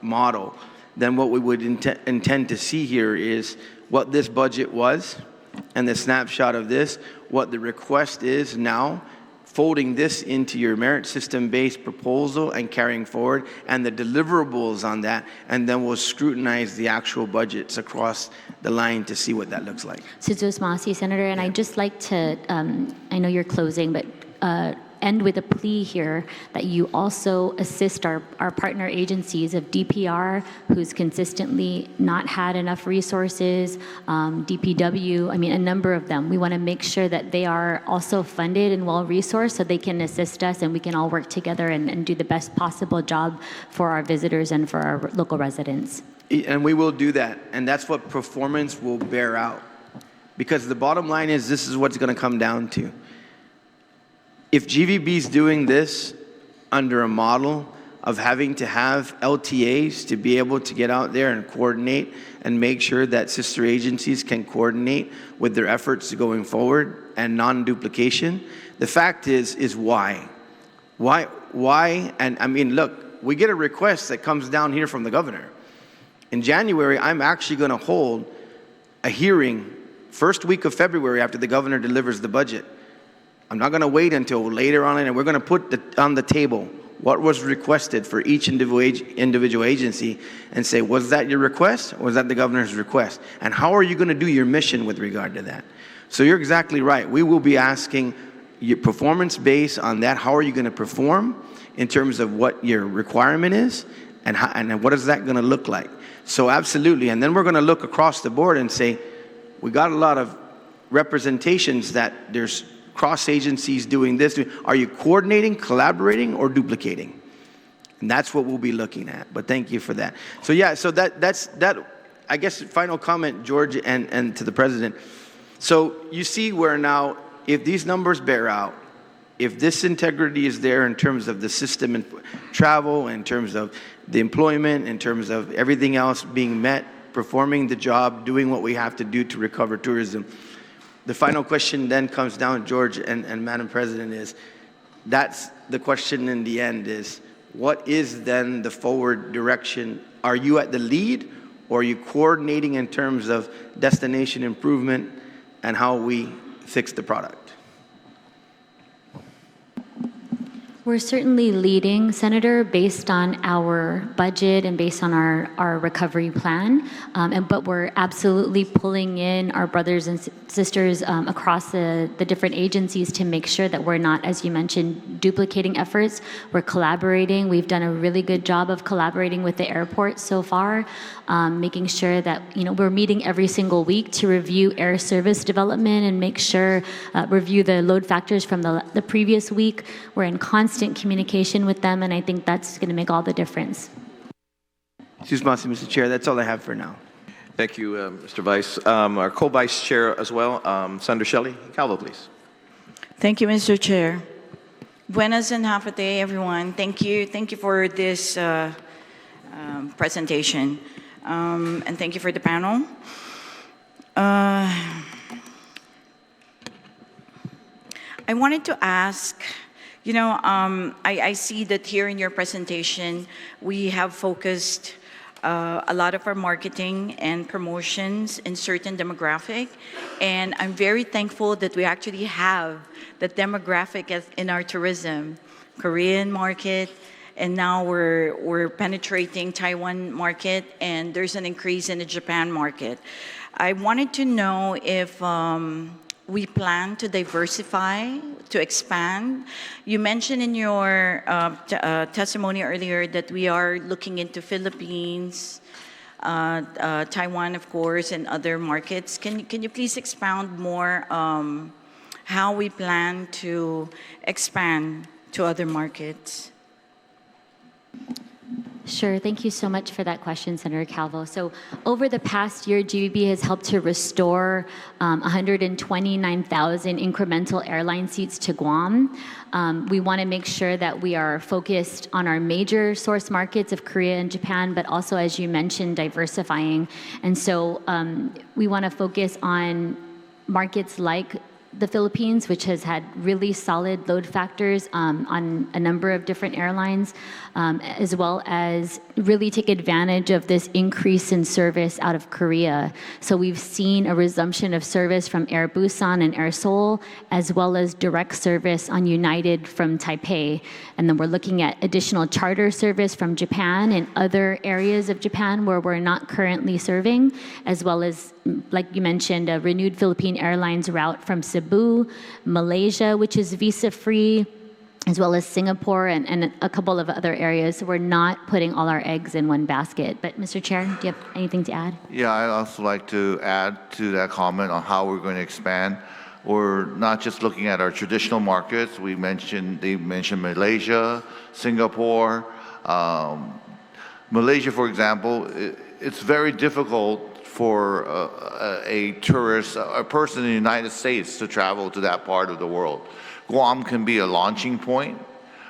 model, then what we would intend to see here is what this budget was and the snapshot of this, what the request is now, folding this into your merit system-based proposal and carrying forward, and the deliverables on that, and then we'll scrutinize the actual budgets across the line to see what that looks like. Senator, and I'd just like to, I know you're closing, but end with a plea here that you also assist our partner agencies of DPR, who's consistently not had enough resources, DPW, a number of them. We want to make sure that they are also funded and well-resourced so they can assist us and we can all work together and do the best possible job for our visitors and for our local residents. And we will do that, and that's what performance will bear out. Because the bottom line is, this is what's going to come down to. If GVB's doing this under a model of having to have LTAs to be able to get out there and coordinate and make sure that sister agencies can coordinate with their efforts going forward and non-duplication, the fact is why? Why? And look, we get a request that comes down here from the governor. In January, I'm actually going to hold a hearing first week of February after the governor delivers the budget. I'm not going to wait until later on, and we're going to put on the table what was requested for each individual agency and say, was that your request or was that the governor's request? And how are you going to do your mission with regard to that? So you're exactly right. We will be asking your performance based on that. How are you going to perform in terms of what your requirement is and what is that going to look like? So absolutely. And then we're going to look across the board and say, we got a lot of representations that there's cross agencies doing this. Are you coordinating, collaborating, or duplicating? And that's what we'll be looking at. But thank you for that. So yeah, so that's I guess final comment, George, and to the president. So you see where now, if these numbers bear out, if this integrity is there in terms of the system and travel, in terms of the employment, in terms of everything else being met, performing the job, doing what we have to do to recover tourism. The final question then comes down, George and Madam President, is that's the question in the end is, what is then the forward direction? Are you at the lead, or are you coordinating in terms of destination improvement and how we fix the product? We're certainly leading, Senator, based on our budget and based on our recovery plan. But we're absolutely pulling in our brothers and sisters across the different agencies to make sure that we're not, as you mentioned, duplicating efforts. We're collaborating. We've done a really good job of collaborating with the airport so far, making sure that we're meeting every single week to review air service development and make sure, review the load factors from the previous week. We're in constant communication with them, and I think that's going to make all the difference. Mr. Chair, that's all I have for now. Thank you, Mr. Vice. Our co-vice chair as well, Senator Shelley Calvo, please. Thank you, Mr. Chair. Buenas and half a day, everyone. Thank you for this presentation, and thank you for the panel. I wanted to ask, I see that here in your presentation, we have focused a lot of our marketing and promotions in certain demographic, and I'm very thankful that we actually have the demographic in our tourism, Korean market, and now we're penetrating Taiwan market, and there's an increase in the Japan market. I wanted to know if we plan to diversify, to expand. You mentioned in your testimony earlier that we are looking into Philippines, Taiwan, of course, and other markets. Can you please expound more how we plan to expand to other markets? Sure. Thank you so much for that question, Senator Calvo. So over the past year, GBB has helped to restore 129,000 incremental airline seats to Guam. We want to make sure that we are focused on our major source markets of Korea and Japan, but also, as you mentioned, diversifying. And so we want to focus on markets like the Philippines, which has had really solid load factors on a number of different airlines, as well as really take advantage of this increase in service out of Korea. So we've seen a resumption of service from Air Busan and Air Seoul, as well as direct service on United from Taipei. And then we're looking at additional charter service from Japan and other areas of Japan where we're not currently serving, as well as, like you mentioned, a renewed Philippine Airlines route from Cebu, Malaysia, which is visa-free, as well as Singapore and a couple of other areas. So we're not putting all our eggs in one basket. But Mr. Chair, do you have anything to add? Yeah, I'd also like to add to that comment on how we're going to expand. We're not just looking at our traditional markets. They mentioned Malaysia, Singapore. Malaysia, for example, it's very difficult for a tourist, a person in the United States to travel to that part of the world. Guam can be a launching point.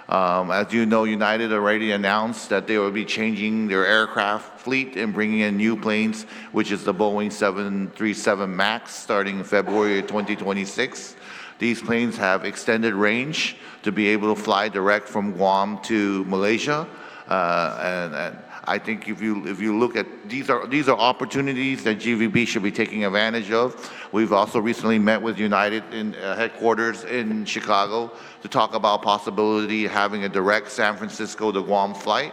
As you know, United already announced that they will be changing their aircraft fleet and bringing in new planes, which is the Boeing 737 MAX starting in February 2026. These planes have extended range to be able to fly direct from Guam to Malaysia. And I think if you look at these are opportunities that GVB should be taking advantage of. We've also recently met with United in headquarters in Chicago to talk about possibility of having a direct San Francisco to Guam flight.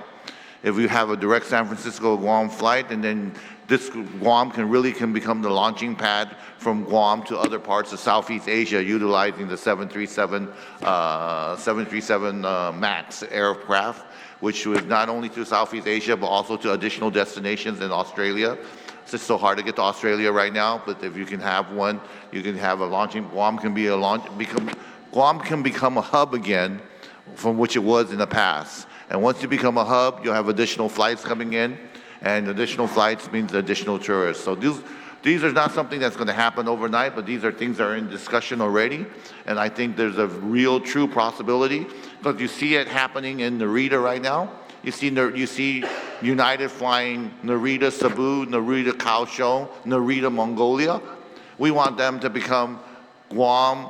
If we have a direct San Francisco to Guam flight, and then this Guam can become the launching pad from Guam to other parts of Southeast Asia, utilizing the 737 MAX aircraft, which was not only to Southeast Asia, but also to additional destinations in Australia. It's just so hard to get to Australia right now, but if you can have one, you can have a launching. Guam can become a hub again from which it was in the past. And once you become a hub, you'll have additional flights coming in, and additional flights means additional tourists. So these are not something that's going to happen overnight, but these are things that are in discussion already. And I think there's a real, true possibility, because you see it happening in Narita right now. You see United flying Narita Cebu, Narita Kaohsiung, Narita Mongolia. We want them to become Guam,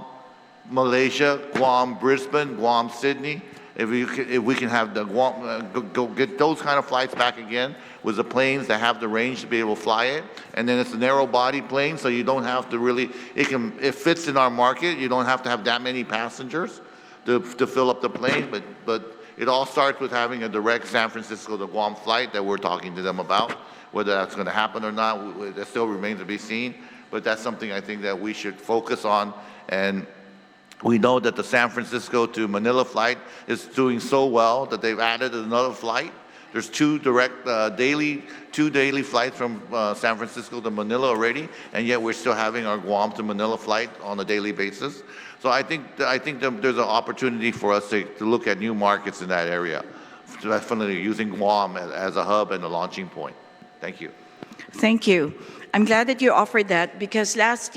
Malaysia, Guam, Brisbane, Guam, Sydney. If we can have the Guam, go get those kind of flights back again with the planes that have the range to be able to fly it, and then it's a narrow body plane, so you don't have to really, it fits in our market. You don't have to have that many passengers to fill up the plane, but it all starts with having a direct San Francisco to Guam flight that we're talking to them about. Whether that's going to happen or not, that still remains to be seen. But that's something I think that we should focus on. And we know that the San Francisco to Manila flight is doing so well that they've added another flight. There's two direct daily flights from San Francisco to Manila already, and yet we're still having our Guam to Manila flight on a daily basis. So I think that there's an opportunity for us to look at new markets in that area, definitely using Guam as a hub and a launching point. Thank you. Thank you. I'm glad that you offered that because last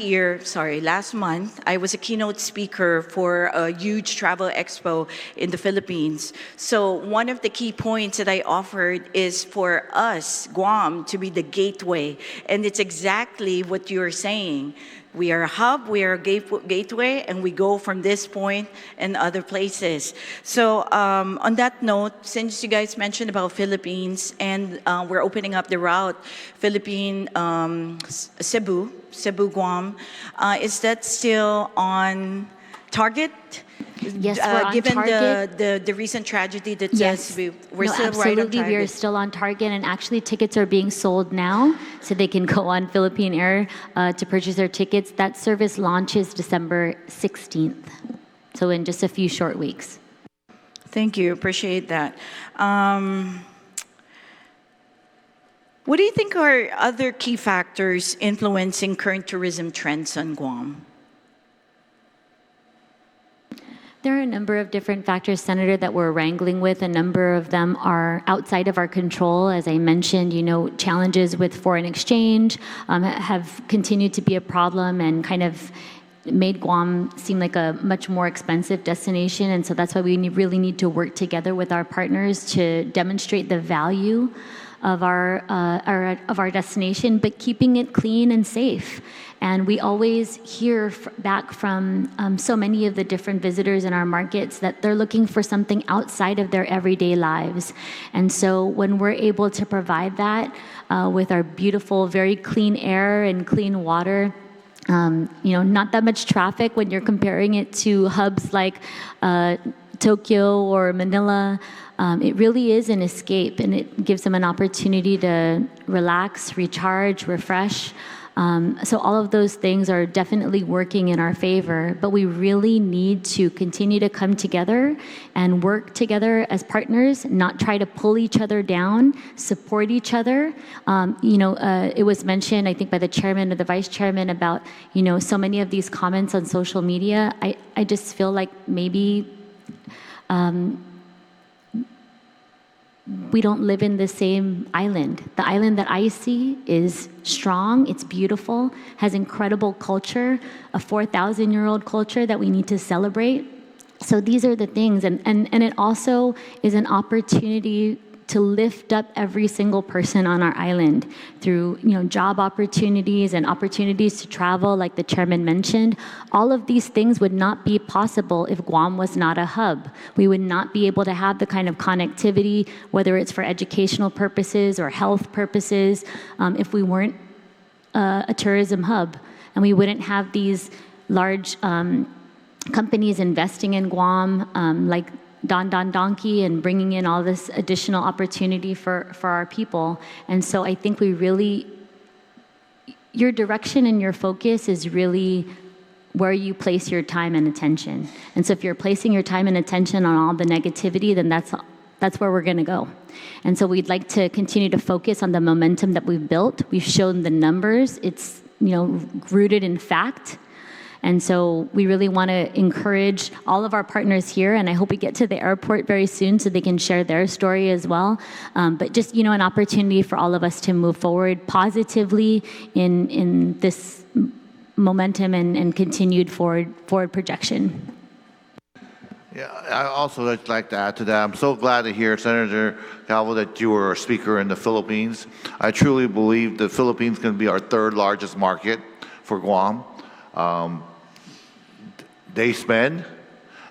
month, I was a keynote speaker for a huge travel expo in the Philippines. So one of the key points that I offered is for us, Guam, to be the gateway. And it's exactly what you're saying. We are a hub, we are a gateway, and we go from this point and other places. So on that note, since you guys mentioned about Philippines and we're opening up the route, Cebu, Guam, is that still on target? Yes, we're on given target. the recent tragedy that Yes. we're No, still absolutely, right on target. we are still on target, and actually tickets are being sold now, so they can go on Philippine Air to purchase their tickets. That service launches December 16th, so in just a few short weeks. Thank you, appreciate that. What do you think are other key factors influencing current tourism trends on Guam? There are a number of different factors, Senator, that we're wrangling with. A number of them are outside of our control. As I mentioned, challenges with foreign exchange have continued to be a problem and kind of made Guam seem like a much more expensive destination. And so that's why we really need to work together with our partners to demonstrate the value of our destination, but keeping it clean and safe. And we always hear back from so many of the different visitors in our markets that they're looking for something outside of their everyday lives. And so when we're able to provide that with our beautiful, very clean air and clean water, not that much traffic when you're comparing it to hubs like Tokyo or Manila. It really is an escape, and it gives them an opportunity to relax, recharge, refresh. So all of those things are definitely working in our favor, but we really need to continue to come together and work together as partners, not try to pull each other down, support each other. It was mentioned, I think, by the chairman or the vice chairman about, so many of these comments on social media. I just feel like maybe we don't live in the same island. The island that I see is strong, it's beautiful, has incredible culture, a 4,000-year-old culture that we need to celebrate. So these are the things, and it also is an opportunity to lift up every single person on our island through job opportunities and opportunities to travel, like the chairman mentioned. All of these things would not be possible if Guam was not a hub. We would not be able to have the kind of connectivity, whether it's for educational purposes or health purposes, if we weren't a tourism hub. And we wouldn't have these large companies investing in Guam, like Don Donkey, and bringing in all this additional opportunity for our people. And so I think your direction and your focus is really where you place your time and attention. And so if you're placing your time and attention on all the negativity, then that's where we're gonna go. And so we'd like to continue to focus on the momentum that we've built. We've shown the numbers. It's rooted in fact. And so we really want to encourage all of our partners here, and I hope we get to the airport very soon so they can share their story as well. But just, an opportunity for all of us to move forward positively in this momentum and continued forward projection. Yeah, I also like to add to that. I'm so glad to hear, Senator Calvo, that you were a speaker in the Philippines. I truly believe the Philippines can be our third largest market for Guam. They spend.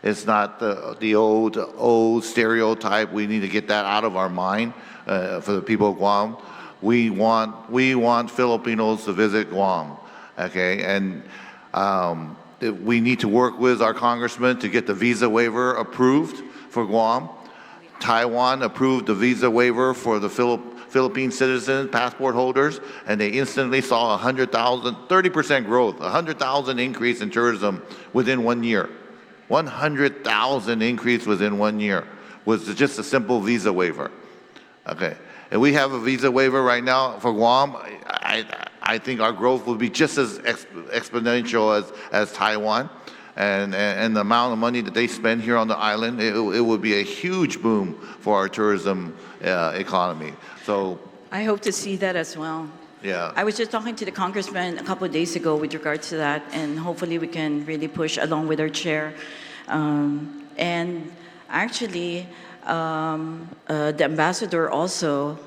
It's not the old stereotype. We need to get that out of our mind for the people of Guam. We want Filipinos to visit Guam, okay? And that we need to work with our congressman to get the visa waiver approved for Guam. Taiwan approved the visa waiver for the Philippine citizens, passport holders, and they instantly saw 100,000, 30% growth, 100,000 increase in tourism within 1 year. 100,000 increase within 1 year was just a simple visa waiver. Okay, and we have a visa waiver right now for Guam. I think our growth will be just as exponential as Taiwan. And the amount of money that they spend here on the island, it would be a huge boom for our tourism economy. So I hope to see that as well. yeah, I was just talking to the congressman a couple of days ago with regards to that, and hopefully we can really push along with our chair. And actually, the ambassador also,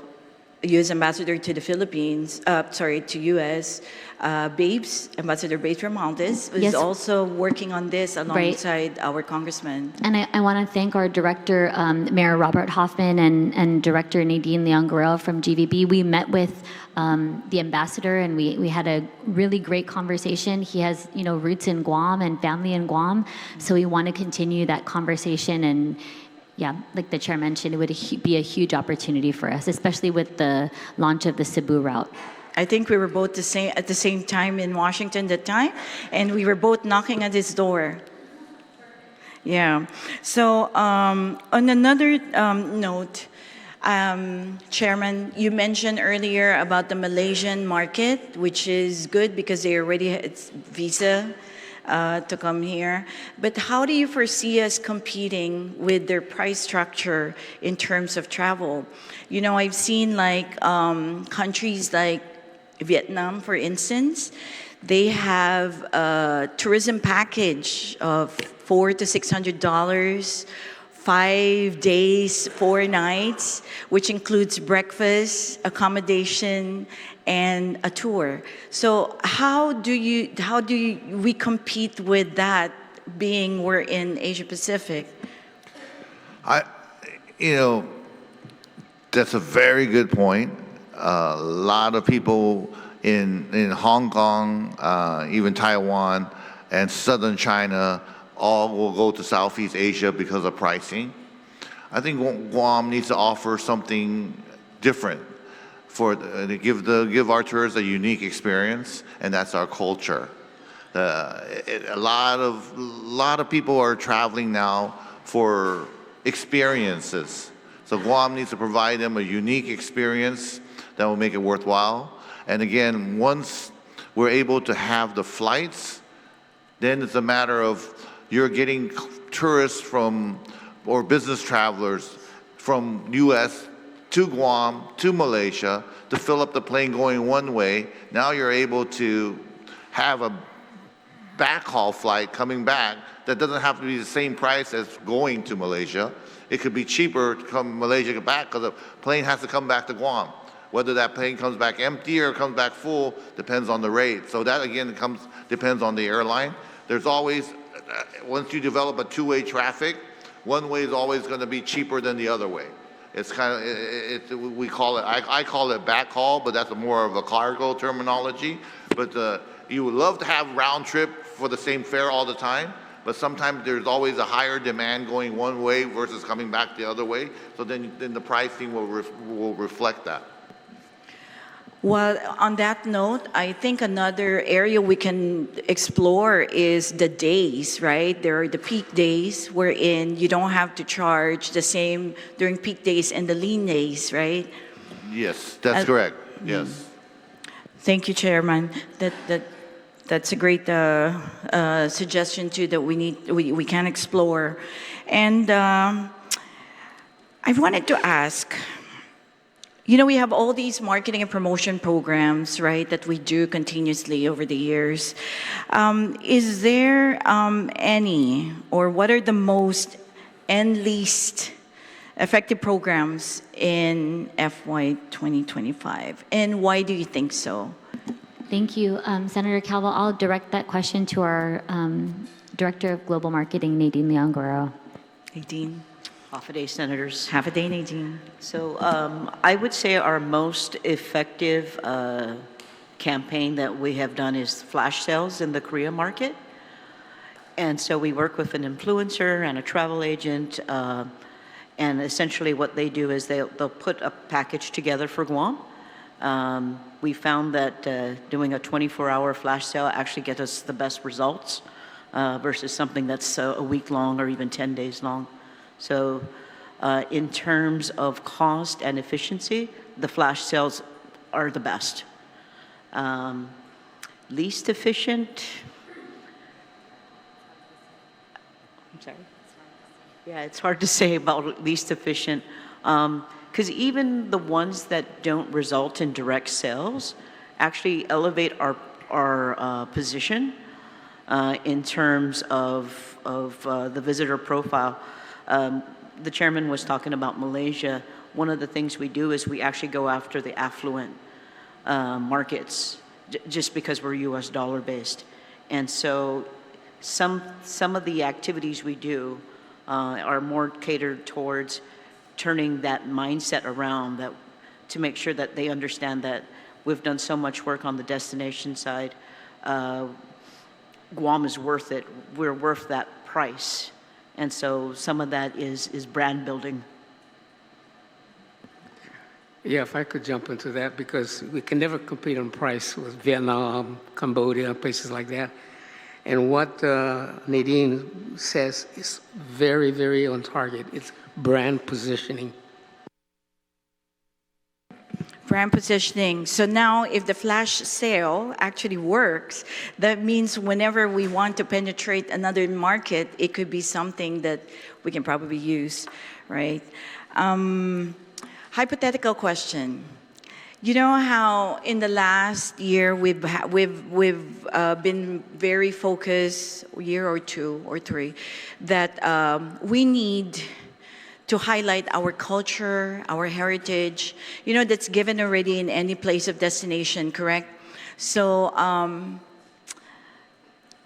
U.S. ambassador to the Philippines, to U.S., Ambassador Babes Romualdez, is Yes. also working on this alongside our congressman. And I want to thank our director, Mayor Robert Hoffman, and Director Nadine Leon-Guerrero from GVB. We met with the ambassador, and we had a really great conversation. He has, roots in Guam and family in Guam, so we want to continue that conversation. And yeah, like the chair mentioned, it would be a huge opportunity for us, especially with the launch of the Cebu route. I think we were both at the same time in Washington that time, and we were both knocking at his door. Yeah. So on another note, Chairman, you mentioned earlier about the Malaysian market, which is good because they already had visa to come here. But how do you foresee us competing with their price structure in terms of travel? I've seen countries like Vietnam, for instance, they have a tourism package of $400 to $600, 5 days, 4 nights, which includes breakfast, accommodation, and a tour. So how do we compete with that, being we're in Asia Pacific? That's a very good point. A lot of people in Hong Kong, even Taiwan, and southern China all will go to Southeast Asia because of pricing. I think Guam needs to offer something different to give our tourists a unique experience, and that's our culture. A lot of people are traveling now for experiences. So Guam needs to provide them a unique experience that will make it worthwhile. And again, once we're able to have the flights, then it's a matter of you're getting tourists or business travelers from U.S. to Guam to Malaysia to fill up the plane going one way. Now you're able to have a backhaul flight coming back that doesn't have to be the same price as going to Malaysia. It could be cheaper to come Malaysia back because the plane has to come back to Guam. Whether that plane comes back empty or comes back full depends on the rate. So that again depends on the airline. There's always, once you develop a two-way traffic, one way is always going to be cheaper than the other way. It's kind of, we call it, I call it backhaul, but that's more of a cargo terminology. But you would love to have round trip for the same fare all the time, but sometimes there's always a higher demand going one way versus coming back the other way. So then the pricing will reflect that. Well, on that note, I think another area we can explore is the days, right? There are the peak days wherein you don't have to charge the same during peak days and the lean days, right? Yes, that's correct. Yes. Thank you, Chairman. That's a great suggestion too that we can explore. And I wanted to ask, we have all these marketing and promotion programs, right, that we do continuously over the years. Is there any, or what are the most and least effective programs in FY 2025? And why do you think so? Thank you, Senator Calvo. I'll direct that question to our Director of Global Marketing, Nadine Leon-Guerrero. Nadine. Half a day, Senators. Half a day, Nadine. So I would say our most effective campaign that we have done is flash sales in the Korea market. And so we work with an influencer and a travel agent, and essentially what they do is they'll put a package together for Guam. We found that doing a 24-hour flash sale actually gets us the best results versus something that's a week long or even 10 days long. So in terms of cost and efficiency, the flash sales are the best. Least efficient, I'm sorry. Yeah, it's hard to say about least efficient, because even the ones that don't result in direct sales actually elevate our position in terms of the visitor profile. The chairman was talking about Malaysia. One of the things we do is we actually go after the affluent markets just because we're US dollar based. And so some of the activities we do are more catered towards turning that mindset around, that to make sure that they understand that we've done so much work on the destination side. Guam is worth it. We're worth that price. And so some of that is brand building. Yeah, if I could jump into that, because we can never compete on price with Vietnam, Cambodia, places like that. And what Nadine says is very, very on target. It's brand positioning. Brand positioning. So now if the flash sale actually works, that means whenever we want to penetrate another market, it could be something that we can probably use, right? Hypothetical question. You know how in the last year we've been very focused, a year or two or three, that we need to highlight our culture, our heritage, you know, that's given already in any place of destination, correct? So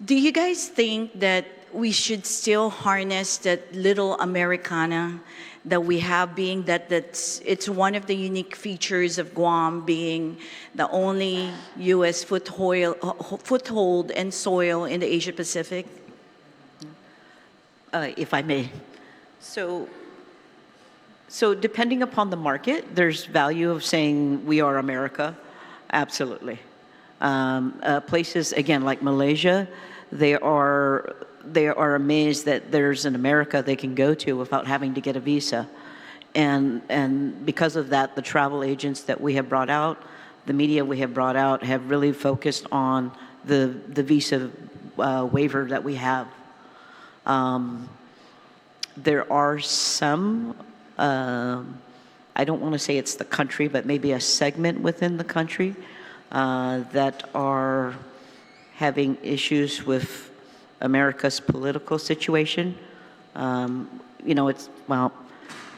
do you guys think that we should still harness that little Americana that we have, being that it's one of the unique features of Guam, being the only U.S. foothold and soil in the Asia Pacific? If I may. So depending upon the market, there's value of saying we are America, absolutely. Places, again, like Malaysia, they are amazed that there's an America they can go to without having to get a visa. And because of that, the travel agents that we have brought out, the media we have brought out, have really focused on the visa waiver that we have. There are some, I don't want to say it's the country, but maybe a segment within the country that are having issues with America's political situation. You know,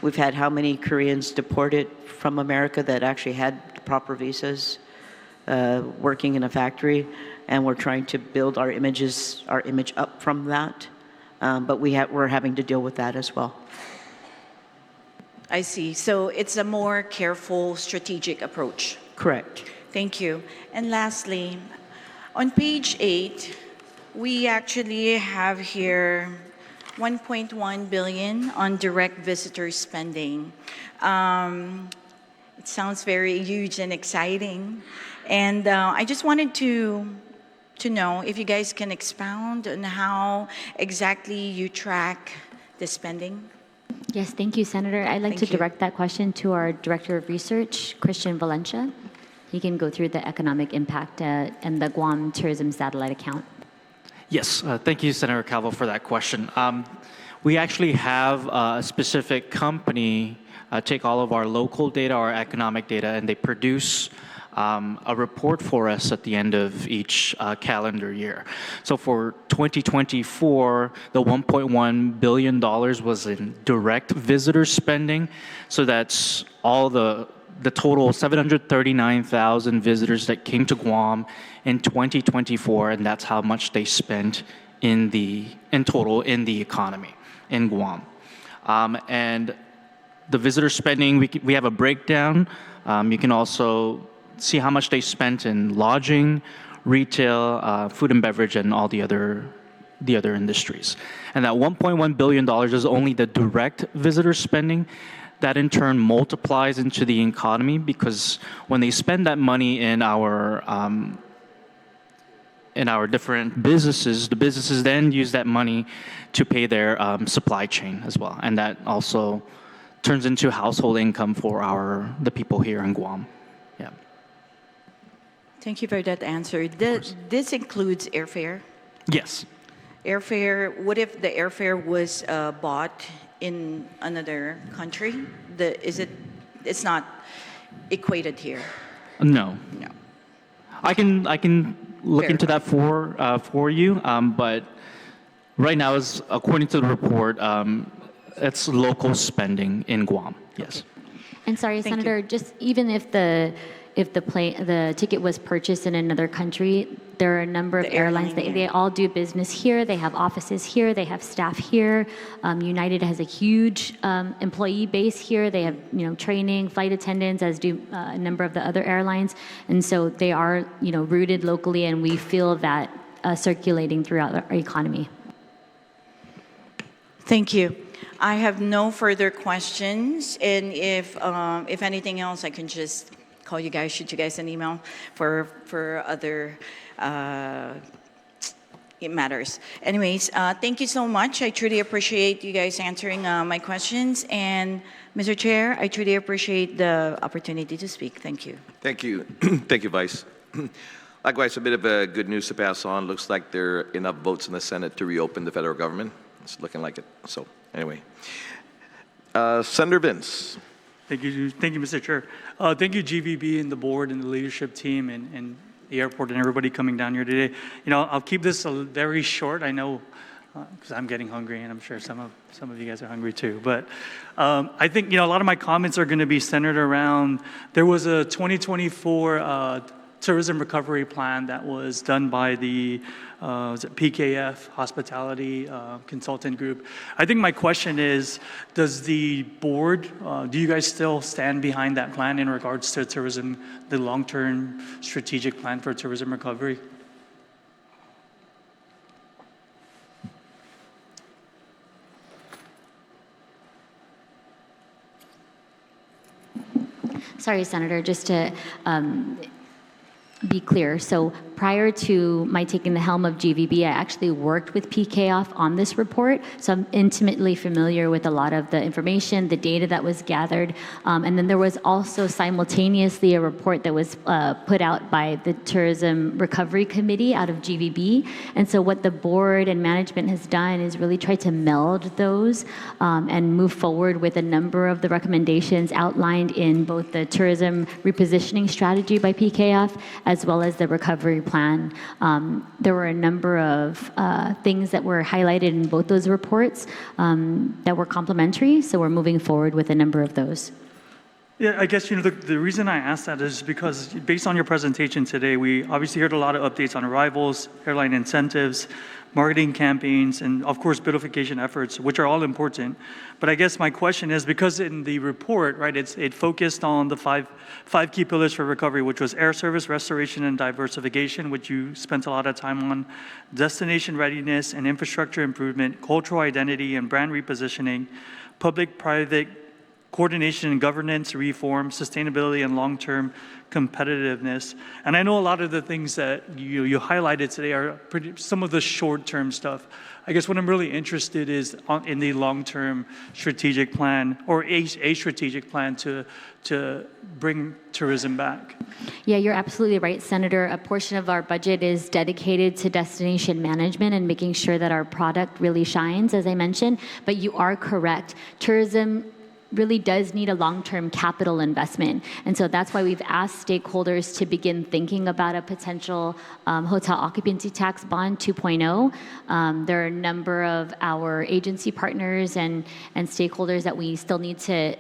we've had how many Koreans deported from America that actually had proper visas, working in a factory, and we're trying to build our image up from that. But we're having to deal with that as well. I see. So it's a more careful, strategic approach. Correct. Thank you. And lastly, on page 8, we actually have here 1.1 billion on direct visitor spending. It sounds very huge and exciting. And I just wanted to know if you guys can expound on how exactly you track the spending. Yes, thank you, Senator. I'd like to direct that question to our Director of Research, Christian Valencia. He can go through the economic impact and the Guam Tourism Satellite Account. Yes, thank you, Senator Calvo, for that question. We actually have a specific company take all of our local data, our economic data, and they produce a report for us at the end of each calendar year. So for 2024, the $1.1 billion was in direct visitor spending. So that's all the total 739,000 visitors that came to Guam in 2024, and that's how much they spent in total in the economy in Guam. And the visitor spending, we have a breakdown. You can also see how much they spent in lodging, retail, food and beverage, and all the other the other industries. And that $1.1 billion is only the direct visitor spending. That in turn multiplies into the economy, because when they spend that money in our different businesses, the businesses then use that money to pay their supply chain as well. And that also turns into household income for the people here in Guam. Yeah. Thank you for that answer. This includes airfare? Yes. Airfare, what if the airfare was bought in another country? It's not equated here? No. No. I can look into that for you, but right now, is according to the report, it's local spending in Guam. Yes. And sorry, Thank Senator, just even if the ticket was purchased in another country, there are a number of The airlines airline, they all do business here. They have offices here. They have staff here. United has a huge employee base here. They have training, flight attendants, as do a number of the other airlines, and so they are rooted locally, and we feel that circulating throughout our economy. Thank you. I have no further questions, and if anything else, I can just call you guys, shoot you guys an email for other matters. Anyways, thank you so much. I truly appreciate you guys answering my questions, and Mr. Chair, I truly appreciate the opportunity to speak. Thank you. Thank you. Thank you, Vice. Likewise, a bit of good news to pass on. Looks like there are enough votes in the Senate to reopen the federal government. It's looking like it. So anyway, Senator Vince. Thank you, Mr. Chair. Thank you, GVB and the board and the leadership team and the airport and everybody coming down here today. I'll keep this very short. I know because I'm getting hungry, and I'm sure some of you guys are hungry too. But I think a lot of my comments are going to be centered around. There was a 2024 tourism recovery plan that was done by the PKF Hospitality Consultant Group. I think my question is, does the board, do you guys still stand behind that plan in regards to tourism, the long-term strategic plan for tourism recovery? Sorry, Senator, just to be clear. So prior to my taking the helm of GVB, I actually worked with PKF on this report. So I'm intimately familiar with a lot of the information, the data that was gathered. And then there was also simultaneously a report that was put out by the Tourism Recovery Committee out of GVB. And so what the board and management has done is really try to meld those and move forward with a number of the recommendations outlined in both the tourism repositioning strategy by PKF as well as the recovery plan. There were a number of things that were highlighted in both those reports that were complementary, so we're moving forward with a number of those. Yeah, I guess the reason I asked that is because based on your presentation today, we obviously heard a lot of updates on arrivals, airline incentives, marketing campaigns, and of course beautification efforts, which are all important. But I guess my question is, because in the report, right, it focused on the five key pillars for recovery, which was air service, restoration, and diversification, which you spent a lot of time on, destination readiness and infrastructure improvement, cultural identity and brand repositioning, public-private coordination and governance reform, sustainability, and long-term competitiveness. And I know a lot of the things that you highlighted today are some of the short-term stuff. I guess what I'm really interested is in the long-term strategic plan, or a strategic plan to bring tourism back. Yeah, you're absolutely right, Senator. A portion of our budget is dedicated to destination management and making sure that our product really shines, as I mentioned. But you are correct. Tourism really does need a long-term capital investment. And so that's why we've asked stakeholders to begin thinking about a potential hotel occupancy tax bond 2.0. There are a number of our agency partners and stakeholders that we still need to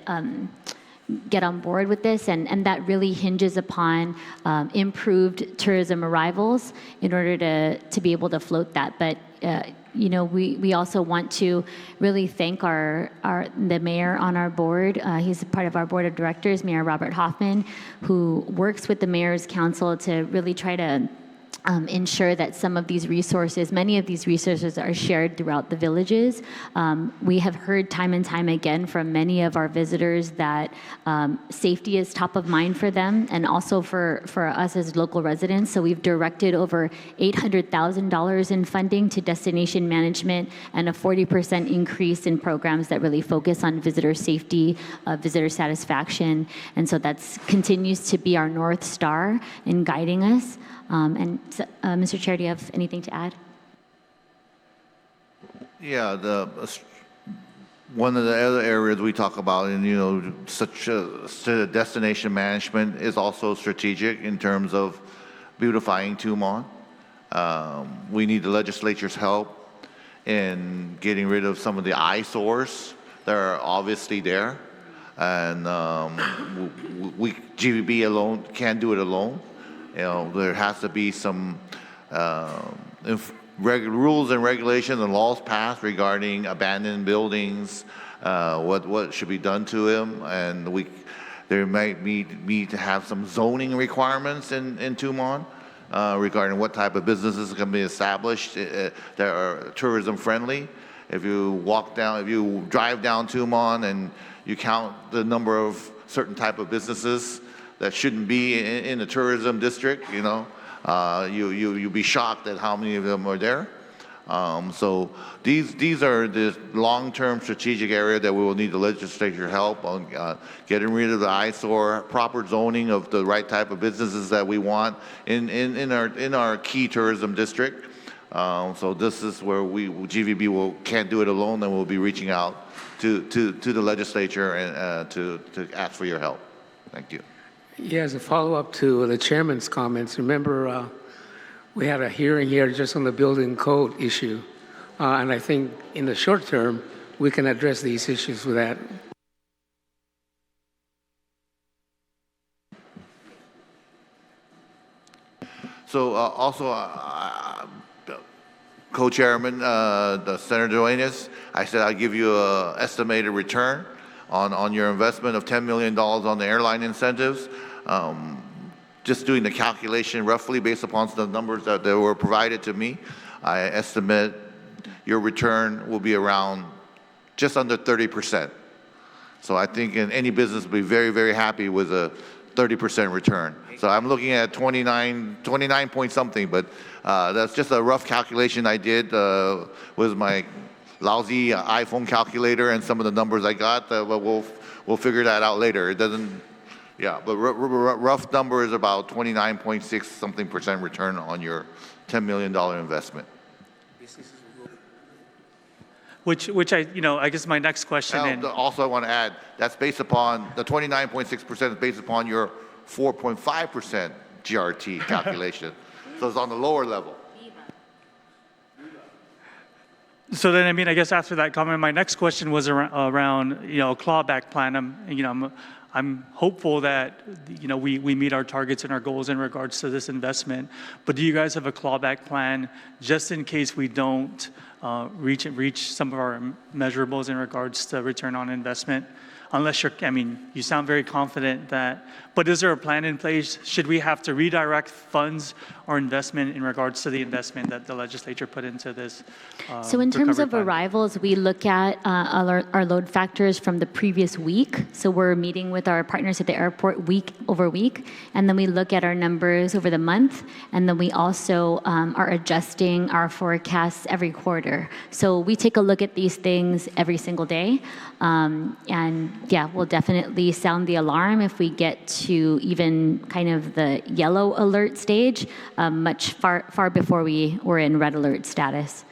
get on board with this, and that really hinges upon improved tourism arrivals in order to be able to float that. But we also want to really thank the mayor on our board. He's part of our board of directors, Mayor Robert Hoffman, who works with the Mayor's Council to really try to ensure that some of these resources, many of these resources are shared throughout the villages. We have heard time and time again from many of our visitors that safety is top of mind for them and also for us as local residents. So we've directed over $800,000 in funding to destination management and a 40% increase in programs that really focus on visitor safety, visitor satisfaction. And so that continues to be our North Star in guiding us. Mr. Chair, do you have anything to add? Yeah, one of the other areas we talk about, and destination management is also strategic in terms of beautifying Tumon. We need the legislature's help in getting rid of some of the eyesores that are obviously there, and GVB alone can't do it alone. There has to be some rules and regulations and laws passed regarding abandoned buildings, what should be done to them, and there might need to have some zoning requirements in Tumon regarding what type of businesses can be established that are tourism friendly. If you drive down Tumon and you count the number of certain type of businesses that shouldn't be in the tourism district, you'll be shocked at how many of them are there. So these are the long-term strategic area that we will need the legislature help on getting rid of the eyesore, proper zoning of the right type of businesses that we want in our key tourism district. So this is where GVB can't do it alone, and we'll be reaching out to the legislature and to ask for your help. Thank you. Yeah, as a follow-up to the chairman's comments, remember we had a hearing here just on the building code issue, and I think in the short term, we can address these issues with that. So also, co-chairman, Senator Readiness, I said I'll give you an estimated return on your investment of $10 million on the airline incentives. Just doing the calculation roughly based upon the numbers that were provided to me, I estimate your return will be around just under 30%. So I think any business will be very, very happy with a 30% return. So I'm looking at 29 point something, but that's just a rough calculation I did with my lousy iPhone calculator and some of the numbers I got. But we'll figure that out later. It doesn't. Yeah, but rough number is about 29.6 something percent return on your $10 million investment. Which I guess my next question. Also, I want to add that's based upon the 29.6% is based upon your 4.5% GRT calculation, so it's on the lower level. So then, I guess after that comment, my next question was around a clawback plan. I'm hopeful that we meet our targets and our goals in regards to this investment. But do you guys have a clawback plan just in case we don't reach some of our measurables in regards to return on investment? Unless you sound very confident that, but is there a plan in place? Should we have to redirect funds or investment in regards to the investment that the legislature put into this? So in terms of plan? arrivals, we look at our load factors from the previous week. So we're meeting with our partners at the airport week over week, and then we look at our numbers over the month, and then we also are adjusting our forecasts every quarter. So we take a look at these things every single day, and yeah, we'll definitely sound the alarm if we get to even kind of the yellow alert stage, much far before we were in red alert status.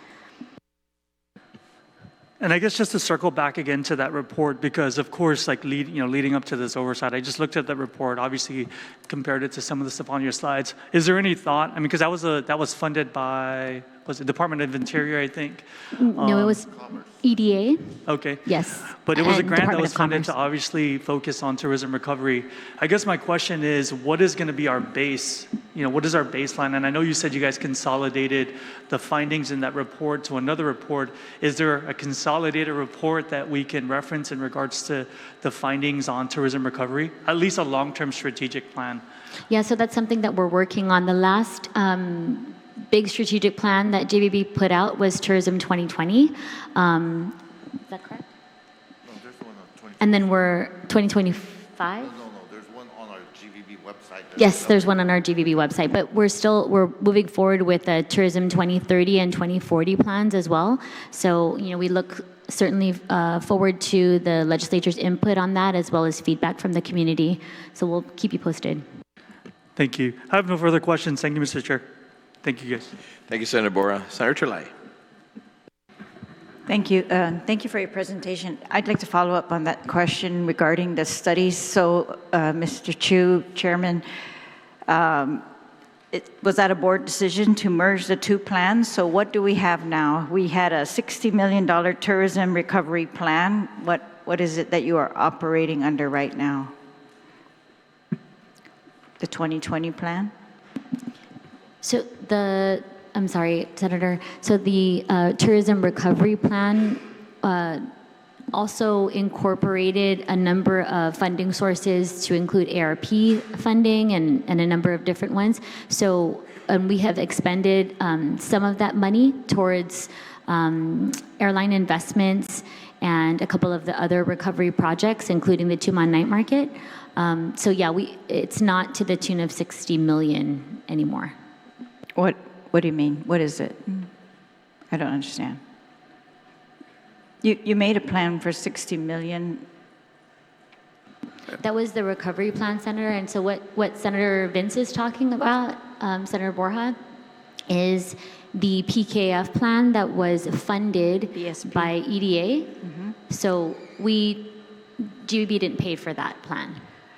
And I guess just to circle back again to that report, because of course, leading up to this oversight, I just looked at the report, obviously compared it to some of the stuff on your slides. Is there any thought? Because that was funded by was it Department of Interior, I think? No, it was EDA. Okay. Yes. But it was a and grant that Department was of funded to Commerce. obviously focus on tourism recovery. I guess my question is, what is going to be our base? What is our baseline? And I know you said you guys consolidated the findings in that report to another report. Is there a consolidated report that we can reference in regards to the findings on tourism recovery? At least a long-term strategic plan. Yeah, so that's something that we're working on. The last big strategic plan that JBB put out was Tourism 2020. Is that correct? No, there's one on 20. And then we're 2025? No, there's one on our GVB website. Yes, there's one on our GBB website, but we're moving forward with the Tourism 2030 and 2040 plans as well. So, we look certainly forward to the legislature's input on that as well as feedback from the community. So we'll keep you posted. Thank you. I have no further questions. Thank you, Mr. Chair. Thank you, guys. Thank you, Senator Bora. Senator Chulay. Thank you. Thank you for your presentation. I'd like to follow up on that question regarding the studies. So, Mr. Chu, Chairman, was that a board decision to merge the two plans? So what do we have now? We had a $60 million tourism recovery plan. What is it that you are operating under right now? The 2020 plan? So I'm sorry, Senator. So the tourism recovery plan also incorporated a number of funding sources to include ARP funding and a number of different ones. So we have expended some of that money towards airline investments and a couple of the other recovery projects, including the Tumon Night Market. So yeah, it's not to the tune of 60 million anymore. What do you mean? What is it? I don't understand. You made a plan for 60 million. That was the recovery plan, Senator. And so what Senator Vince is talking about, Senator Borja, is the PKF plan that was funded BSP. by EDA. So GBB didn't pay for that plan.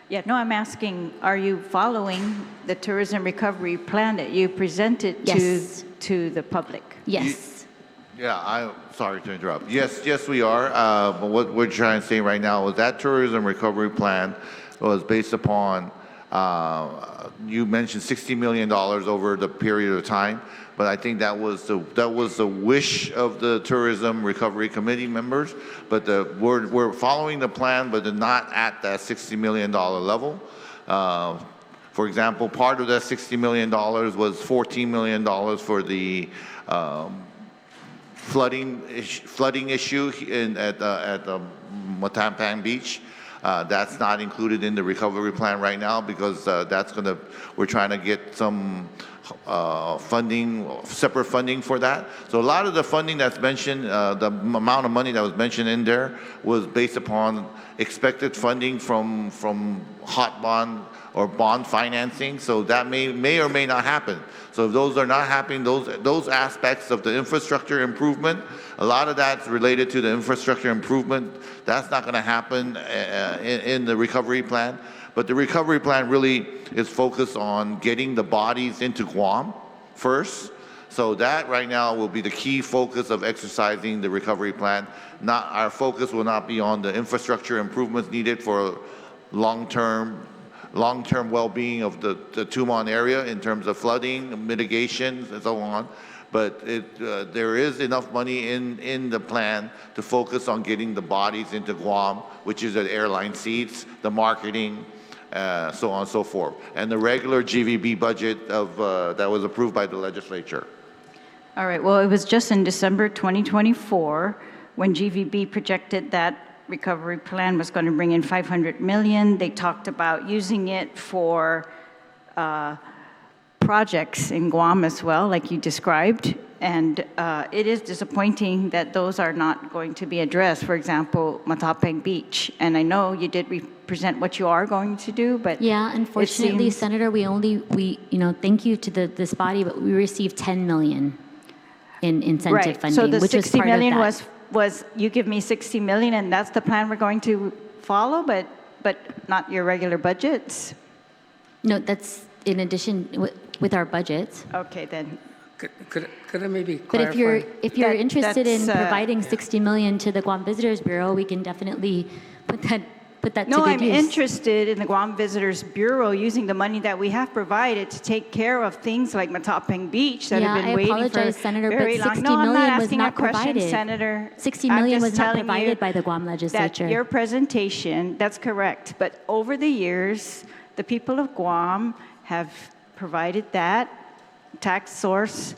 Yeah, no, I'm asking, are you following the tourism recovery plan that you presented Yes. to the public? Yes. Yeah, I'm sorry to interrupt. Yes, we are. But what we're trying to say right now is that tourism recovery plan was based upon, you mentioned $60 million over the period of time, but I think that was the wish of the Tourism Recovery Committee members. But we're following the plan, but they're not at that $60 million level. For example, part of that $60 million was $14 million for the flooding issue at Matampang Beach. That's not included in the recovery plan right now because we're trying to get some separate funding for that. So a lot of the funding that's mentioned, the amount of money that was mentioned in there was based upon expected funding from hot bond or bond financing. So that may or may not happen. So if those are not happening, those aspects of the infrastructure improvement, a lot of that's related to the infrastructure improvement. That's not going to happen in the recovery plan. But the recovery plan really is focused on getting the bodies into Guam first. So that right now will be the key focus of exercising the recovery plan. Our focus will not be on the infrastructure improvements needed for long-term well-being of the Tumon area in terms of flooding, mitigation, and so on. But there is enough money in the plan to focus on getting the bodies into Guam, which is the airline seats, the marketing, so on and so forth, and the regular GVB budget that was approved by the legislature. All right, well, it was just in December 2024 when GVB projected that recovery plan was going to bring in $500 million. They talked about using it for projects in Guam as well, like you described. And it is disappointing that those are not going to be addressed. For example, Matapang Beach. And I know you did present what you are going to do, but yeah, unfortunately, Senator, we thank you to this body, but we received 10 million in incentive funding, so the which was 60 part million of that. was you give me 60 million and that's the plan we're going to follow, but not your regular budgets? No, that's in addition with our budgets. Okay, then Could I maybe But clarify? if you're That- interested in that's, providing 60 million to the Guam Visitors Bureau, we can definitely put that No, to I'm good use. interested in the Guam Visitors Bureau using the money that we have provided to take care of things like Matapeng Beach that Yeah, have been I waiting apologize, for Senator, but very long. 60 No, I'm not million was asking not a question, provided. Senator. 60 I'm million just was not telling you provided by the Guam that legislature. your presentation, that's correct, but over the years, the people of Guam have provided that tax source,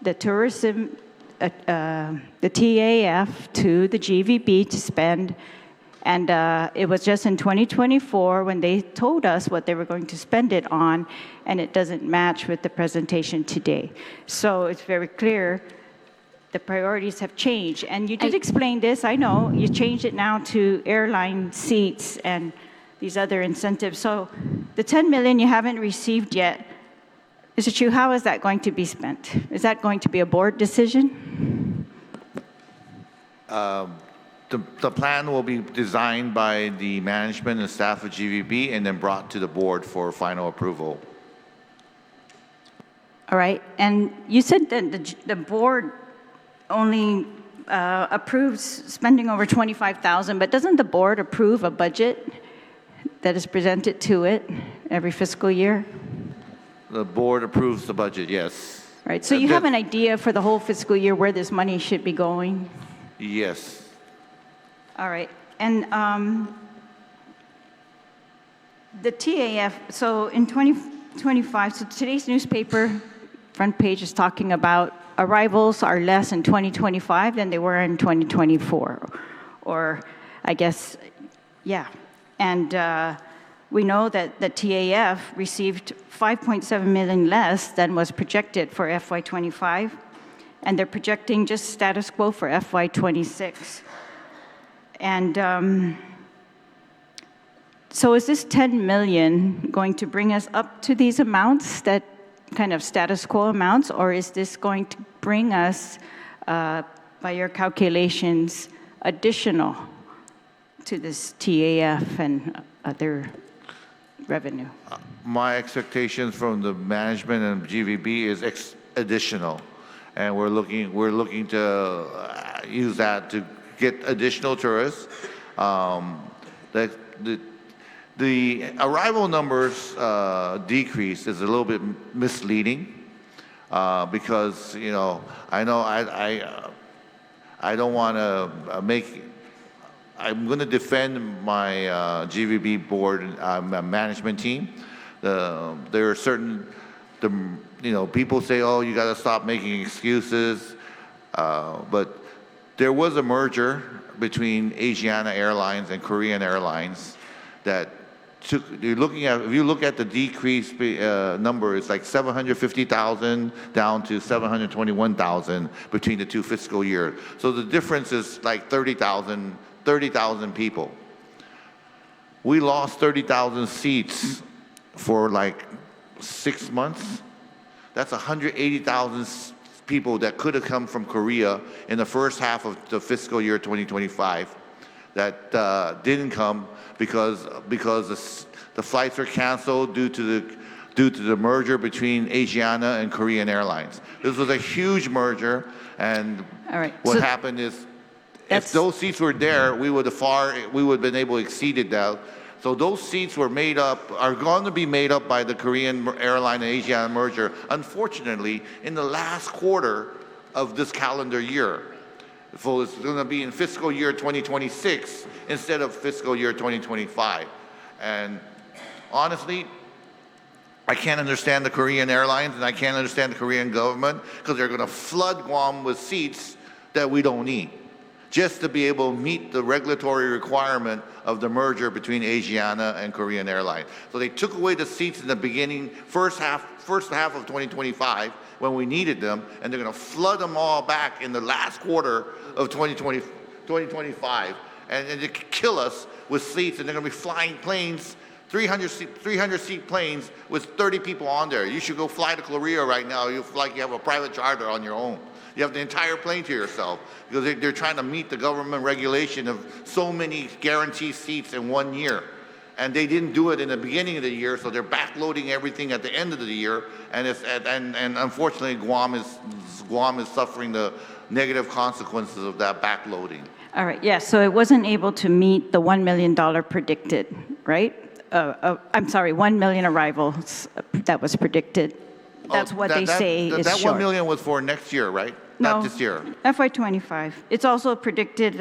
the tourism, the TAF to the GVB to spend. And it was just in 2024 when they told us what they were going to spend it on, and it doesn't match with the presentation today. So it's very clear the priorities have changed. And you did explain this, I know. You changed it now to airline seats and these other incentives. So the 10 million you haven't received yet, Mr. Chu, how is that going to be spent? Is that going to be a board decision? The plan will be designed by the management and staff of GVB and then brought to the board for final approval. All right, and you said that the board only approves spending over 25,000, but doesn't the board approve a budget that is presented to it every fiscal year? The board approves the budget, yes. Right, so you have an idea for the whole fiscal year where this money should be going? Yes. All right, and the TAF, so in 2025, so today's newspaper front page is talking about arrivals are less in 2025 than they were in 2024, or I guess, yeah. And we know that the TAF received 5.7 million less than was projected for FY25, and they're projecting just status quo for FY26. And so is this 10 million going to bring us up to these amounts, that kind of status quo amounts, or is this going to bring us, by your calculations, additional to this TAF and other revenue? My expectations from the management and GVB is additional, and we're looking to use that to get additional tourists. The arrival numbers decrease is a little bit misleading because I don't want to make. I'm going to defend my GVB board management team. There are certain, people say, oh, you got to stop making excuses, but there was a merger between Asiana Airlines and Korean Airlines that took, if you look at the decrease number, it's like 750,000 down to 721,000 between the two fiscal years. So the difference is like 30,000 people. We lost 30,000 seats for like 6 months. That's 180,000 people that could have come from Korea in the first half of the fiscal year 2025 that didn't come because the flights were canceled due to the merger between Asiana and Korean Airlines. This was a huge merger, and All right, what so happened is if those seats were there, we would have been able to exceed that. So those seats are going to be made up by the Korean Airline and Asiana merger, unfortunately, in the last quarter of this calendar year. So it's going to be in fiscal year 2026 instead of fiscal year 2025. And honestly, I can't understand the Korean Airlines and I can't understand the Korean government because they're going to flood Guam with seats that we don't need, just to be able to meet the regulatory requirement of the merger between Asiana and Korean Airlines. So they took away the seats in the beginning, first half of 2025 when we needed them, and they're going to flood them all back in the last quarter of 2025, and they could kill us with seats, and they're going to be flying planes, 300-seat planes with 30 people on there. You should go fly to Korea right now. You feel like you have a private charter on your own. You have the entire plane to yourself because they're trying to meet the government regulation of so many guaranteed seats in 1 year. and they didn't do it in the beginning of the year, so they're backloading everything at the end of the year, and unfortunately Guam is suffering the negative consequences of that backloading. All right, yes, so it wasn't able to meet the $1 million predicted, right? I'm sorry, 1 million arrivals that was predicted. That's what they say is that short. 1 million was for next year, right? No, Not this year. FY25. It's also predicted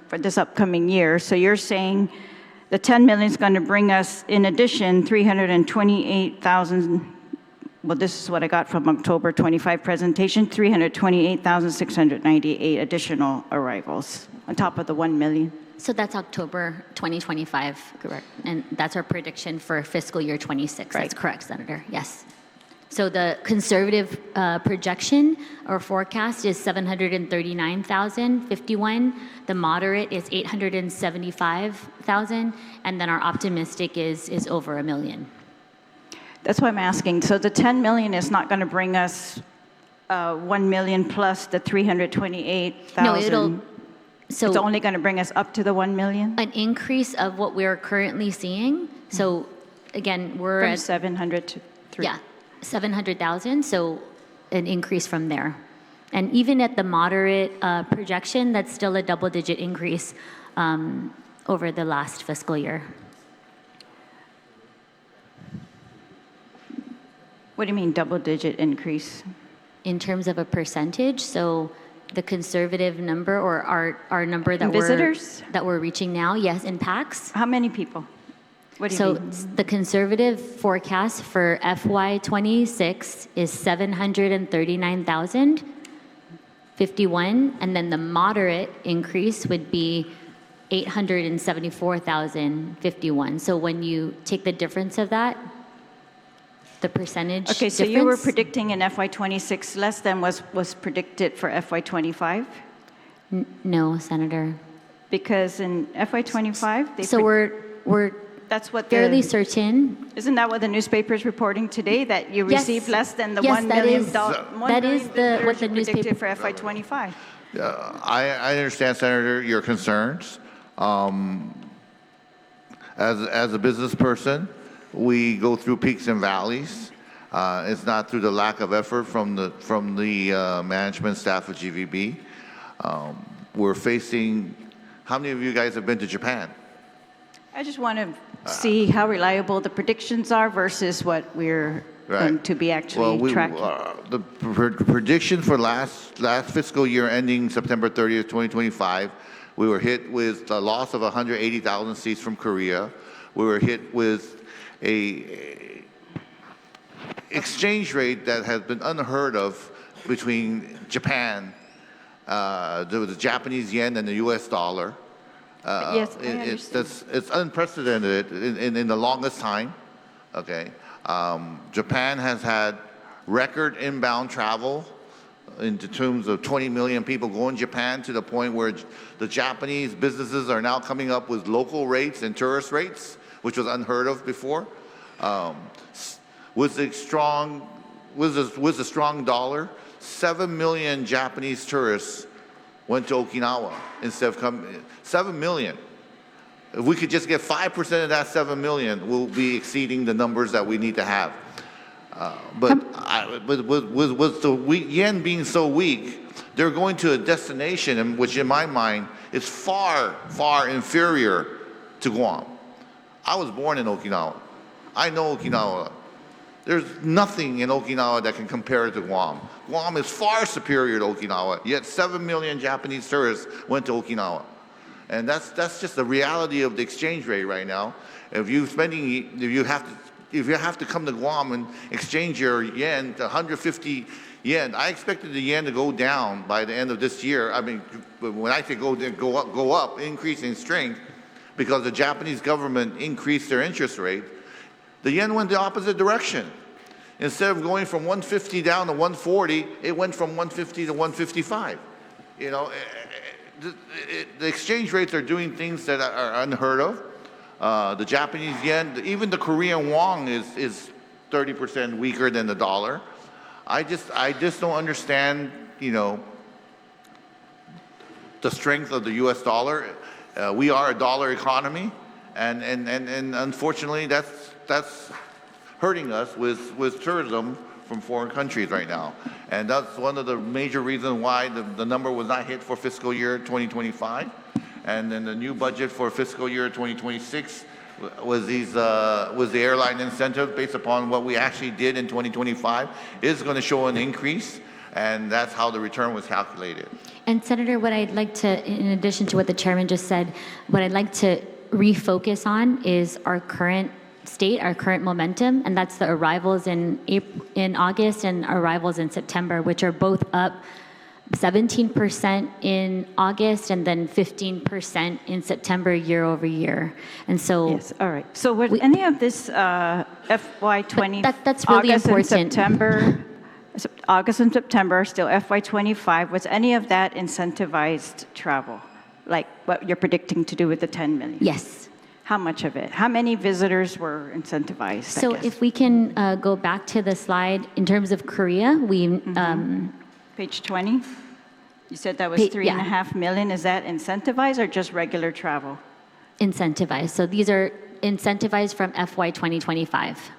for this upcoming year. So you're saying the 10 million is going to bring us, in addition, 328,000. Well, this is what I got from October 25 presentation, 328,698 additional arrivals on top of the 1 million. So that's October 2025. Correct. And that's our prediction for fiscal year 26. Right. That's correct, Senator. Yes. So the conservative projection or forecast is 739,051. The moderate is 875,000. And then our optimistic is over 1 million. That's why I'm asking. So the 10 million is not going to bring us 1 million plus the 328,000? No, it'll. So it's only going to bring us up to the 1 million? an increase of what we're currently seeing. So again, we're From at 700 to 3. Yeah, 700,000, so an increase from there. And even at the moderate projection, that's still a double-digit increase over the last fiscal year. What do you mean double-digit increase? In terms of a percentage, so the conservative number or our number that In visitors? we're reaching now, yes, in PAX. How many people? What do you So mean? the conservative forecast for FY26 is 739,051, and then the moderate increase would be 874,051. So when you take the difference of that, the percentage Okay, so you were difference- predicting in FY26 less than was predicted for FY25? No, Senator. Because in FY25, they So we're that's what fairly certain. Isn't that what the newspaper is reporting today, that you Yes. received less than the Yes, $1 that million? is- $1 that million is visitors what the you newspaper- predicted for FY25? I understand, Senator, your concerns. As a business person, we go through peaks and valleys. It's not through the lack of effort from the management staff of GVB. We're facing. How many of you guys have been to Japan? I just want to see how reliable the predictions are versus what we're going to be actually tracking. The prediction for last fiscal year ending September 30th, 2025, we were hit with the loss of 180,000 seats from Korea. We were hit with a exchange rate that has been unheard of between Japan, the Japanese yen and the US dollar. Yes, I understand. It's unprecedented in the longest time. Okay, Japan has had record inbound travel in terms of 20 million people going to Japan, to the point where the Japanese businesses are now coming up with local rates and tourist rates, which was unheard of before. With the strong dollar, 7 million Japanese tourists went to Okinawa instead of coming. 7 million. If we could just get 5% of that 7 million, we'll be exceeding the numbers that we need to have. But with the yen being so weak, they're going to a destination which, in my mind, is far, far inferior to Guam. I was born in Okinawa. I know Okinawa. There's nothing in Okinawa that can compare to Guam. Guam is far superior to Okinawa, yet 7 million Japanese tourists went to Okinawa. And that's just the reality of the exchange rate right now. If you have to come to Guam and exchange your yen to 150 yen, I expected the yen to go down by the end of this year. I mean, when I say go up, increase in strength, because the Japanese government increased their interest rate, the yen went the opposite direction. Instead of going from 150 down to 140, it went from 150 to 155. You know, the exchange rates are doing things that are unheard of. The Japanese yen, even the Korean won is 30% weaker than the dollar. I just don't understand, you know, the strength of the U.S. dollar. We are a dollar economy, and unfortunately, that's hurting us with tourism from foreign countries right now. And that's one of the major reasons why the number was not hit for fiscal year 2025. And then the new budget for fiscal year 2026 was the airline incentive based upon what we actually did in 2025 is going to show an increase, and that's how the return was calculated. And Senator, what I'd like to, in addition to what the chairman just said, what I'd like to refocus on is our current state, our current momentum, and that's the arrivals in August and arrivals in September, which are both up 17% in August and then 15% in September year over year. And so Yes, all right. So was any of this FY20, that's really August important. and September, August and September, still FY25, was any of that incentivized travel? Like what you're predicting to do with the 10 million? yes. How much of it? How many visitors were incentivized? So if we can go back to the slide, in terms of Korea, we, Page 20, you said that was Yeah. 3.5 million. Is that incentivized or just regular travel? incentivized. So these are incentivized from FY 2025.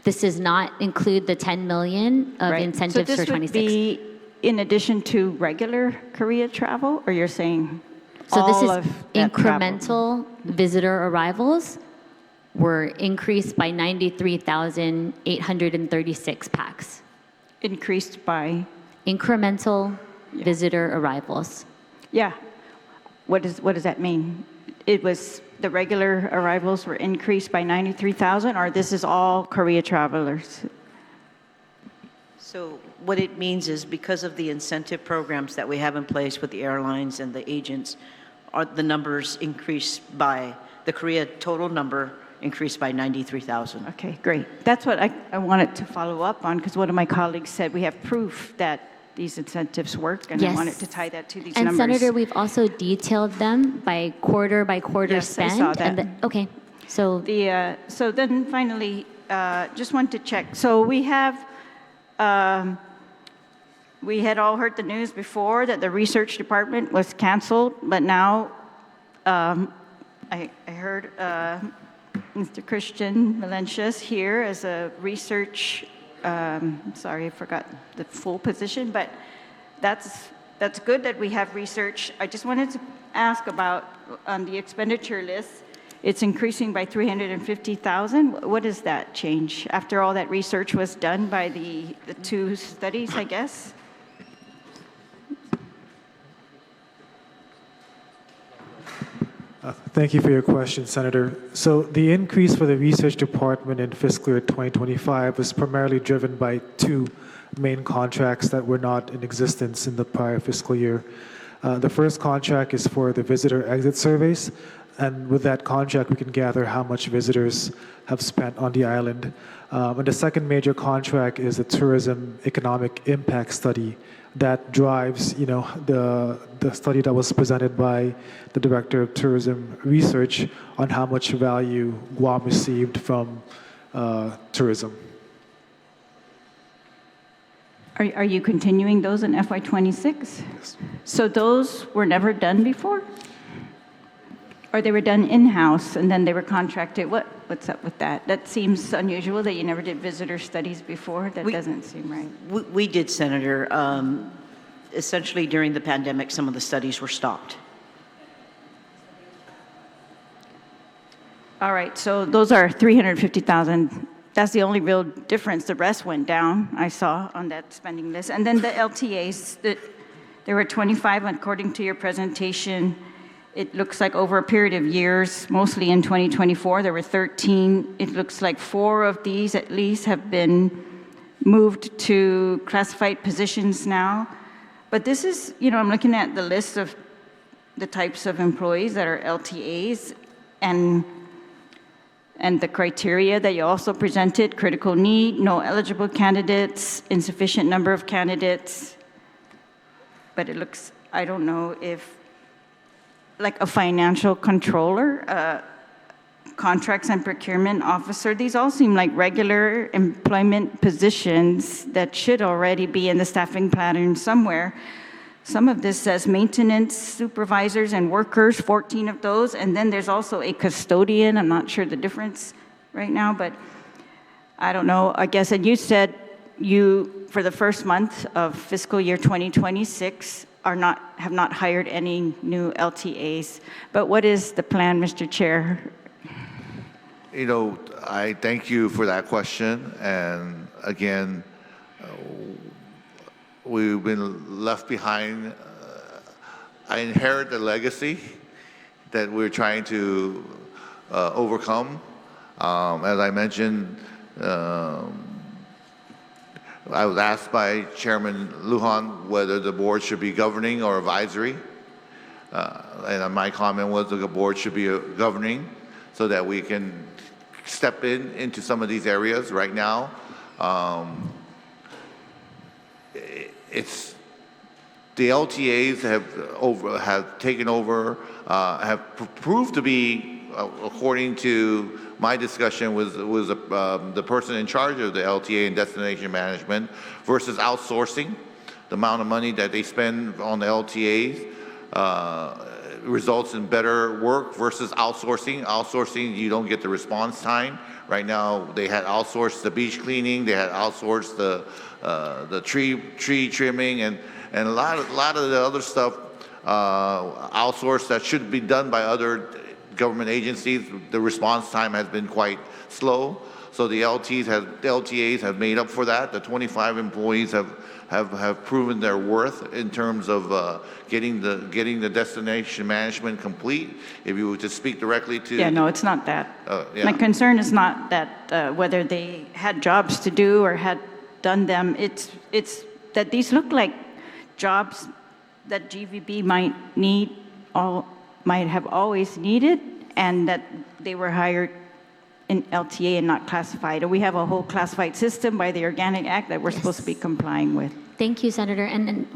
This does not include the 10 million of Right. incentives so for this would 26. be in addition to regular Korea travel, or you're saying So all this is of that travel? incremental visitor arrivals were increased by 93,836 pax. Increased by, Incremental visitor arrivals. yeah. What does that mean? It was, the regular arrivals were increased by 93,000, or this is all Korea travelers? So what it means is because of the incentive programs that we have in place with the airlines and the agents, the numbers increased by, the Korea total number increased by 93,000. Okay, great. That's what I wanted to follow up on, because one of my colleagues said we have proof that these incentives work, and I Yes. wanted to tie that to these And numbers. Senator, we've also detailed them by quarter Yes, I spend. saw that. Okay, so So then finally, just want to check. So we have, we had all heard the news before that the research department was canceled, but now I heard Mr. Christian Valencia's here as a research, sorry, I forgot the full position, but that's good that we have research. I just wanted to ask about on the expenditure list, it's increasing by 350,000. What does that change after all that research was done by the two studies, I guess? Thank you for your question, Senator. So the increase for the research department in fiscal year 2025 was primarily driven by two main contracts that were not in existence in the prior fiscal year. The first contract is for the visitor exit surveys, and with that contract, we can gather how much visitors have spent on the island. And the second major contract is the tourism economic impact study that drives, the study that was presented by the Director of Tourism Research on how much value Guam received from tourism. Are you continuing those in FY26? Yes. So those were never done before? Or they were done in-house and then they were contracted? What's up with that? That seems unusual that you never did visitor studies before. That doesn't seem right. We did, Senator. Essentially, during the pandemic, some of the studies were stopped. All right, so those are 350,000. That's the only real difference. The rest went down, I saw on that spending list. And then the LTAs, there were 25 according to your presentation. It looks like over a period of years, mostly in 2024, there were 13. It looks like 4 of these at least have been moved to classified positions now. But this is, I'm looking at the list of the types of employees that are LTAs and the criteria that you also presented: critical need, no eligible candidates, insufficient number of candidates. But it looks, I don't know if, like a financial controller, contracts and procurement officer, these all seem like regular employment positions that should already be in the staffing pattern somewhere. Some of this says maintenance supervisors and workers, 14 of those, and then there's also a custodian. I'm not sure the difference right now, but I don't know, I guess. And you said you, for the first month of fiscal year 2026, have not hired any new LTAs. But what is the plan, Mr. Chair? You know, I thank you for that question. And again, we've been left behind. I inherit a legacy that we're trying to overcome. As I mentioned, I was asked by Chairman Lujan whether the board should be governing or advisory. And my comment was that the board should be governing so that we can step into some of these areas right now. It's the LTAs have taken over, have proved to be, according to my discussion with the person in charge of the LTA and destination management, versus outsourcing. The amount of money that they spend on the LTAs results in better work versus outsourcing. Outsourcing, you don't get the response time. Right now, they had outsourced the beach cleaning, they had outsourced the tree trimming, and a lot of the other stuff outsourced that should be done by other government agencies. The response time has been quite slow. So the LTAs have made up for that. The 25 employees have proven their worth in terms of getting the destination management complete. If you were to speak directly to... Yeah, no, it's not that. Yeah. My concern is not that whether they had jobs to do or had done them. It's that these look like jobs that GVB might have always needed, and that they were hired in LTA and not classified. We have a whole classified system by the Organic Act that we're supposed to be complying with. Thank you, Senator. And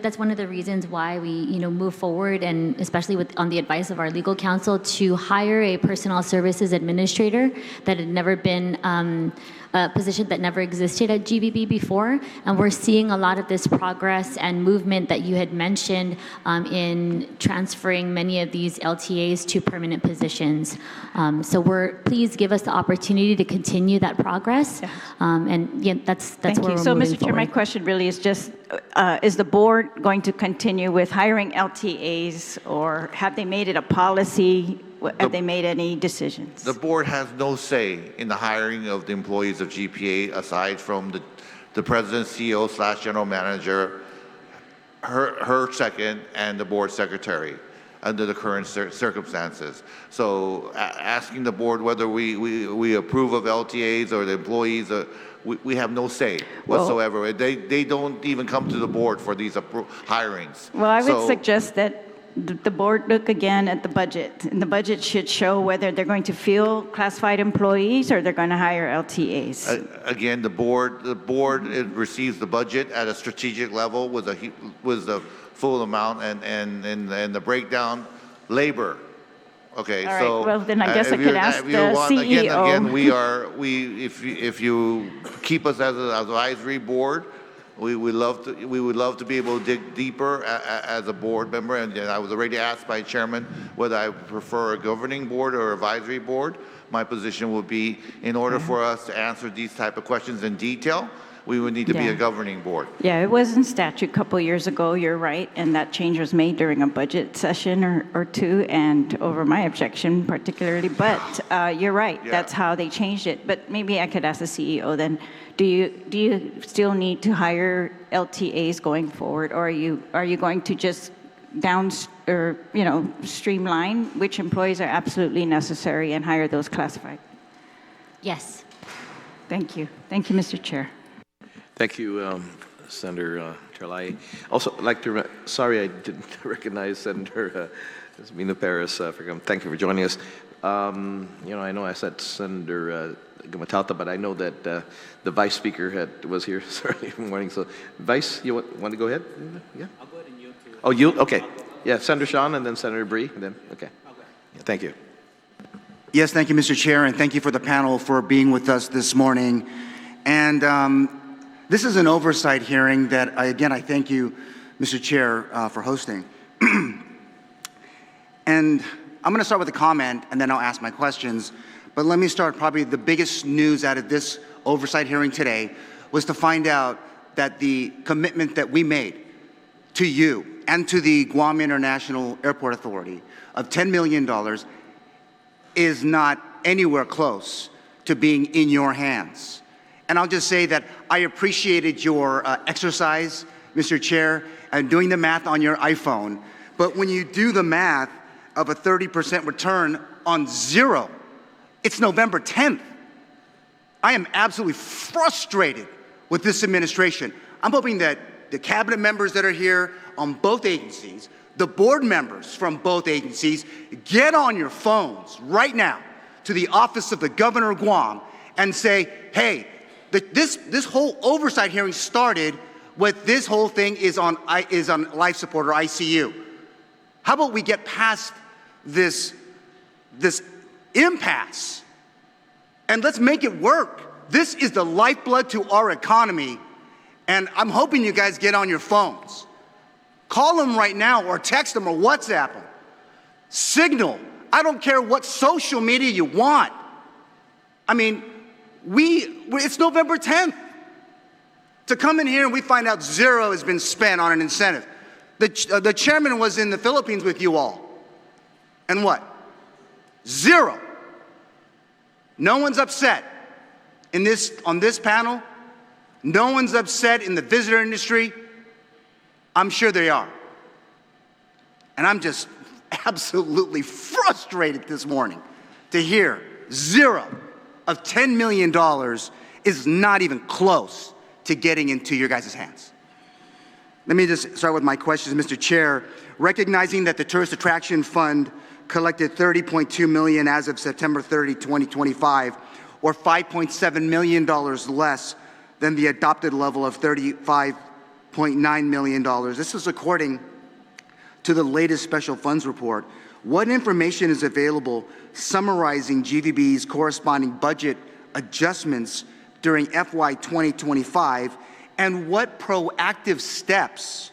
that's one of the reasons why we move forward, and especially on the advice of our legal counsel, to hire a personnel services administrator that had never been a position that never existed at GVB before. And we're seeing a lot of this progress and movement that you had mentioned in transferring many of these LTAs to permanent positions. So please give us the opportunity to continue that progress. And yeah, that's Thank where you. we're So, moving Mr. Chair, forward. my question really is just, is the board going to continue with hiring LTAs, or have they made it a policy? Have they made any decisions? The board has no say in the hiring of the employees of GPA aside from the president, CEO / general manager, her second, and the board secretary under the current circumstances. So asking the board whether we approve of LTAs or the employees, we have no say whatsoever. Well, they don't even come to the board for these hirings. Well, I would suggest that the board look again at the budget, and the budget should show whether they're going to fill classified employees or they're going to hire LTAs. Again, the board receives the budget at a strategic level with the full amount and the breakdown labor. Okay, All right, so well, then I guess I could ask the CEO. Again, if you keep us as an advisory board, we would love to be able to dig deeper as a board member. And I was already asked by Chairman whether I prefer a governing board or advisory board. My position would be, in order for us to answer these type of questions in detail, we would need to be a governing board. Yeah, it was in statute a couple years ago, you're right, and that change was made during a budget session or two, and over my objection particularly, but you're right, that's how they changed it. But maybe I could ask the CEO then, do you still need to hire LTAs going forward, or are you going to just streamline which employees are absolutely necessary and hire those classified? Yes. Thank you. Thank you, Mr. Chair. Thank you, Senator Charlai. Also, I'd like to, sorry I didn't recognize Senator Mina Perez. Thank you for joining us. I know I said Senator Gamatauta, but I know that the Vice Speaker was here early in the morning. So, Vice, you want to go ahead? Yeah. I'll go ahead and yield to. Oh, you? Okay. Yeah, Senator Sean and then Senator Bree. And then, okay. Yeah, thank you. Yes, thank you, Mr. Chair, and thank you for the panel for being with us this morning. And this is an oversight hearing that, again, I thank you, Mr. Chair, for hosting. And I'm going to start with a comment, and then I'll ask my questions. But let me start. Probably the biggest news out of this oversight hearing today was to find out that the commitment that we made to you and to the Guam International Airport Authority of $10 million is not anywhere close to being in your hands. And I'll just say that I appreciated your exercise, Mr. Chair, and doing the math on your iPhone. But when you do the math of a 30% return on zero, it's November 10th. I am absolutely frustrated with this administration. I'm hoping that the cabinet members that are here on both agencies, the board members from both agencies, get on your phones right now to the office of the governor of Guam and say, hey, this whole oversight hearing started with this whole thing is on life support or ICU. How about we get past this impasse and let's make it work. This is the lifeblood to our economy, and I'm hoping you guys get on your phones. Call them right now or text them or WhatsApp them. Signal. I don't care what social media you want. I mean, it's November 10th. To come in here and we find out zero has been spent on an incentive. The chairman was in the Philippines with you all. And what? Zero. No one's upset on this panel. No one's upset in the visitor industry. I'm sure they are. And I'm just absolutely frustrated this morning to hear zero of $10 million is not even close to getting into your guys' hands. Let me just start with my questions, Mr. Chair. Recognizing that the Tourist Attraction Fund collected $30.2 million as of September 30, 2025, or $5.7 million less than the adopted level of $35.9 million. This is according to the latest special funds report. What information is available summarizing GVB's corresponding budget adjustments during FY 2025, and what proactive steps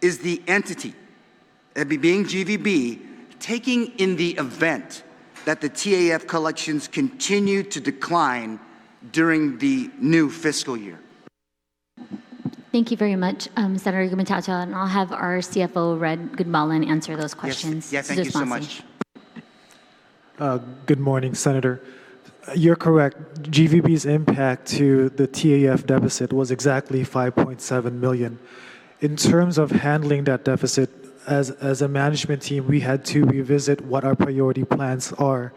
is the entity, being GVB, taking in the event that the TAF collections continue to decline during the new fiscal year? Thank you very much, Senator Gumatata, and I'll have our CFO, Red Goodmalin, answer those questions. Yes, thank you so much. Good morning, Senator. You're correct. GVB's impact to the TAF deficit was exactly $5.7 million. In terms of handling that deficit, as a management team, we had to revisit what our priority plans are.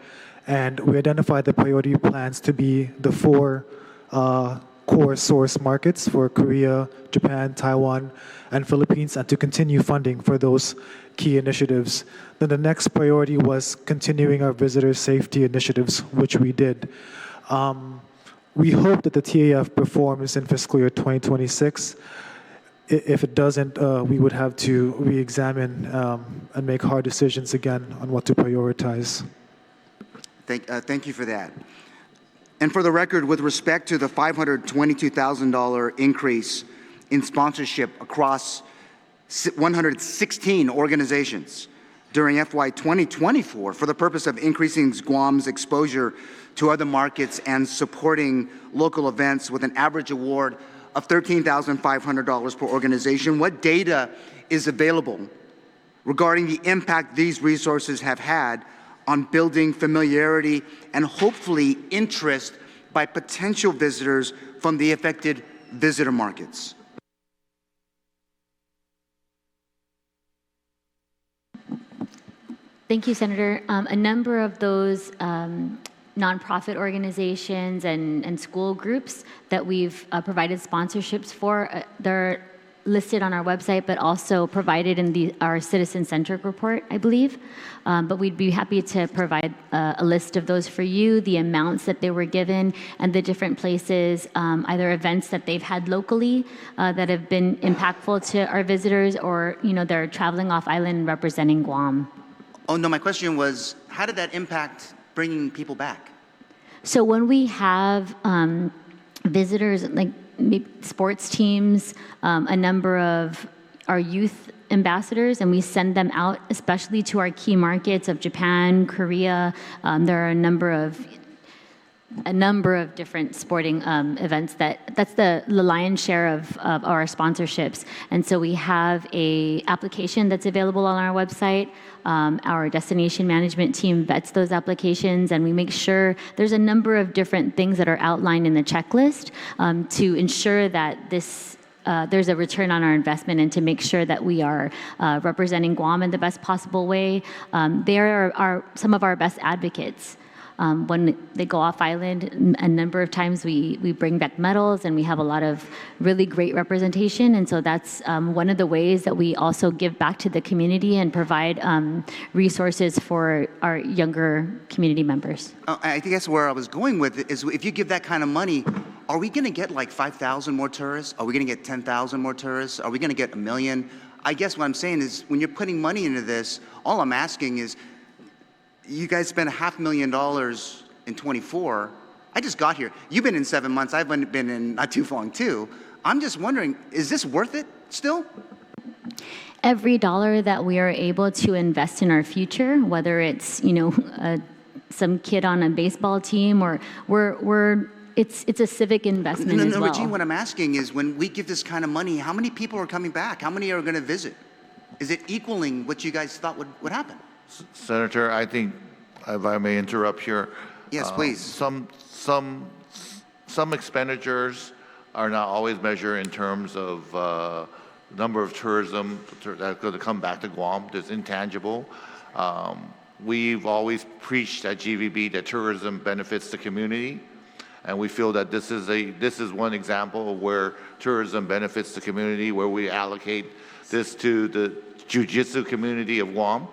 And we identified the priority plans to be the four core source markets for Korea, Japan, Taiwan, and Philippines, and to continue funding for those key initiatives. Then the next priority was continuing our visitor safety initiatives, which we did. We hope that the TAF performs in fiscal year 2026. If it doesn't, we would have to re-examine and make hard decisions again on what to prioritize. Thank you for that. And for the record, with respect to the $522,000 increase in sponsorship across 116 organizations during FY 2024 for the purpose of increasing Guam's exposure to other markets and supporting local events with an average award of $13,500 per organization, what data is available regarding the impact these resources have had on building familiarity and hopefully interest by potential visitors from the affected visitor markets? Thank you, Senator. A number of those nonprofit organizations and school groups that we've provided sponsorships for, they're listed on our website, but also provided in our citizen-centric report, I believe. But we'd be happy to provide a list of those for you, the amounts that they were given, and the different places, either events that they've had locally that have been impactful to our visitors, or they're traveling off island representing Guam. Oh no, my question was, how did that impact bringing people back? So when we have visitors, like sports teams, a number of our youth ambassadors, and we send them out, especially to our key markets of Japan, Korea. There are a number of different sporting events that's the lion's share of our sponsorships. And so we have a application that's available on our website. Our destination management team vets those applications, and we make sure there's a number of different things that are outlined in the checklist to ensure that there's a return on our investment and to make sure that we are representing Guam in the best possible way. They are some of our best advocates. When they go off island, a number of times we bring back medals, and we have a lot of really great representation. And so that's one of the ways that we also give back to the community and provide resources for our younger community members. I think that's where I was going with it, is if you give that kind of money, are we going to get like 5,000 more tourists? Are we going to get 10,000 more tourists? Are we going to get 1 million? I guess what I'm saying is when you're putting money into this, all I'm asking is, you guys spent $500,000 in 24. I just got here. You've been in 7 months. I've been in not too long too. I'm just wondering, is this worth it still? Every dollar that we are able to invest in our future, whether it's some kid on a baseball team or it's a civic investment as well. Regine, what I'm asking is, when we give this kind of money, how many people are coming back? How many are going to visit? Is it equaling what you guys thought would happen? Senator, I think, if I may interrupt here. Yes, please. Some expenditures are not always measured in terms of number of tourism that are going to come back to Guam. There's intangible. We've always preached at GVB that tourism benefits the community, and we feel that this is one example of where tourism benefits the community, where we allocate this to the jiu-jitsu community of Guam.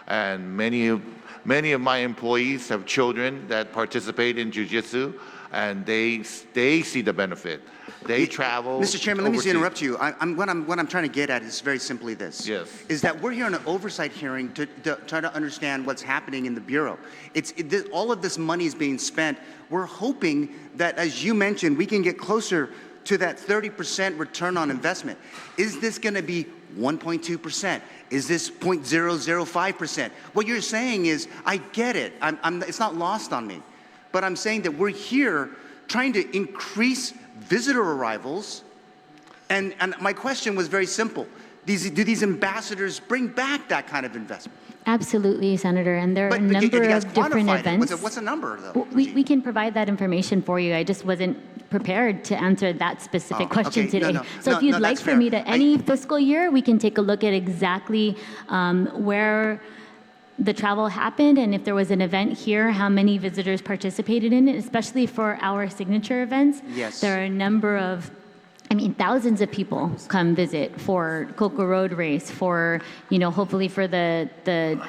And many of my employees have children that participate in jiu-jitsu, and they see the benefit. They travel. Mr. Chairman, let me just interrupt you. What I'm trying to get at is very simply this. Yes. Is that we're here on an oversight hearing to try to understand what's happening in the Bureau. All of this money is being spent. We're hoping that, as you mentioned, we can get closer to that 30% return on investment. Is this going to be 1.2%? Is this 0.005%? What you're saying is, I get it. It's not lost on me. But I'm saying that we're here trying to increase visitor arrivals. And my question was very simple. Do these ambassadors bring back that kind of investment? Absolutely, Senator. And there are a number of different events. What's the number, though? We can provide that information for you. I just wasn't prepared to answer that specific question today. So if you'd like for me to, any fiscal year, we can take a look at exactly where the travel happened, and if there was an event here, how many visitors participated in it, especially for our signature events. Yes. There are a number of, thousands of people come visit for Coco Road Race, for, hopefully for the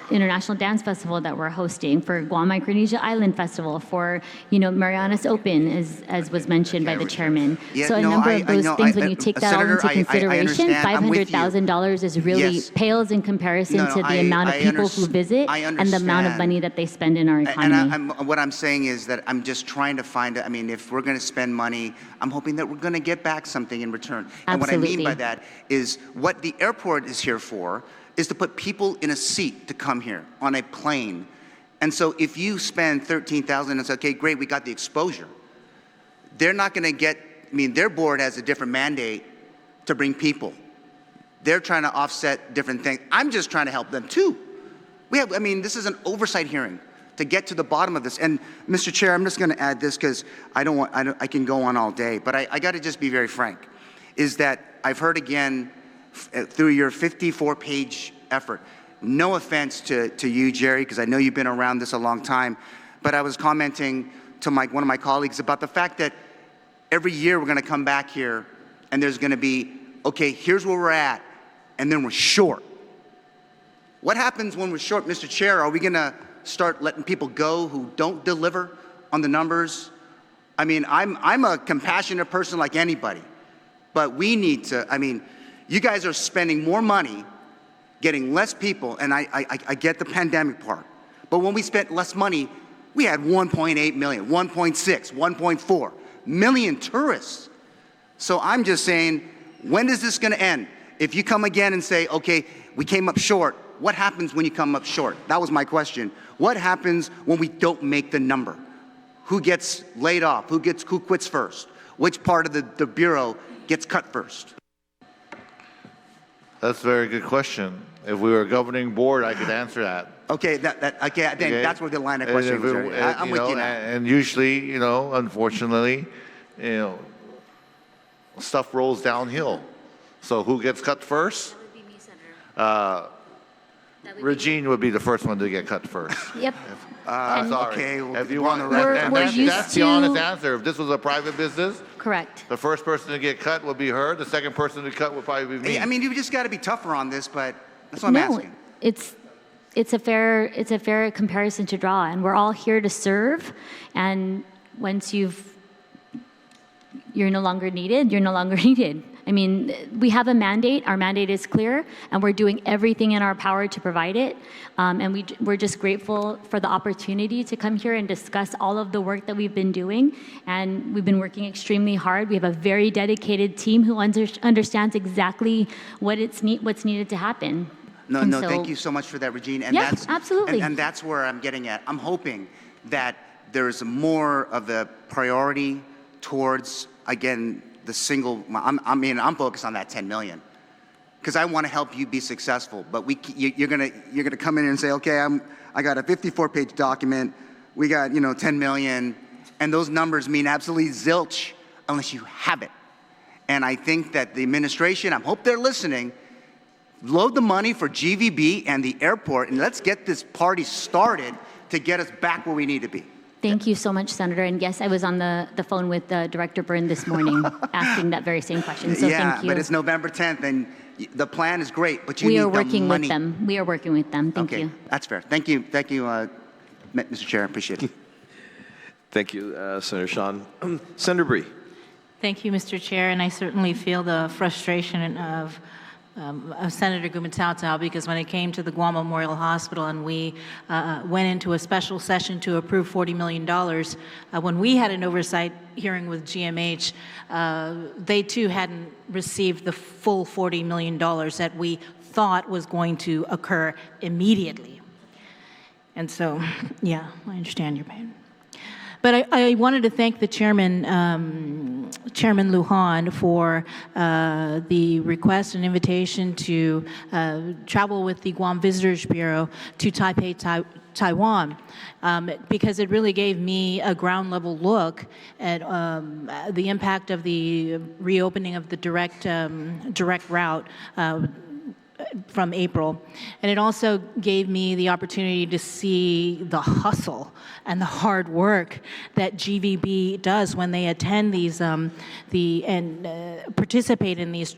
International Dance Festival that we're hosting, for Guam Micronesia Island Festival, for, Marianas Open, as was mentioned by the chairman. Yeah, so a number of those things, when you take that all into consideration, $500,000 is really pales in comparison to the amount of people who visit and the amount of money that they spend in our economy. And what I'm saying is that I'm just trying to find, if we're going to spend money, I'm hoping that we're going to get back something in return. And what I mean by that is, what the airport is here for is to put people in a seat to come here on a plane. And so if you spend $13,000 and say, okay, great, we got the exposure, they're not going to get, their board has a different mandate to bring people. They're trying to offset different things. I'm just trying to help them too. This is an oversight hearing to get to the bottom of this. And Mr. Chair, I'm just going to add this because I can go on all day, but I got to just be very frank, is that I've heard again through your 54-page effort, no offense to you, Jerry, because I know you've been around this a long time, but I was commenting to one of my colleagues about the fact that every year we're going to come back here and there's going to be, okay, here's where we're at, and then we're short. What happens when we're short, Mr. Chair? Are we going to start letting people go who don't deliver on the numbers? I'm a compassionate person like anybody, but we need to, you guys are spending more money, getting less people, and I get the pandemic part, but when we spent less money, we had 1.8 million, 1.6, 1.4 million tourists. So I'm just saying, when is this going to end? if you come again and say, okay, we came up short, what happens when you come up short? That was my question. What happens when we don't make the number? Who gets laid off? Who quits first? Which part of the Bureau gets cut first? That's a very good question. If we were a governing board, I could answer that. Okay, okay, then that's where the line of questioning was. I'm with you now. And usually, you know, unfortunately, you know, stuff rolls downhill. So who gets cut first? That would be me, Senator. Regine would be the first one to get cut first. Yep. Sorry. Okay, If you we're on want, the record. that's the honest answer. If this was a private business, Correct. the first person to get cut would be her. The second person to cut would probably be me. I mean, you just got to be tougher on this, but that's what I'm asking. It's a fair comparison to draw, and we're all here to serve. And once you're no longer needed, you're no longer needed. I mean, we have a mandate. Our mandate is clear, and we're doing everything in our power to provide it. And we're just grateful for the opportunity to come here and discuss all of the work that we've been doing. And we've been working extremely hard. We have a very dedicated team who understands exactly what's needed to happen. No, thank you so much for that, Regine. And Yeah, absolutely. And that's where I'm getting at. I'm hoping that there's more of a priority towards, again, the single. I'm focused on that 10 million because I want to help you be successful. But you're gonna come in and say, okay, I got a 54-page document. We got 10 million, and those numbers mean absolutely zilch unless you have it. And I think that the administration, I hope they're listening. Load the money for GVB and the airport, and let's get this party started to get us back where we need to be. Thank you so much, Senator. And yes, I was on the phone with Director Byrne this morning asking that very same question. So thank you. But it's November 10th, and the plan is great, but you We need are the working money. with them. We are working with them. Thank Okay, you. that's fair. Thank you, Mr. Chair. I appreciate it. Thank you, Senator Sean. Senator Bree. Thank you, Mr. Chair, and I certainly feel the frustration of Senator Gumatao, because when it came to the Guam Memorial Hospital and we went into a special session to approve $40 million, when we had an oversight hearing with GMH, they too hadn't received the full $40 million that we thought was going to occur immediately. And so, yeah, I understand your pain. But I wanted to thank the Chairman Lujan, for the request and invitation to travel with the Guam Visitors Bureau to Taipei, Taiwan, because it really gave me a ground level look at the impact of the reopening of the direct route from April. And it also gave me the opportunity to see the hustle and the hard work that GVB does when they attend these participate in these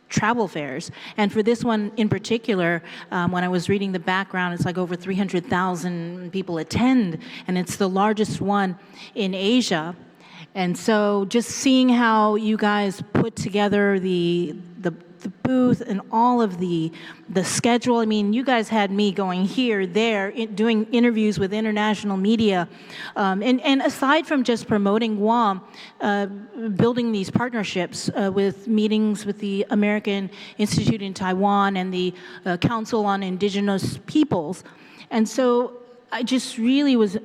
travel fairs. And for this one in particular, when I was reading the background, it's like over 300,000 people attend, and it's the largest one in Asia. And so just seeing how you guys put together the booth and all of the schedule. I mean, you guys had me going here, there, doing interviews with international media. And aside from just promoting Guam, building these partnerships with meetings with the American Institute in Taiwan and the Council on Indigenous Peoples. And so I just really was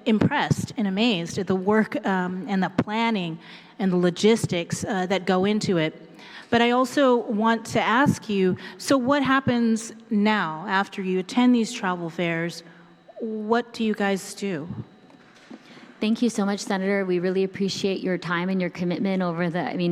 impressed and amazed at the work and the planning and the logistics that go into it. But I also want to ask you, so what happens now after you attend these travel fairs? What do you guys do? Thank you so much, Senator. We really appreciate your time and your commitment over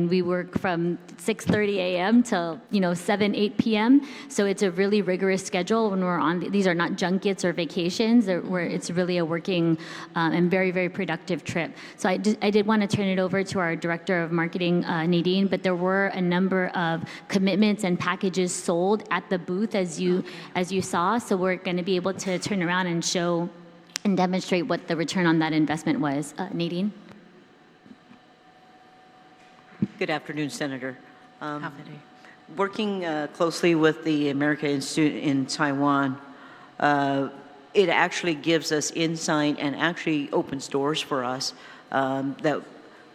we work from 6:30 a.m. till 7, 8 p.m. So it's a really rigorous schedule when we're on. These are not junkets or vacations. It's really a working and very, very productive trip. So I did want to turn it over to our Director of Marketing, Nadine, but there were a number of commitments and packages sold at the booth as you saw. So we're going to be able to turn around and show and demonstrate what the return on that investment was. Nadine? Good afternoon, Senator. Working closely with the American Institute in Taiwan, it actually gives us insight and actually opens doors for us that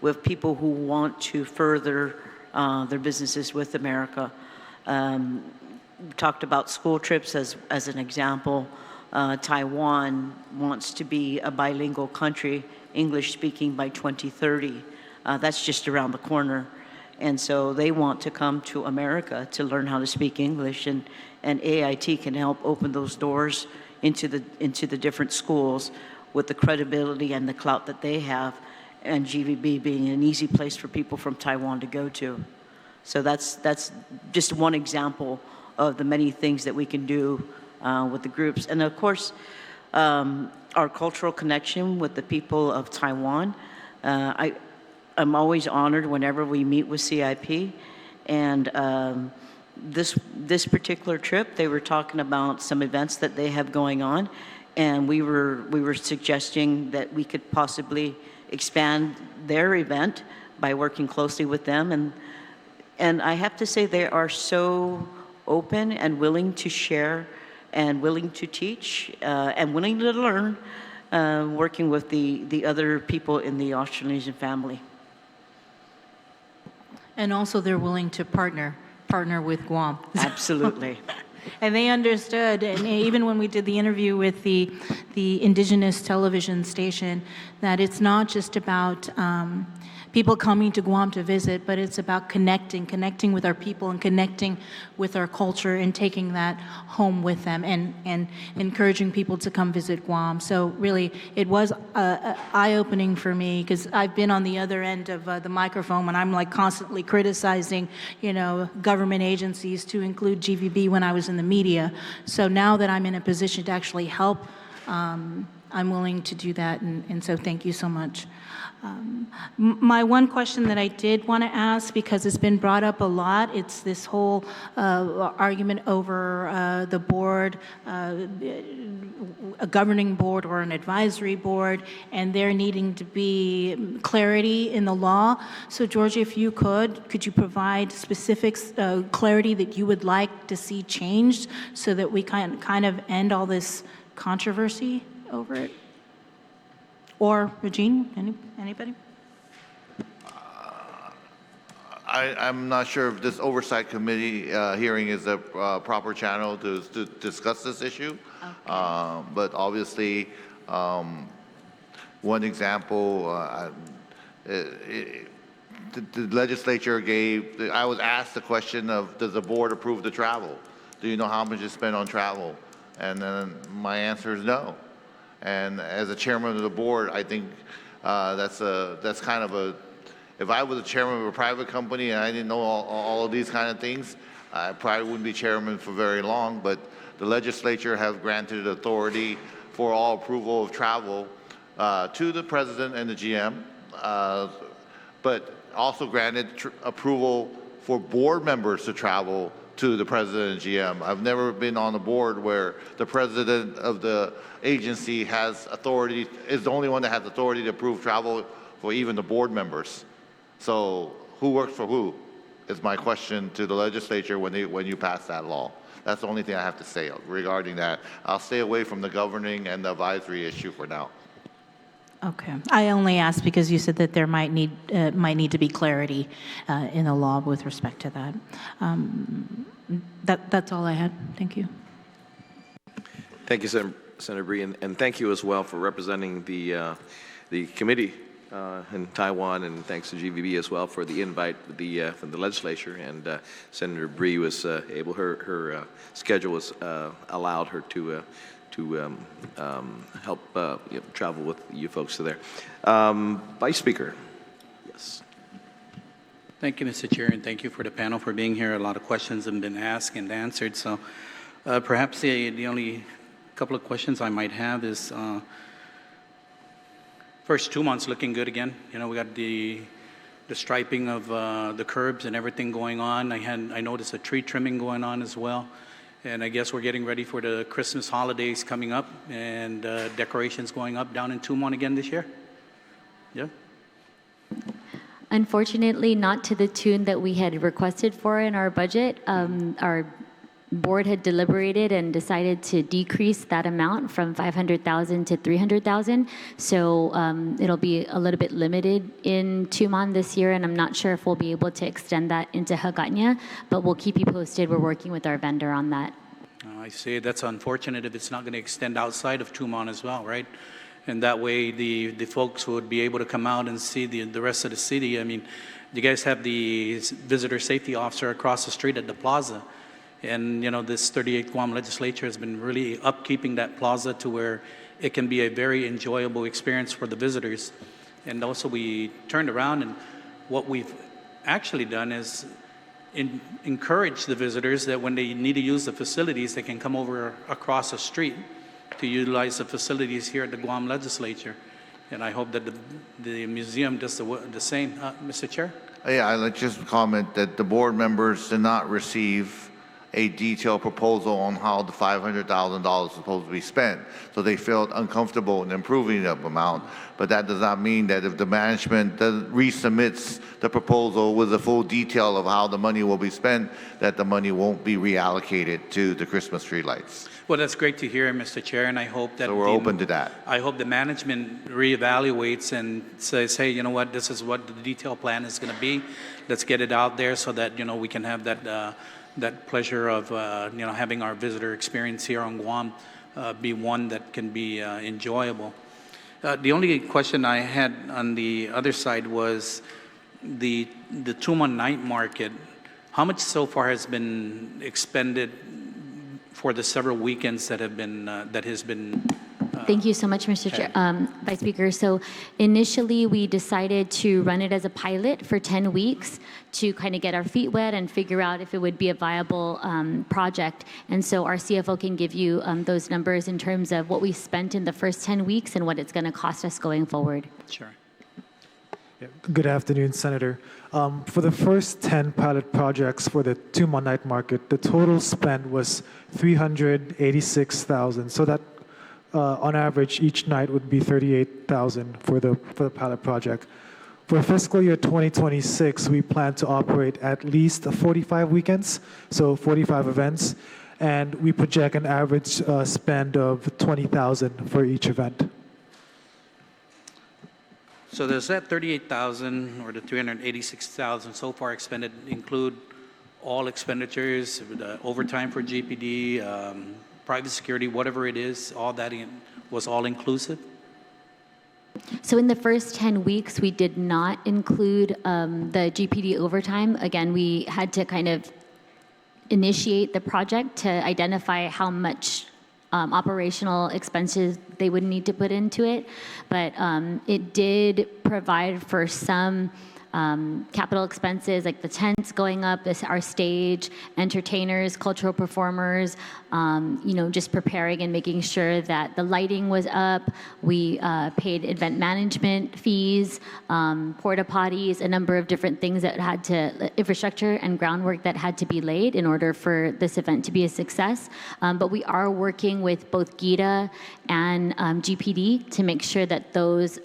with people who want to further their businesses with America. Talked about school trips as an example. Taiwan wants to be a bilingual country, English speaking, by 2030. That's just around the corner. And so they want to come to America to learn how to speak English, and AIT can help open those doors into the different schools with the credibility and the clout that they have, and GVB being an easy place for people from Taiwan to go to. So that's just one example of the many things that we can do with the groups. And of course, our cultural connection with the people of Taiwan. I'm always honored whenever we meet with CIP. And this particular trip, they were talking about some events that they have going on. And we were suggesting that we could possibly expand their event by working closely with them. And I have to say, they are so open and willing to share and willing to teach and willing to learn, working with the other people in the Australasian family. And also they're willing to partner with Guam. Absolutely. And they understood, and even when we did the interview with the indigenous television station, that it's not just about people coming to Guam to visit, but it's about connecting with our people and connecting with our culture and taking that home with them and encouraging people to come visit Guam. So really, it was eye-opening for me, because I've been on the other end of the microphone when I'm like constantly criticizing, government agencies, to include GVB when I was in the media. So now that I'm in a position to actually help, I'm willing to do that, and so thank you so much. My one question that I did want to ask, because it's been brought up a lot, it's this whole argument over the board, a governing board or an advisory board, and there needing to be clarity in the law. So Georgia, if you could you provide specifics, clarity that you would like to see changed so that we can kind of end all this controversy over it? Or Regine, anybody? I'm not sure if this Oversight Committee hearing is a proper channel to discuss this issue. Okay. But obviously, one example, the legislature gave, I was asked the question of, does the board approve the travel? Do you know how much is spent on travel? And then my answer is no. And as a chairman of the board, I think that's kind of a, if I was a chairman of a private company and I didn't know all of these kind of things, I probably wouldn't be chairman for very long. But the legislature has granted authority for all approval of travel to the president and the GM, but also granted approval for board members to travel to the president and GM. I've never been on a board where the president of the agency has authority, is the only one that has authority to approve travel for even the board members. So who works for who is my question to the legislature when you pass that law. That's the only thing I have to say regarding that. I'll stay away from the governing and the advisory issue for now. Okay. I only asked because you said that there might need to be clarity in the law with respect to that. That's all I had. Thank you. Thank you, Senator Bree, and thank you as well for representing the committee in Taiwan, and thanks to GVB as well for the invite from the legislature. And Senator Bree was able, her schedule was allowed her to help travel with you folks to there. Vice Speaker, yes. Thank you, Mr. Chair, and thank you for the panel for being here. A lot of questions have been asked and answered. So perhaps the only couple of questions I might have is first 2 months looking good again. We got the striping of the curbs and everything going on. I noticed a tree trimming going on as well. And I guess we're getting ready for the Christmas holidays coming up, and decorations going up down in Tumon again this year? Yeah? Unfortunately, not to the tune that we had requested for in our budget. Our board had deliberated and decided to decrease that amount from 500,000 to 300,000. So it'll be a little bit limited in Tumon this year, and I'm not sure if we'll be able to extend that into Hagåtña, but we'll keep you posted. We're working with our vendor on that. I see. That's unfortunate if it's not going to extend outside of Tumon as well, right? And that way the folks would be able to come out and see the rest of the city. I mean, you guys have the visitor safety officer across the street at the plaza. And, you know, this 38th Guam legislature has been really upkeeping that plaza to where it can be a very enjoyable experience for the visitors. And also we turned around, and what we've actually done is encourage the visitors that when they need to use the facilities, they can come over across the street to utilize the facilities here at the Guam legislature. And I hope that the museum does the same. Mr. Chair? Yeah, I'd like just to comment that the board members did not receive a detailed proposal on how the $500,000 is supposed to be spent. So they felt uncomfortable in improving the amount. But that does not mean that if the management resubmits the proposal with the full detail of how the money will be spent, that the money won't be reallocated to the Christmas tree lights. Well, that's great to hear, Mr. Chair, and I hope that So we're open to that. I hope the management reevaluates and says, hey, you know what, this is what the detailed plan is going to be. Let's get it out there so that, you know, we can have that pleasure of, you know, having our visitor experience here on Guam be one that can be enjoyable. The only question I had on the other side was the Tumon night market. How much so far has been expended for the several weekends that have been that has been? Thank you so much, Mr. Chair, Vice Speaker. So initially, we decided to run it as a pilot for 10 weeks to kind of get our feet wet and figure out if it would be a viable project. And so our CFO can give you those numbers in terms of what we spent in the first 10 weeks and what it's going to cost us going forward. Sure. Yeah. Good afternoon, Senator. For the first 10 pilot projects for the Tumon night market, the total spend was $386,000. So that on average, each night would be $38,000 for the pilot project. For fiscal year 2026, we plan to operate at least 45 weekends, so 45 events, and we project an average spend of $20,000 for each event. So does that 38,000 or the 386,000 so far expended include all expenditures, the overtime for GPD, private security, whatever it is, all that was all inclusive? So in the first 10 weeks, we did not include the GPD overtime. Again, we had to kind of initiate the project to identify how much operational expenses they would need to put into it. But it did provide for some capital expenses like the tents going up, our stage, entertainers, cultural performers, you know, just preparing and making sure that the lighting was up. We paid event management fees, porta potties, a number of different things that had to, infrastructure and groundwork that had to be laid in order for this event to be a success. But we are working with both GIAA and GPD to make sure that those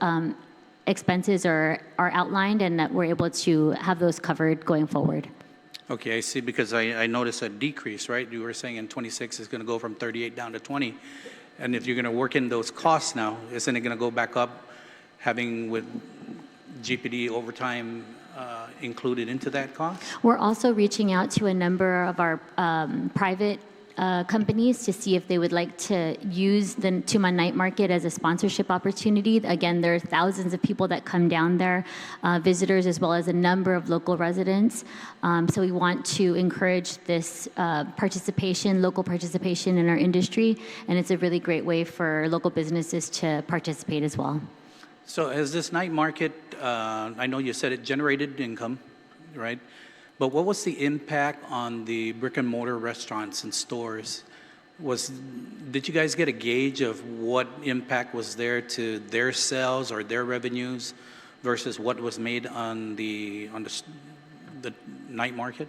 expenses are outlined and that we're able to have those covered going forward. Okay, I see, because I noticed a decrease, right? You were saying in 26 it's going to go from 38 down to 20. And if you're going to work in those costs now, isn't it going to go back up, having with GPD overtime included into that cost? We're also reaching out to a number of our private companies to see if they would like to use the Tumon night market as a sponsorship opportunity. Again, there are thousands of people that come down there, visitors as well as a number of local residents. So we want to encourage this participation, local participation in our industry, and it's a really great way for local businesses to participate as well. So as this night market, I know you said it generated income, right? But what was the impact on the brick and mortar restaurants and stores? Did you guys get a gauge of what impact was there to their sales or their revenues versus what was made on the night market?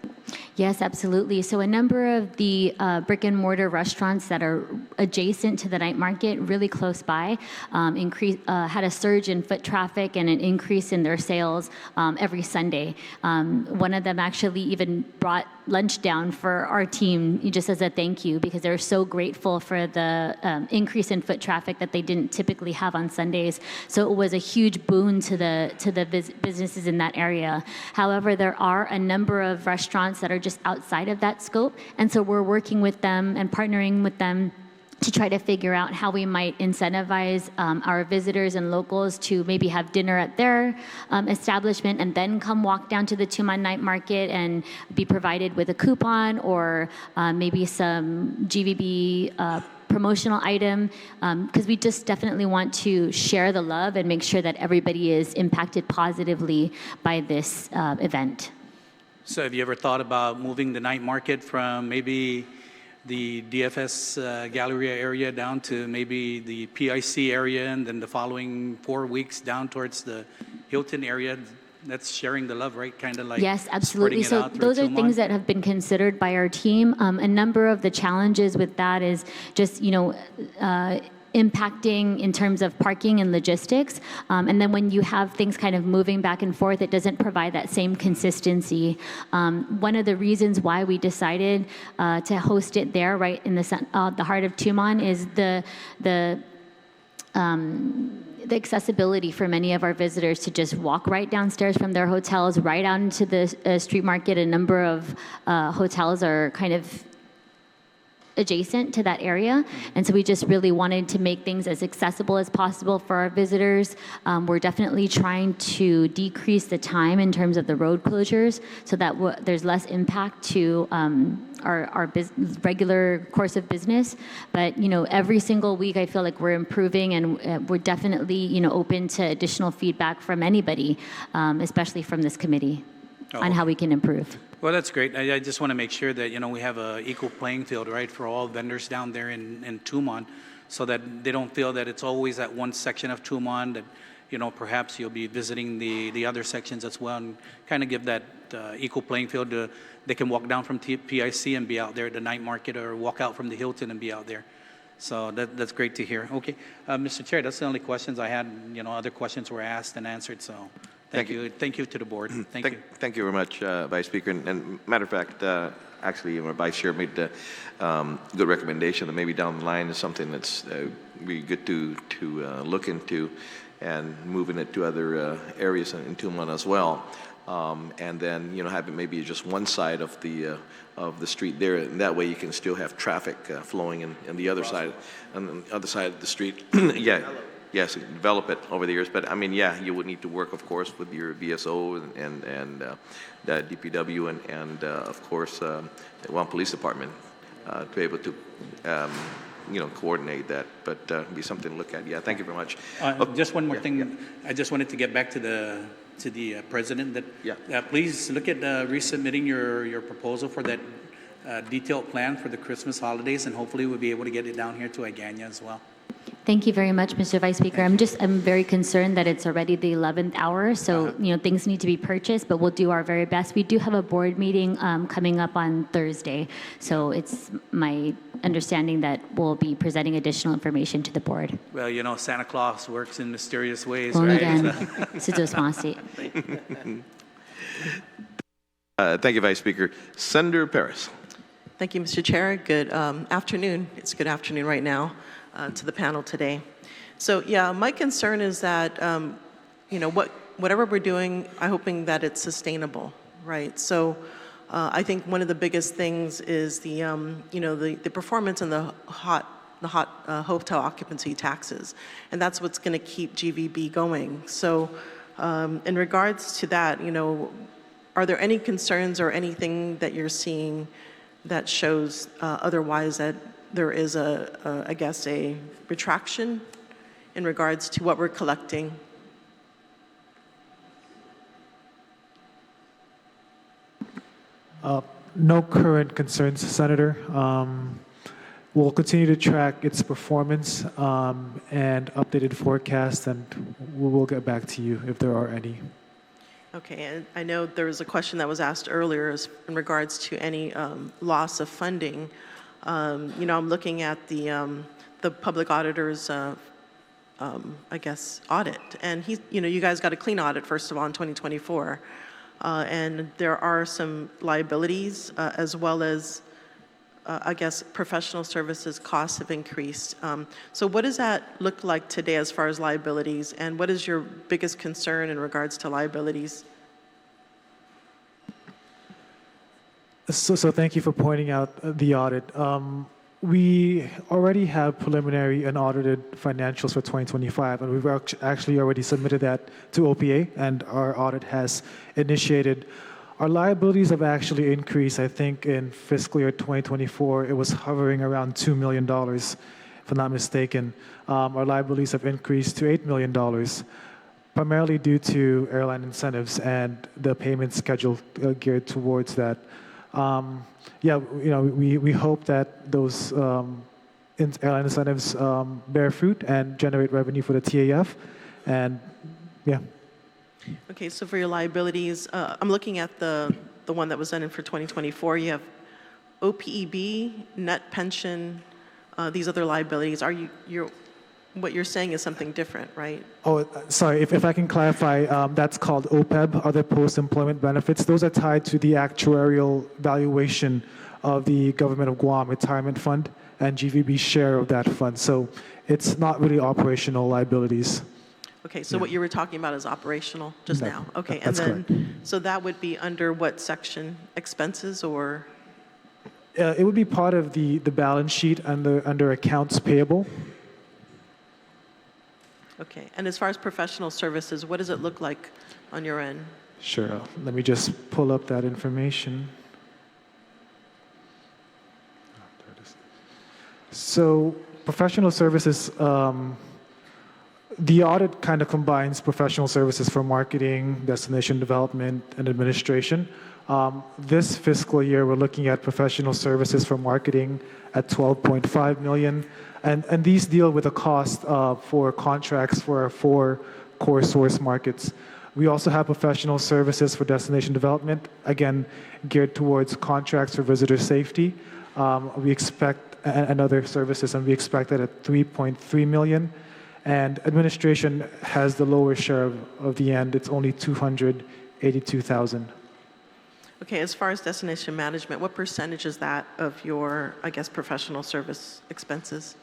Yes, absolutely. So a number of the brick and mortar restaurants that are adjacent to the night market, really close by, had a surge in foot traffic and an increase in their sales every Sunday. One of them actually even brought lunch down for our team just as a thank you, because they're so grateful for the increase in foot traffic that they didn't typically have on Sundays. So it was a huge boon to the businesses in that area. However, there are a number of restaurants that are just outside of that scope, and so we're working with them and partnering with them to try to figure out how we might incentivize our visitors and locals to maybe have dinner at their establishment and then come walk down to the Tuman Night Market and be provided with a coupon or maybe some GVB promotional item, because we just definitely want to share the love and make sure that everybody is impacted positively by this event. So have you ever thought about moving the night market from maybe the DFS Galleria area down to maybe the PIC area, and then the following 4 weeks down towards the Hilton area? That's sharing the love, right? Kind of like yes, absolutely. spreading it So out through those are Tuman. things that have been considered by our team. A number of the challenges with that is just, impacting in terms of parking and logistics. And then when you have things kind of moving back and forth, it doesn't provide that same consistency. One of the reasons why we decided to host it there, right in the heart of Tuman, is the accessibility for many of our visitors to just walk right downstairs from their hotels, right out into the street market. A number of hotels are kind of adjacent to that area, and so we just really wanted to make things as accessible as possible for our visitors. We're definitely trying to decrease the time in terms of the road closures so that there's less impact to our regular course of business. But every single week I feel like we're improving, and we're definitely open to additional feedback from anybody, especially from this committee, on how we can improve. Well, that's great. I just want to make sure that, we have an equal playing field, right, for all vendors down there in Tuman, so that they don't feel that it's always that one section of Tuman, that, perhaps you'll be visiting the other sections as well, and kind of give that equal playing field. They can walk down from PIC and be out there at the night market, or walk out from the Hilton and be out there. So that's great to hear. Okay, Mr. Chair, that's the only questions I had. Other questions were asked and answered, so. Thank you. Thank you to the board. Thank you. Thank you very much, Vice Speaker. And matter of fact, actually, our Vice Chair made a good recommendation that maybe down the line is something that's be good to look into, and moving it to other areas in Tuman as well. And then having maybe just one side of the street there, and that way you can still have traffic flowing in the other side, on the other side of the street. Yeah. Yes, develop it over the years, but I mean, yeah, you would need to work, of course, with your VSO and the DPW and of course, the Guam Police Department to be able to, coordinate that. But be something to look at. Yeah, thank you very much. Just one more thing. Yeah. I just wanted to get back to the president. That please look at resubmitting your proposal for that detailed plan for the Christmas holidays, and hopefully we'll be able to get it down here to Agana as well. Thank you very much, Mr. Vice Speaker. I'm very concerned that it's already the 11th hour, so things need to be purchased, but we'll do our very best. We do have a board meeting coming up on Thursday, so it's my understanding that we'll be presenting additional information to the board. Well, Santa Claus works in mysterious ways, right? Thank you, Vice Speaker. Senator Perez. Thank you, Mr. Chair. Good afternoon. It's good afternoon right now. To the panel today. So yeah, my concern is that, whatever we're doing, I'm hoping that it's sustainable, right? So I think one of the biggest things is the performance and the hot hotel occupancy taxes, and that's what's going to keep GVB going. So in regards to that, are there any concerns or anything that you're seeing that shows otherwise that there is I guess a retraction in regards to what we're collecting? No current concerns, Senator. We'll continue to track its performance and updated forecast, and we will get back to you if there are any. Okay, and I know there was a question that was asked earlier in regards to any loss of funding. I'm looking at the public auditor's, I guess, audit, and you guys got a clean audit first of all in 2024, and there are some liabilities as well as, I guess, professional services costs have increased. So what does that look like today as far as liabilities, and what is your biggest concern in regards to liabilities? So thank you for pointing out the audit. We already have preliminary and audited financials for 2025, and we've actually already submitted that to OPA, and our audit has initiated. Our liabilities have actually increased. I think in fiscal year 2024, it was hovering around $2 million, if I'm not mistaken. Our liabilities have increased to $8 million, primarily due to airline incentives and the payment schedule geared towards that. We hope that those airline incentives bear fruit and generate revenue for the TAF, and yeah. Okay, so for your liabilities, I'm looking at the one that was done in for 2024. You have OPEB, net pension, these other liabilities. What you're saying is something different, right? Oh, sorry, if I can clarify, that's called OPEB, other post-employment benefits. Those are tied to the actuarial valuation of the Government of Guam Retirement Fund and GVB's share of that fund. So it's not really operational liabilities. Okay, so what you were talking about is operational just now. Okay, and that's then, correct. so that would be under what section? Expenses or? It would be part of the balance sheet under accounts payable. Okay, and as far as professional services, what does it look like on your end? Sure, let me just pull up that information. So professional services, the audit kind of combines professional services for marketing, destination development, and administration. This fiscal year, we're looking at professional services for marketing at $12.5 million. And these deal with the cost for contracts for our 4 core source markets. We also have professional services for destination development, again, geared towards contracts for visitor safety. We expect, and other services, and we expect that at $3.3 million. And administration has the lower share of the end. It's only $282,000. Okay, as far as destination management, what percentage is that of your, I guess, professional service expenses?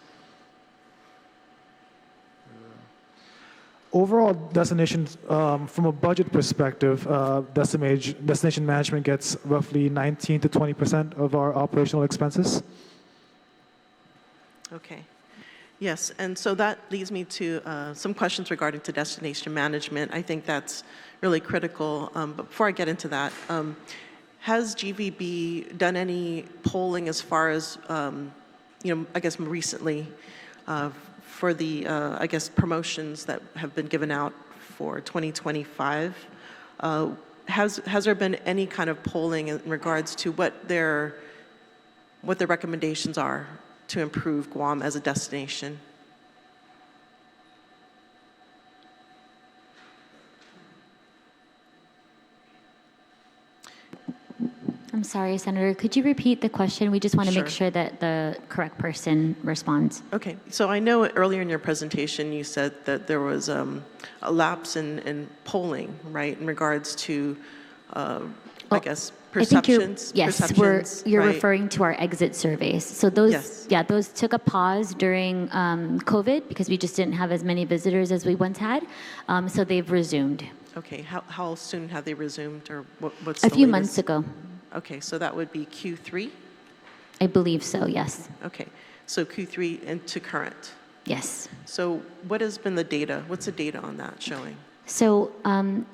Overall, destinations, from a budget perspective, destination management gets roughly 19 to 20% of our operational expenses. Okay. Yes, and so that leads me to some questions regarding to destination management. I think that's really critical. But before I get into that, has GVB done any polling as far as, I guess recently for the, I guess, promotions that have been given out for 2025? Has there been any kind of polling in regards to what their recommendations are to improve Guam as a destination? I'm sorry, Senator, could you repeat the question? We just want to make Sure. sure that the correct person responds. Okay, so I know earlier in your presentation you said that there was a lapse in polling, right, in regards to, I guess, perceptions. I think perceptions, you're right? referring to our exit surveys. So those, Yes. those took a pause during COVID because we just didn't have as many visitors as we once had. So they've resumed. Okay, how soon have they resumed, or what's A the few latest? months ago. Okay, so that would be Q3? I believe so, yes. Okay, so Q3 into current. Yes. So what has been the data? What's the data on that showing? So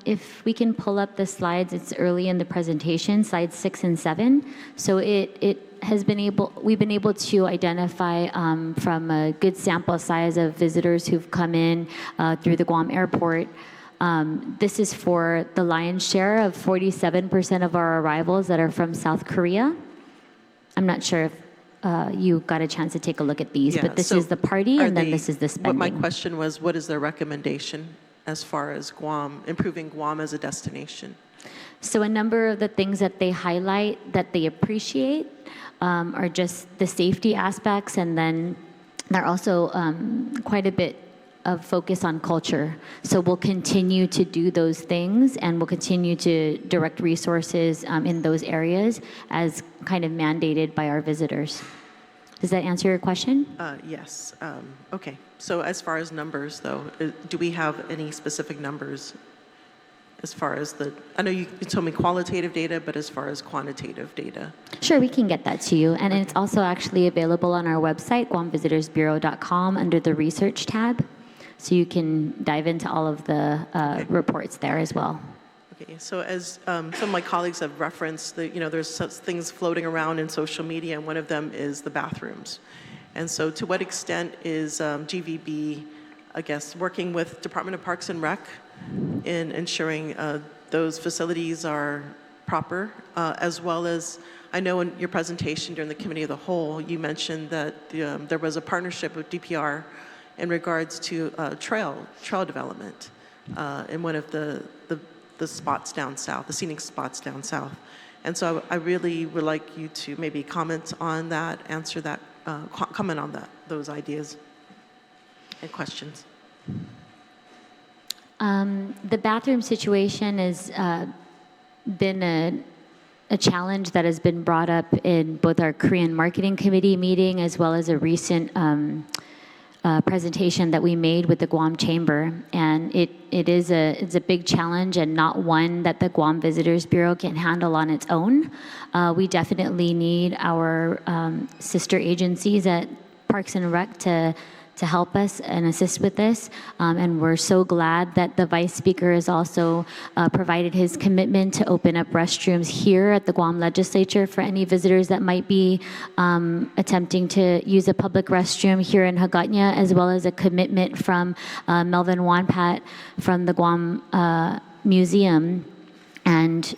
if we can pull up the slides, it's early in the presentation, slides 6 and 7. So we've been able to identify from a good sample size of visitors who've come in through the Guam airport. This is for the lion's share of 47% of our arrivals that are from South Korea. I'm not sure if you got a chance to take a look at these, Yeah, but this so is the party, are and then they- this is the What my spending. question was, what is their recommendation as far as Guam, improving Guam as a destination? So a number of the things that they highlight that they appreciate are just the safety aspects, and then there are also quite a bit of focus on culture. So we'll continue to do those things, and we'll continue to direct resources in those areas as kind of mandated by our visitors. Does that answer your question? Yes. Okay. So as far as numbers, though, do we have any specific numbers as far as I know you told me qualitative data, but as far as quantitative data? Sure, we can get that to you. And it's also actually available on our website, guamvisitorsbureau.com, under the research tab. So you can dive into all of the reports there as well. Okay, so as some of my colleagues have referenced, there's such things floating around in social media, and one of them is the bathrooms. And so to what extent is GVB, I guess, working with Department of Parks and Rec in ensuring those facilities are proper, as well as, I know in your presentation during the Committee of the Whole, you mentioned that there was a partnership with DPR in regards to trail development in one of the spots down south, the scenic spots down south. And so I really would like you to maybe comment on that, answer that, comment on those ideas and questions. The bathroom situation has been a challenge that has been brought up in both our Korean Marketing Committee meeting as well as a recent presentation that we made with the Guam Chamber. And it's a big challenge, and not one that the Guam Visitors Bureau can handle on its own. We definitely need our sister agencies at Parks and Rec to help us and assist with this. And we're so glad that the Vice Speaker has also provided his commitment to open up restrooms here at the Guam Legislature for any visitors that might be attempting to use a public restroom here in Hagåtña, as well as a commitment from Melvin Wanpat from the Guam Museum and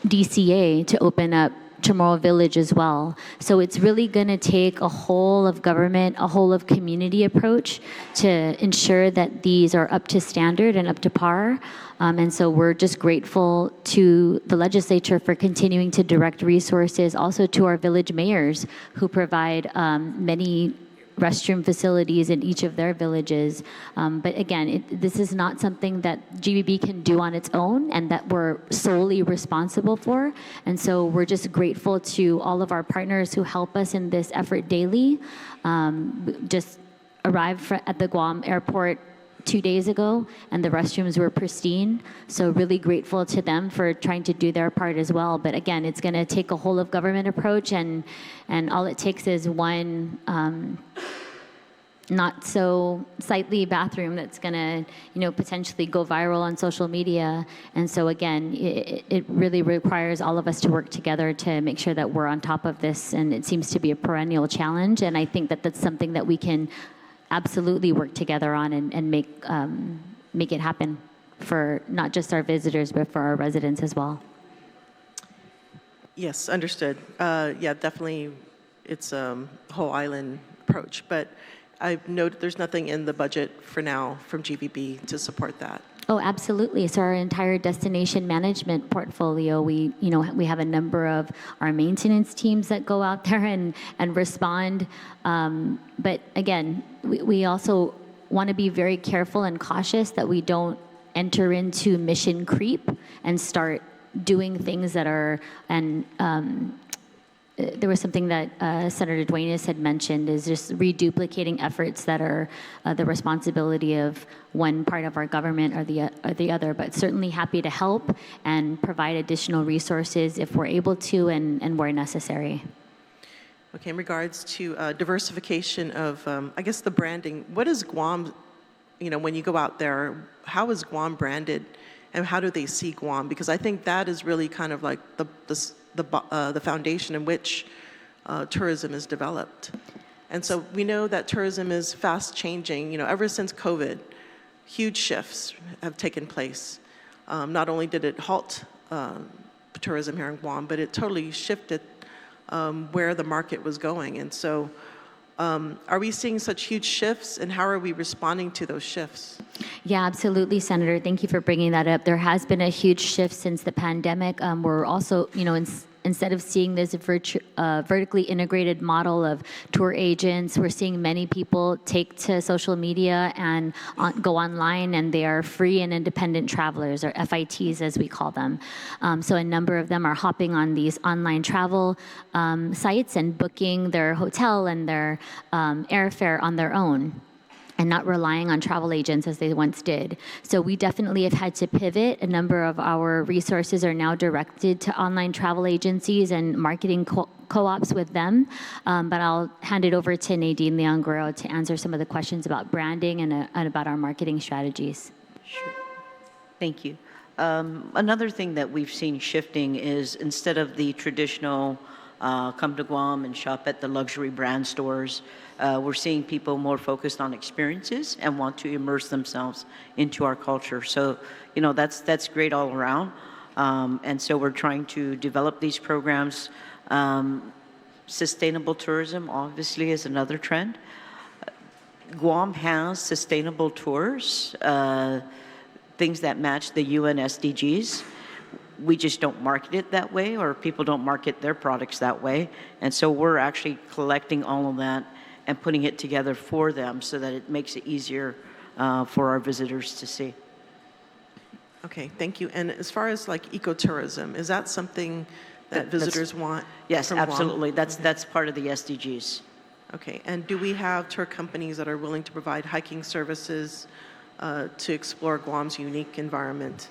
DCA to open up Chamorro Village as well. So it's really going to take a whole of government, a whole of community approach to ensure that these are up to standard and up to par. And so we're just grateful to the legislature for continuing to direct resources, also to our village mayors who provide many restroom facilities in each of their villages. But again, this is not something that GBB can do on its own and that we're solely responsible for. And so we're just grateful to all of our partners who help us in this effort daily. Just arrived at the Guam airport 2 days ago, and the restrooms were pristine. So really grateful to them for trying to do their part as well. But again, it's going to take a whole of government approach, and all it takes is one not so sightly bathroom that's going to, potentially go viral on social media. And so again, it really requires all of us to work together to make sure that we're on top of this. And it seems to be a perennial challenge. And I think that that's something that we can absolutely work together on and make it happen for not just our visitors, but for our residents as well. Yes, understood. Yeah, definitely it's a whole island approach, but I've noted there's nothing in the budget for now from GVB to support that. Oh, absolutely. So our entire destination management portfolio, we have a number of our maintenance teams that go out there and respond. But again, we also want to be very careful and cautious that we don't enter into mission creep and start doing things that are, there was something that Senator Duenas had mentioned, is just reduplicating efforts that are the responsibility of one part of our government or the other, but certainly happy to help and provide additional resources if we're able to and where necessary. Okay, in regards to diversification of, I guess, the branding, what is Guam, when you go out there, how is Guam branded and how do they see Guam? Because I think that is really kind of like the foundation in which tourism is developed. And so we know that tourism is fast changing. Ever since COVID, huge shifts have taken place. Not only did it halt tourism here in Guam, but it totally shifted where the market was going. And so are we seeing such huge shifts, and how are we responding to those shifts? Yeah, absolutely, Senator. Thank you for bringing that up. There has been a huge shift since the pandemic. We're also, instead of seeing this vertically integrated model of tour agents, we're seeing many people take to social media and go online, and they are free and independent travelers, or FITs as we call them. So a number of them are hopping on these online travel sites and booking their hotel and their airfare on their own, and not relying on travel agents as they once did. So we definitely have had to pivot. A number of our resources are now directed to online travel agencies and marketing co-ops with them. But I'll hand it over to Nadine Leon Guerrero to answer some of the questions about branding and about our marketing strategies. Sure. Thank you. Another thing that we've seen shifting is, instead of the traditional come to Guam and shop at the luxury brand stores, we're seeing people more focused on experiences and want to immerse themselves into our culture. So, that's great all around. And so we're trying to develop these programs. Sustainable tourism, obviously, is another trend. Guam has sustainable tours, things that match the UN SDGs. We just don't market it that way, or people don't market their products that way. And so we're actually collecting all of that and putting it together for them so that it makes it easier for our visitors to see. Okay, thank you. And as far as like ecotourism, is that something that visitors want? Yes, from Guam? absolutely. That's part of the SDGs. Okay, and do we have tour companies that are willing to provide hiking services to explore Guam's unique environment?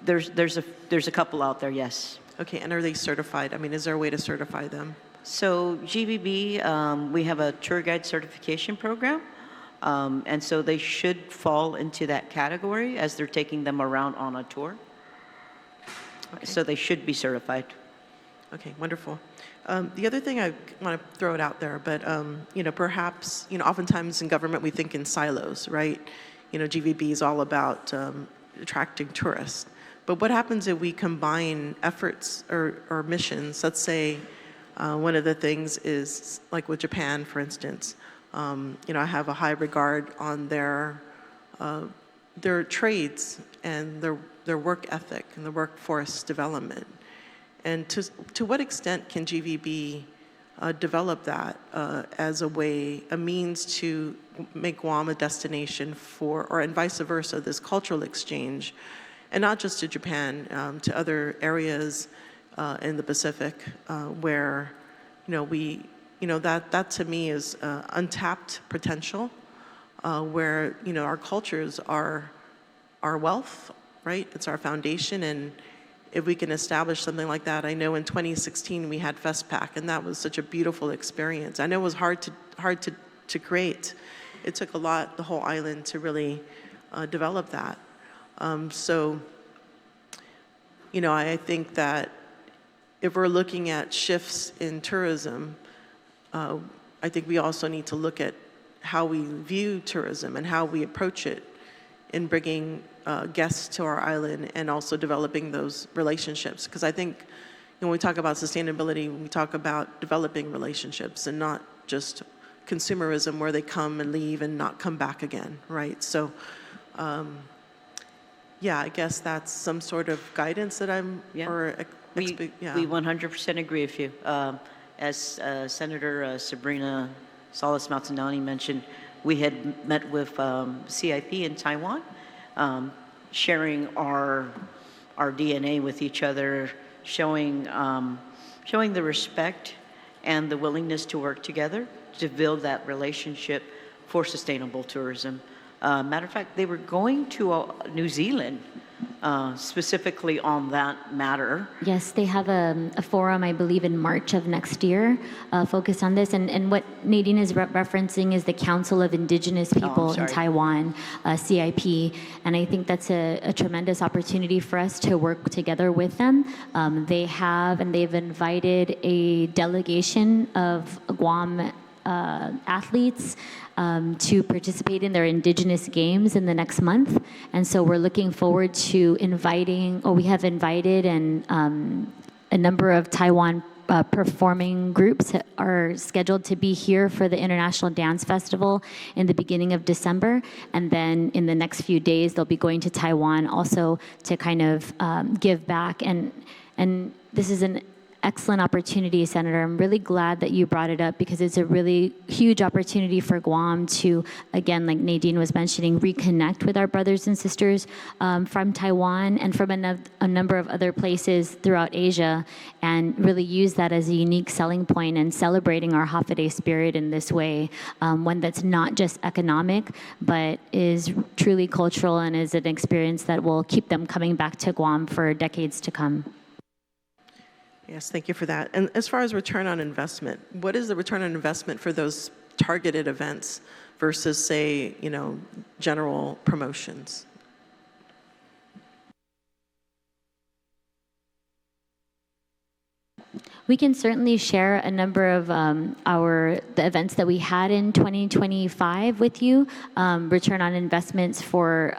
There's a couple out there, yes. Okay, and are they certified? I mean, is there a way to certify them? So GVB, we have a tour guide certification program, and so they should fall into that category as they're taking them around on a tour. Okay. So they should be certified. Okay, wonderful. The other thing I want to throw it out there, but perhaps oftentimes in government we think in silos, right? GVB is all about attracting tourists. But what happens if we combine efforts or missions? Let's say one of the things is, like with Japan, for instance, I have a high regard on their trades and their work ethic and the workforce development. And to what extent can GVB develop that as a means to make Guam a destination and vice versa, this cultural exchange, and not just to Japan, to other areas in the Pacific, where that to me is untapped potential, where our cultures are our wealth, right? It's our foundation, and if we can establish something like that. I know in 2016 we had FestPac, and that was such a beautiful experience. I know it was hard to create. It took a lot, the whole island, to really develop that. So, I think that if we're looking at shifts in tourism, I think we also need to look at how we view tourism and how we approach it in bringing guests to our island and also developing those relationships. Because I think when we talk about sustainability, we talk about developing relationships and not just consumerism where they come and leave and not come back again, right? So, I guess that's some sort of guidance that I'm, We 100% agree with you. As Senator Sabrina Salas-Maltanani mentioned, we had met with CIP in Taiwan, sharing our DNA with each other, showing the respect and the willingness to work together to build that relationship for sustainable tourism. Matter of fact, they were going to New Zealand specifically on that matter. Yes, they have a forum, I believe, in March of next year focused on this. And what Nadine is referencing is the Council of Indigenous People in Taiwan, CIP. And I think that's a tremendous opportunity for us to work together with them. They've invited a delegation of Guam athletes to participate in their Indigenous Games in the next month. And so we're looking forward to we have invited a number of Taiwan performing groups are scheduled to be here for the International Dance Festival in the beginning of December. And then in the next few days, they'll be going to Taiwan also to kind of give back. And this is an excellent opportunity, Senator. I'm really glad that you brought it up because it's a really huge opportunity for Guam to, again, like Nadine was mentioning, reconnect with our brothers and sisters from Taiwan and from a number of other places throughout Asia, and really use that as a unique selling point and celebrating our Hafa spirit in this way, one that's not just economic, but is truly cultural and is an experience that will keep them coming back to Guam for decades to come. Yes, thank you for that. And as far as return on investment, what is the return on investment for those targeted events versus, say, general promotions? We can certainly share a number of the events that we had in 2025 with you. Return on investments for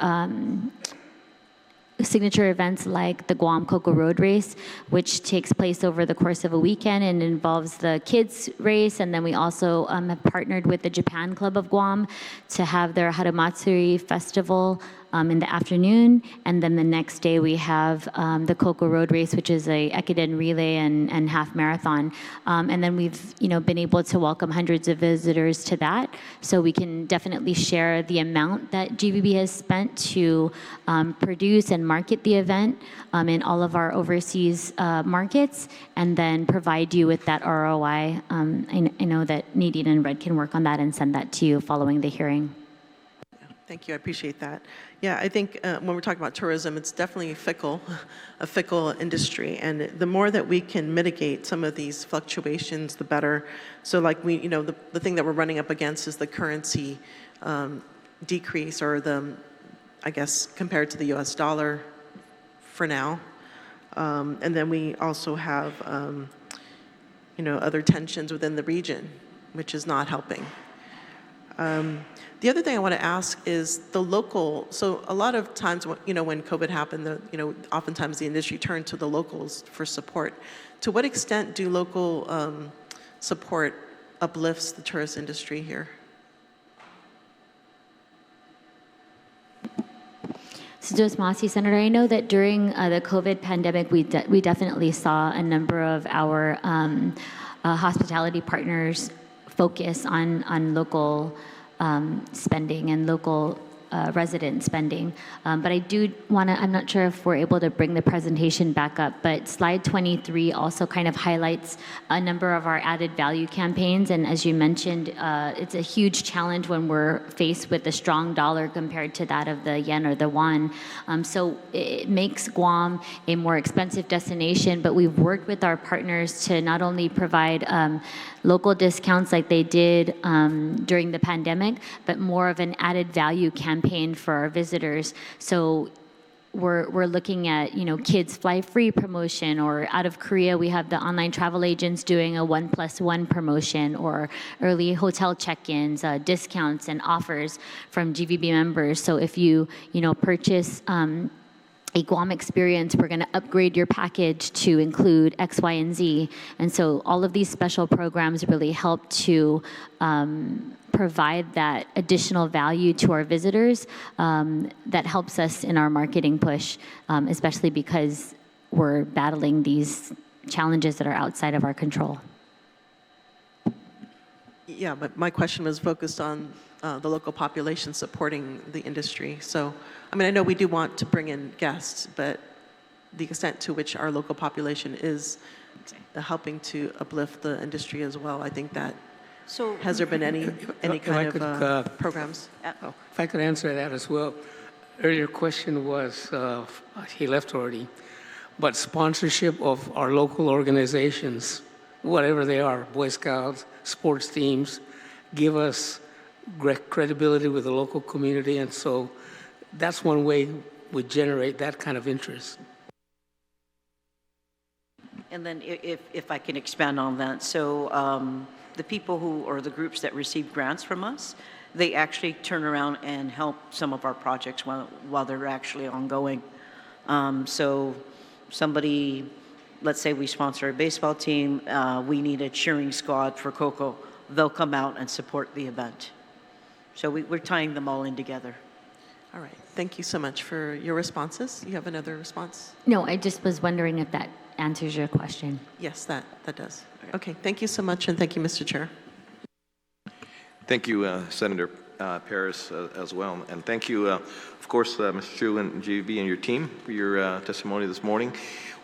signature events like the Guam Cocoa Road Race, which takes place over the course of a weekend and involves the kids race. And then we also have partnered with the Japan Club of Guam to have their Haramatsuri festival in the afternoon. And then the next day we have the Cocoa Road Race, which is a Ekiden relay and half marathon. And then we've been able to welcome hundreds of visitors to that. So we can definitely share the amount that GVB has spent to produce and market the event in all of our overseas markets, and then provide you with that ROI. I know that Nadine and Red can work on that and send that to you following the hearing. Thank you, I appreciate that. Yeah, I think when we're talking about tourism, it's definitely a fickle industry, and the more that we can mitigate some of these fluctuations, the better. So like the thing that we're running up against is the currency decrease, or I guess, compared to the US dollar for now. And then we also have, other tensions within the region, which is not helping. The other thing I want to ask is the local, so a lot of times, when COVID happened, oftentimes the industry turned to the locals for support. To what extent do local support uplifts the tourist industry here? So, Masi, Senator, I know that during the COVID pandemic, we definitely saw a number of our hospitality partners focus on local spending and local resident spending. But I do want to, I'm not sure if we're able to bring the presentation back up, but slide 23 also kind of highlights a number of our added value campaigns. And as you mentioned, it's a huge challenge when we're faced with a strong dollar compared to that of the yen or the won. So it makes Guam a more expensive destination, but we've worked with our partners to not only provide local discounts like they did during the pandemic, but more of an added value campaign for our visitors. So we're looking at, kids fly free promotion, or out of Korea, we have the online travel agents doing a 1+1 promotion, or early hotel check-ins, discounts and offers from GVB members. So if you, purchase a Guam experience, we're going to upgrade your package to include X, Y, and Z. And so all of these special programs really help to provide that additional value to our visitors that helps us in our marketing push, especially because we're battling these challenges that are outside of our control. Yeah, but my question was focused on the local population supporting the industry. So, I know we do want to bring in guests, but the extent to which our local population is helping to uplift the industry as well, I think that, has there been any kind of programs? If I could answer that as well. Earlier question was, he left already, but sponsorship of our local organizations, whatever they are, Boy Scouts, sports teams, give us credibility with the local community, and so that's one way we generate that kind of interest. And then if I can expand on that, so the people or the groups that receive grants from us, they actually turn around and help some of our projects while they're actually ongoing. So somebody let's say we sponsor a baseball team, we need a cheering squad for Coco, they'll come out and support the event. So we're tying them all in together. All right. Thank you so much for your responses. You have another response? No, I just was wondering if that answers your question. Yes, that does. Okay. Thank you so much, and thank you, Mr. Chair. Thank you, Senator Paris, as well. And thank you, of course, Mr. Chu and GV and your team for your testimony this morning.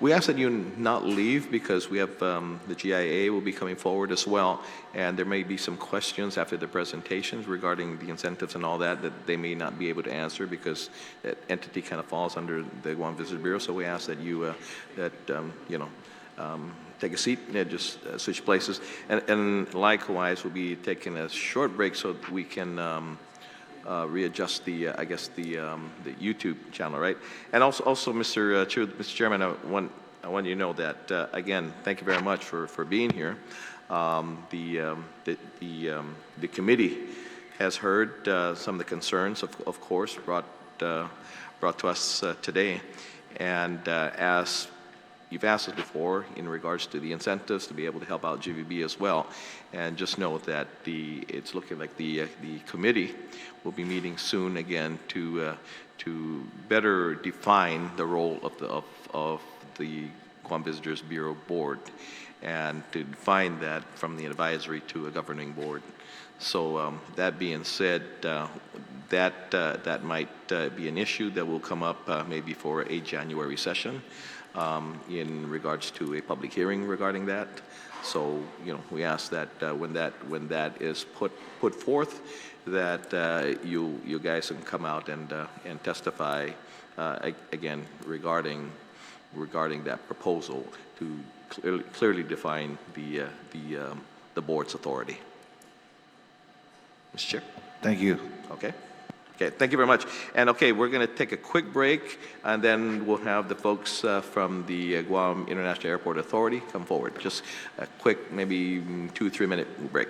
We ask that you not leave because we have the GIAA will be coming forward as well, and there may be some questions after the presentations regarding the incentives and all that they may not be able to answer because that entity kind of falls under the Guam Visitors Bureau. So we ask that you take a seat and just switch places. And likewise, we'll be taking a short break so that we can readjust the YouTube channel, right? And also, Mr. Chairman, I want you to know that again, thank you very much for being here. The committee has heard some of the concerns, of course, brought to us today, and as you've asked us before in regards to the incentives to be able to help out GVB as well, and just know that it's looking like the committee will be meeting soon again to better define the role of the Guam Visitors Bureau Board and to define that from the advisory to a governing board. So that being said, that might be an issue that will come up maybe for a January session. In regards to a public hearing regarding that. So, we ask that when that is put forth, that you guys can come out and testify again regarding that proposal to clearly define the board's authority. Mr. Chair. Thank you. Okay. Okay, thank you very much. And okay, we're going to take a quick break, and then we'll have the folks from the Guam International Airport Authority come forward. Just a quick, maybe 2-3 minute break.